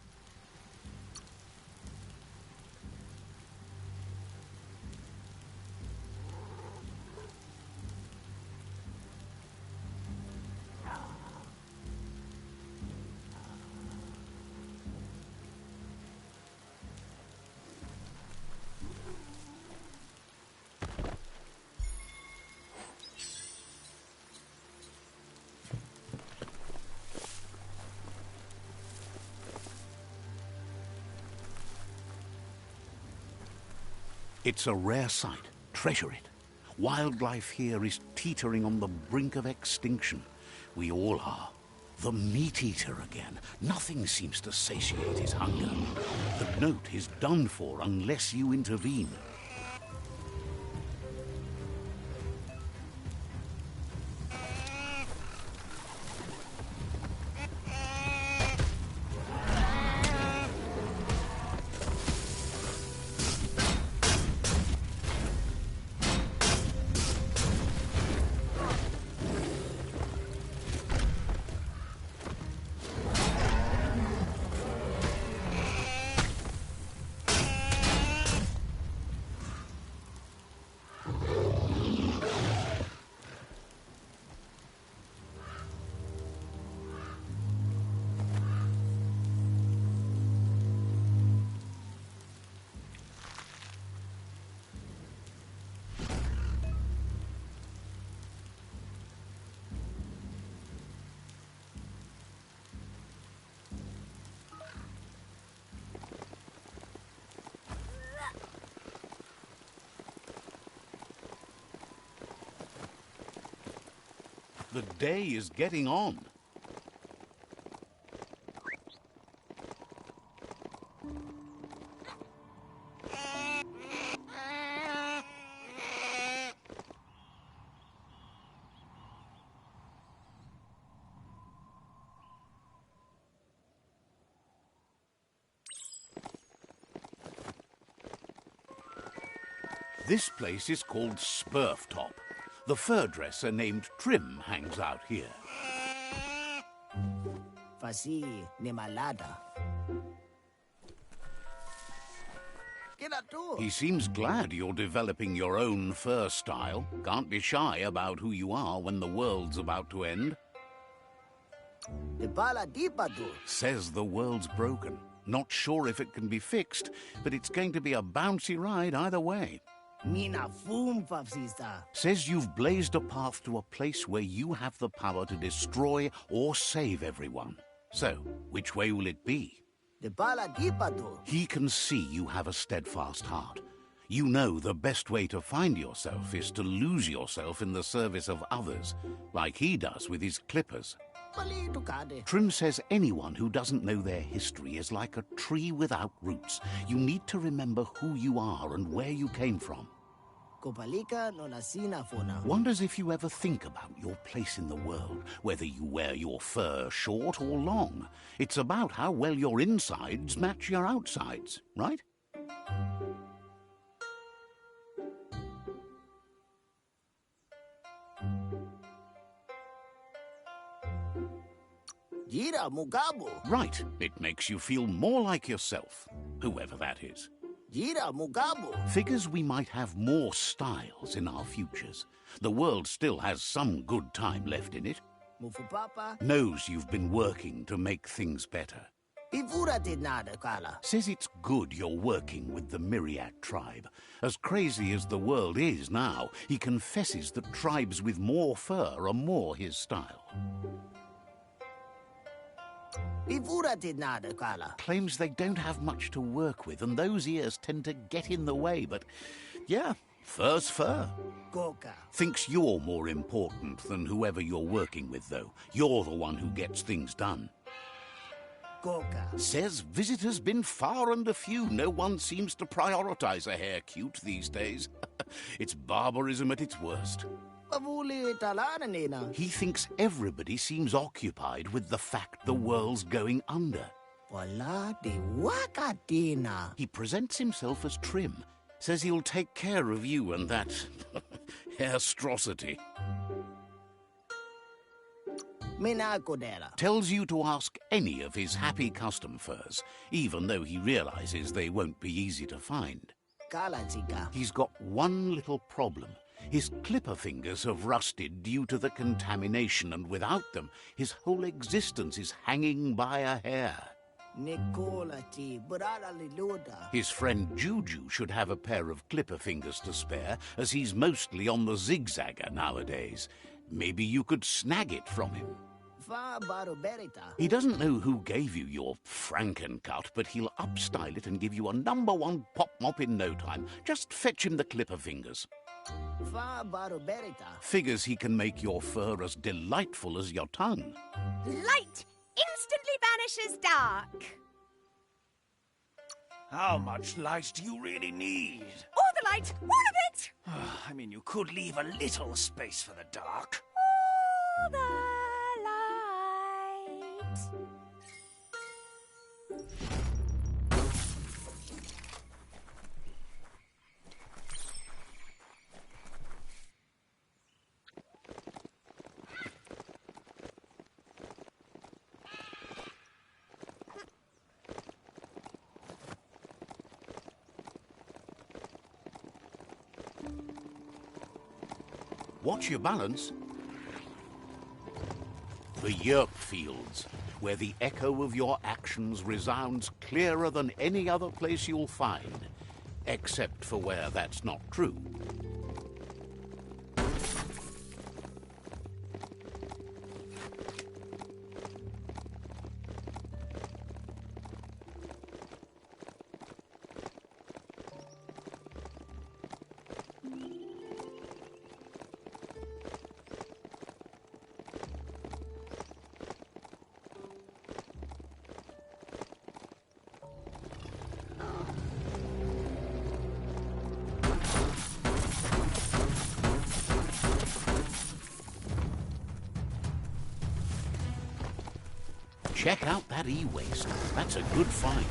It's a rare sight. Treasure it. Wildlife here is teetering on the brink of extinction. We all are. The meat-eater again. Nothing seems to satiate his hunger. The note is done for unless you intervene. The day is getting on. This place is called Spurftop. The fur dresser named Trim hangs out here. Fasi Nemalada. He seems glad you're developing your own fur style. Can't be shy about who you are when the world's about to end. Says the world's broken. Not sure if it can be fixed, but it's going to be a bouncy ride either way. Says you've blazed a path to a place where you have the power to destroy or save everyone. So, which way will it be? He can see you have a steadfast heart. You know the best way to find yourself is to lose yourself in the service of others, like he does with his clippers. Trim says anyone who doesn't know their history is like a tree without roots. You need to remember who you are and where you came from. Wonders if you ever think about your place in the world, whether you wear your fur short or long. It's about how well your insides match your outsides, right? Right. It makes you feel more like yourself, whoever that is. Figures we might have more styles in our futures. The world still has some good time left in it. Knows you've been working to make things better. Says it's good you're working with the Myriad tribe. As crazy as the world is now, he confesses that tribes with more fur are more his style. Claims they don't have much to work with, and those ears tend to get in the way, but yeah, fur's fur. Thinks you're more important than whoever you're working with, though. You're the one who gets things done. Says visitors been far and a few. No one seems to prioritize a hair cute these days. It's barbarism at its worst. He thinks everybody seems occupied with the fact the world's going under. He presents himself as Trim, says he'll take care of you and that Hairstrosity. Minakodera. Tells you to ask any of his happy custom furs, even though he realizes they won't be easy to find. Kalatika. He's got one little problem. His clipper fingers have rusted due to the contamination, and without them, his whole existence is hanging by a hair. Nicolati. Brada Liluda. His friend Juju should have a pair of clipper fingers to spare, as he's mostly on the zigzagger nowadays. Maybe you could snag it from him. Va Baruberita. He doesn't know who gave you your Frankencut, but he'll upstyle it and give you a #1 pop mop in no time. Just fetch him the clipper fingers. Va Baruberita. Figures he can make your fur as delightful as your tongue. Light instantly banishes dark. How much light do you really need? All the light, all of it! I mean, you could leave a little space for the dark. All the light. Watch your balance. The Yerp Fields, where the echo of your actions resounds clearer than any other place you'll find, except for where that's not true. Check out that e-waste. That's a good find.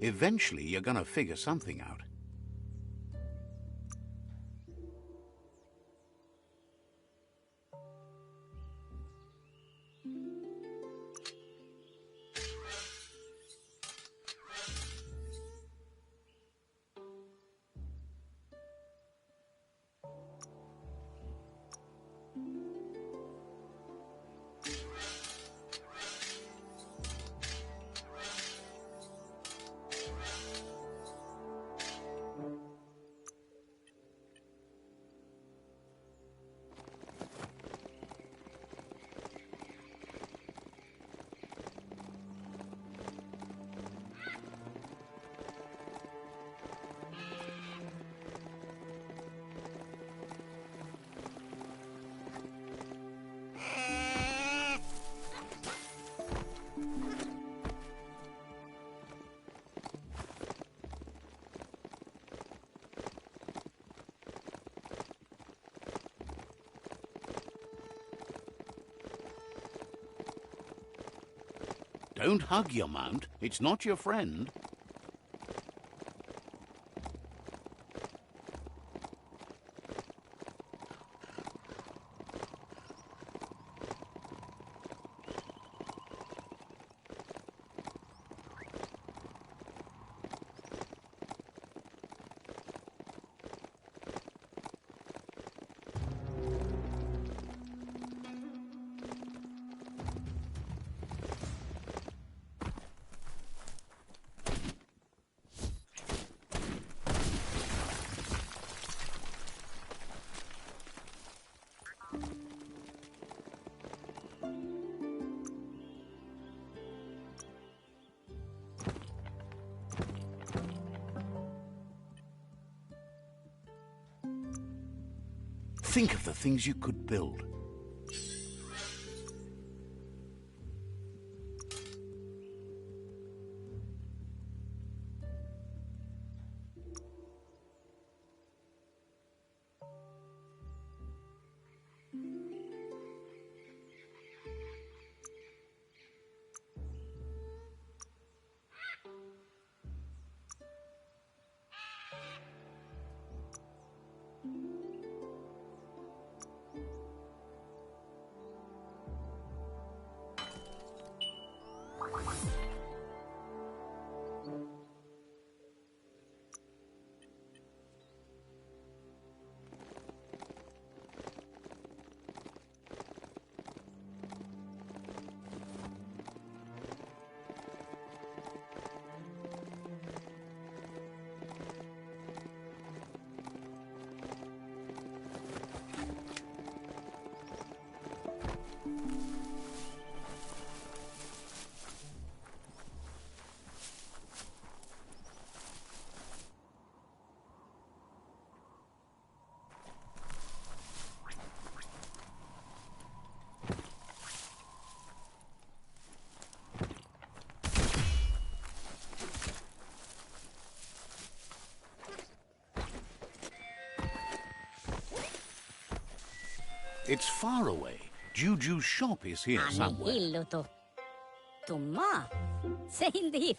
Eventually, you're gonna figure something out. Don't hug your mount. It's not your friend. Think of the things you could build. It's far away. Juju's shop is here somewhere. Anihilo to. Tuma. Sa hindi.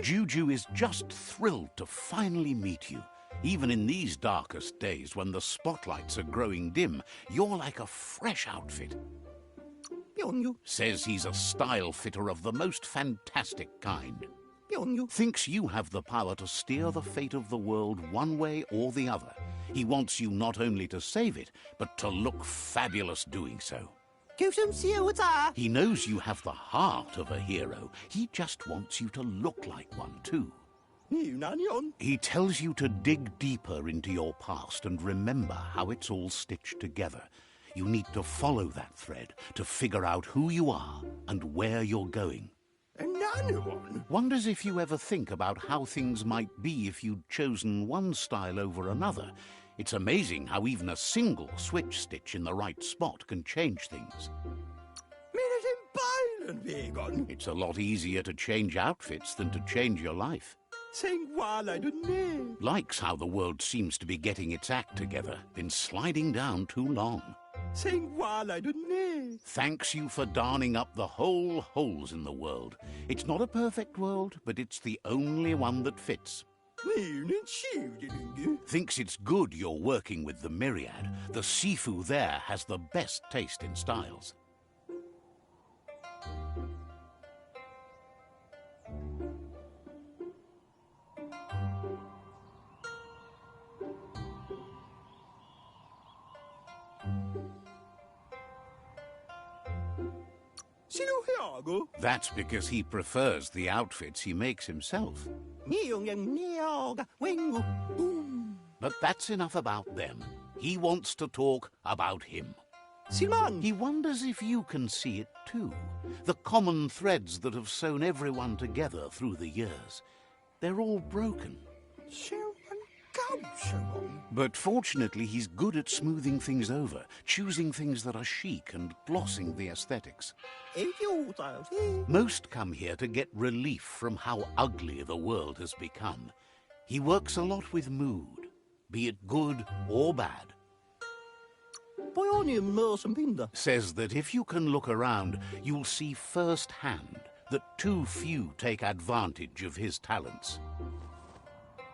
Juju is just thrilled to finally meet you. Even in these darkest days when the spotlights are growing dim, you're like a fresh outfit. Says he's a style fitter of the most fantastic kind. Thinks you have the power to steer the fate of the world one way or the other. He wants you not only to save it, but to look fabulous doing so. He knows you have the heart of a hero. He just wants you to look like one too. He tells you to dig deeper into your past and remember how it's all stitched together. You need to follow that thread to figure out who you are and where you're going. Wonders if you ever think about how things might be if you'd chosen one style over another. It's amazing how even a single switch stitch in the right spot can change things. It's a lot easier to change outfits than to change your life. Likes how the world seems to be getting its act together. Been sliding down too long. Thanks you for darning up the whole holes in the world. It's not a perfect world, but it's the only one that fits. Thinks it's good you're working with the Myriad. The Sifu there has the best taste in styles. That's because he prefers the outfits he makes himself. But that's enough about them. He wants to talk about him. He wonders if you can see it too. The common threads that have sewn everyone together through the years. They're all broken. But fortunately, he's good at smoothing things over, choosing things that are chic and glossing the aesthetics. Most come here to get relief from how ugly the world has become. He works a lot with mood, be it good or bad. Says that if you can look around, you'll see firsthand that too few take advantage of his talents.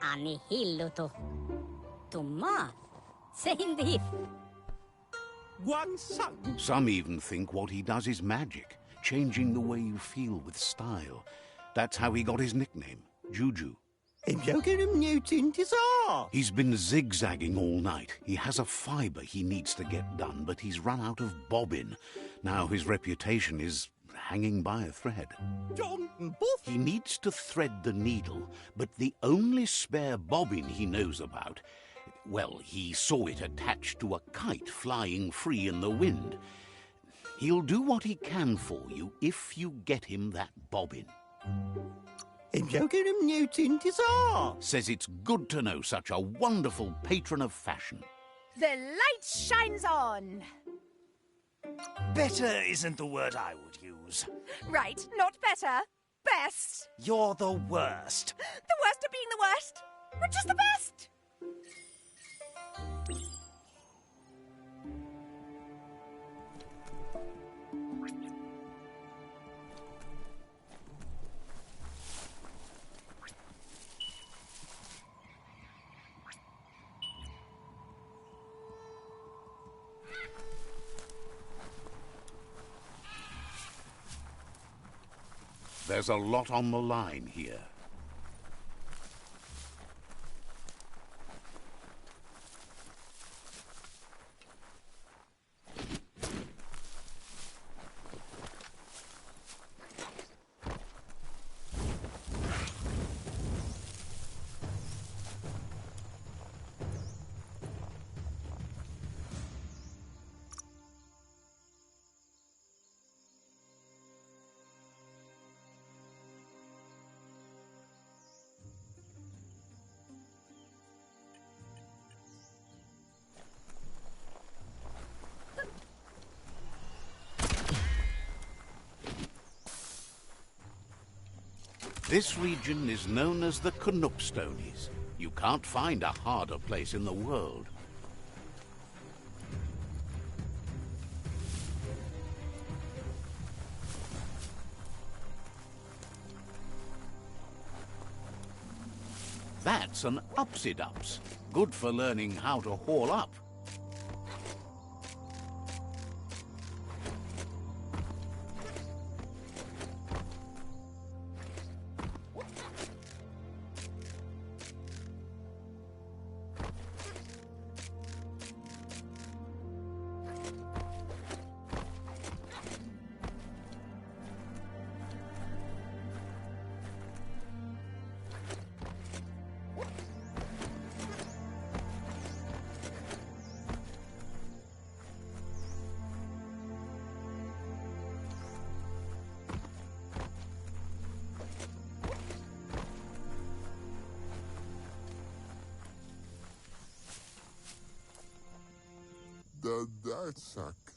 Anihilo to. Toma. Seindif. Some even think what he does is magic, changing the way you feel with style. That's how he got his nickname, Juju. He's been zigzagging all night. He has a fibre he needs to get done, but he's run out of bobbin. Now his reputation is hanging by a thread. He needs to thread the needle, but the only spare bobbin he knows about, well, he saw it attached to a kite flying free in the wind. He'll do what he can for you if you get him that bobbin. Says it's good to know such a wonderful patron of fashion. The light shines on. Better isn't the word I would use. Right, not better. Best. You're the worst. The worst of being the worst. We're just the best. There's a lot on the line here. This region is known as the Canuckstonies. You can't find a harder place in the world. That's an upsy-dups. Good for learning how to haul up.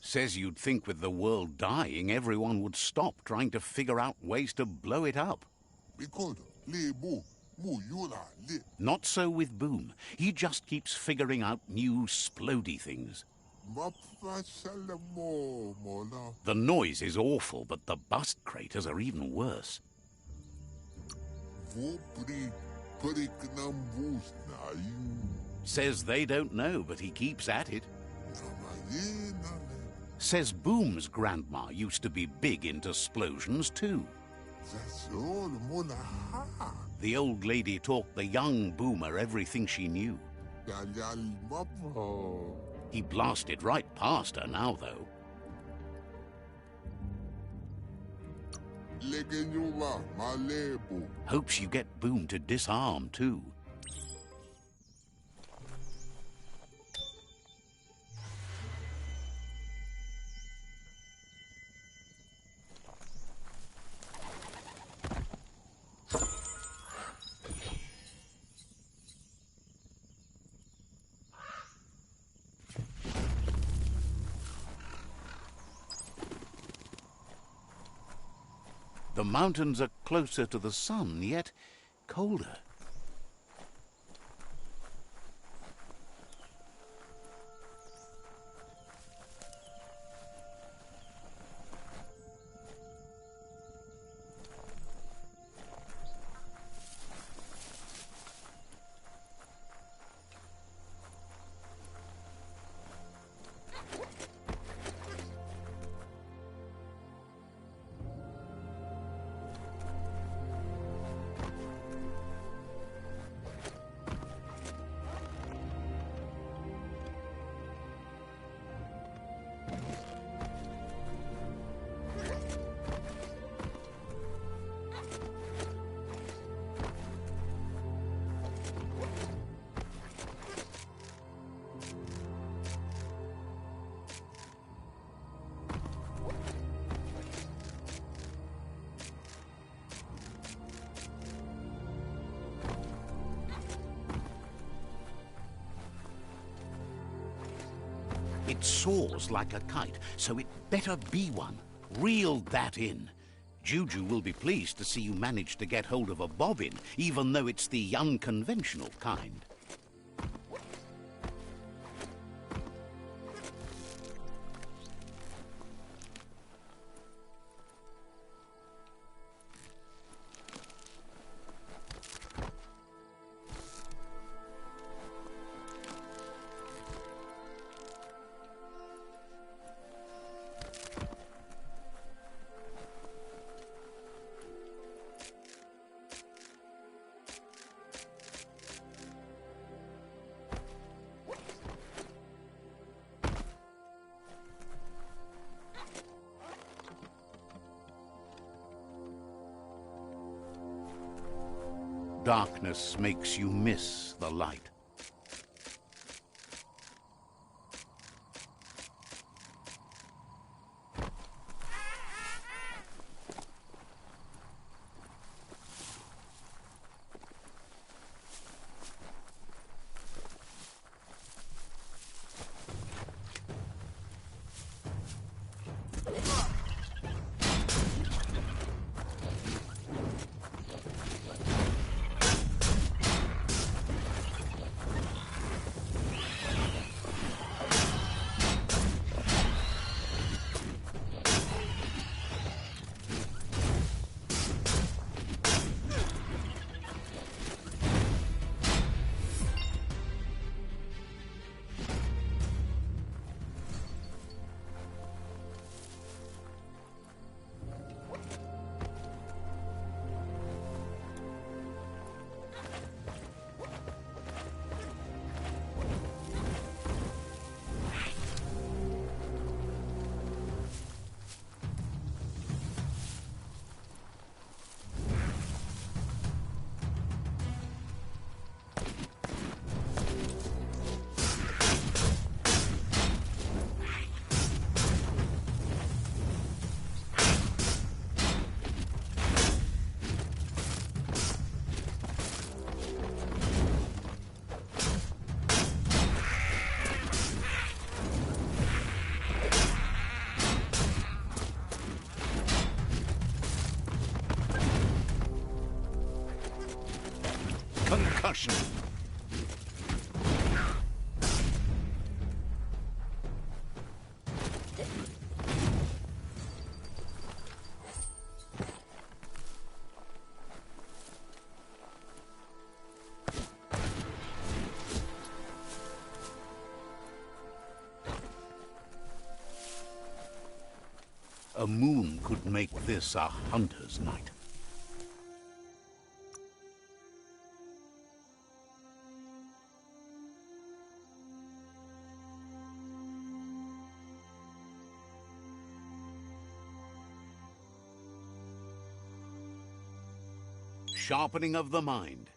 Says you'd think with the world dying, everyone would stop trying to figure out ways to blow it up. Not so with Boom. He just keeps figuring out new splody things. The noise is awful, but the bust craters are even worse. Says they don't know, but he keeps at it. Says Boom's grandma used to be big into splosions too. The old lady taught the young Boomer everything she knew. He blasted right past her now, though. Hopes you get Boom to disarm too. The mountains are closer to the sun, yet colder. It soars like a kite, so it better be one. Reel that in. Juju will be pleased to see you manage to get hold of a bobbin, even though it's the unconventional kind. Darkness makes you miss the light. Concussion. A moon could make this a hunter's night. Sharpening of the mind.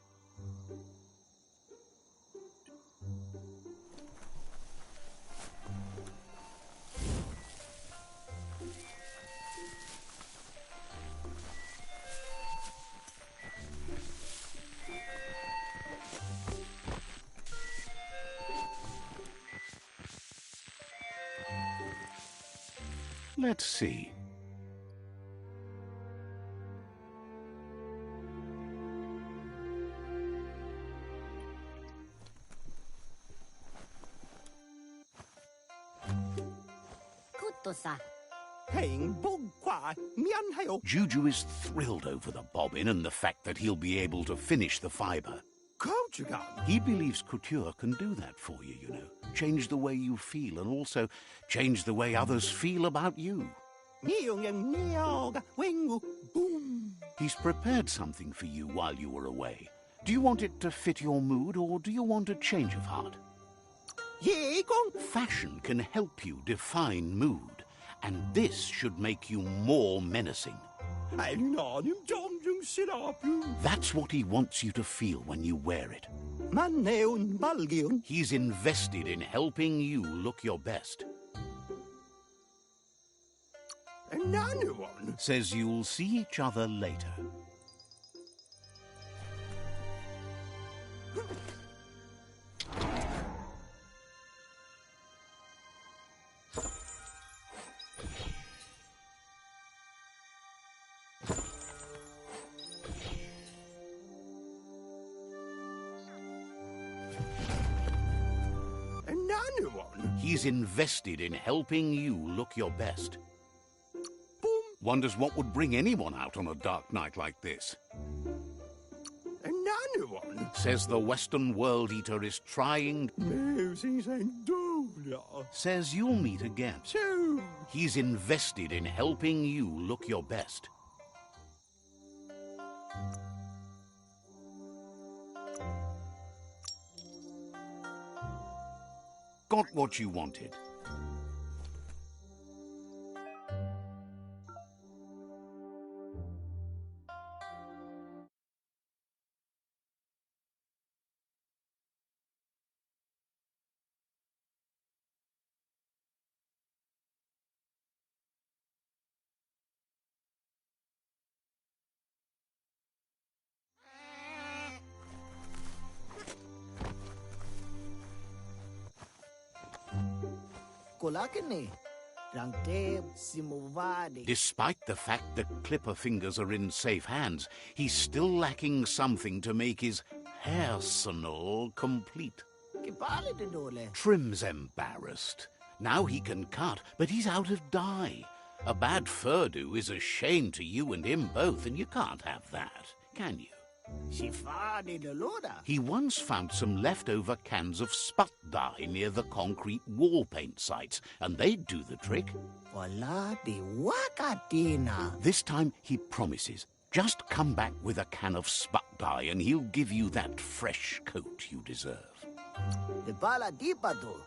Let's see. Juju is thrilled over the bobbin and the fact that he'll be able to finish the fibre. He believes couture can do that for you, you know. Change the way you feel and also change the way others feel about you. He's prepared something for you while you were away. Do you want it to fit your mood or do you want a change of heart? Fashion can help you define mood, and this should make you more menacing. That's what he wants you to feel when you wear it. He's invested in helping you look your best. Says you'll see each other later. He's invested in helping you look your best. Wonders what would bring anyone out on a dark night like this. Another one? Says the Western World Eater is trying... Says you'll meet again. He's invested in helping you look your best. Got what you wanted. Despite the fact that Clipper Fingers are in safe hands, he's still lacking something to make his hairsenal complete. Trim's embarrassed. Now he can cut, but he's out of dye. A bad furdo is a shame to you and him both, and you can't have that, can you? He once found some leftover cans of sput dye near the concrete wall paint sites, and they'd do the trick. This time he promises. Just come back with a can of sput dye and he'll give you that fresh coat you deserve.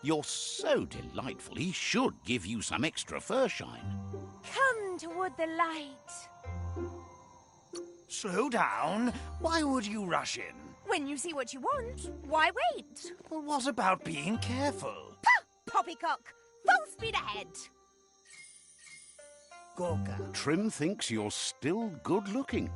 You're so delightful. He should give you some extra fur shine. Come toward the light. Slow down. Why would you rush in? When you see what you want, why wait? Well, what about being careful? Poppycock! Full speed ahead! Trim thinks you're still good-looking.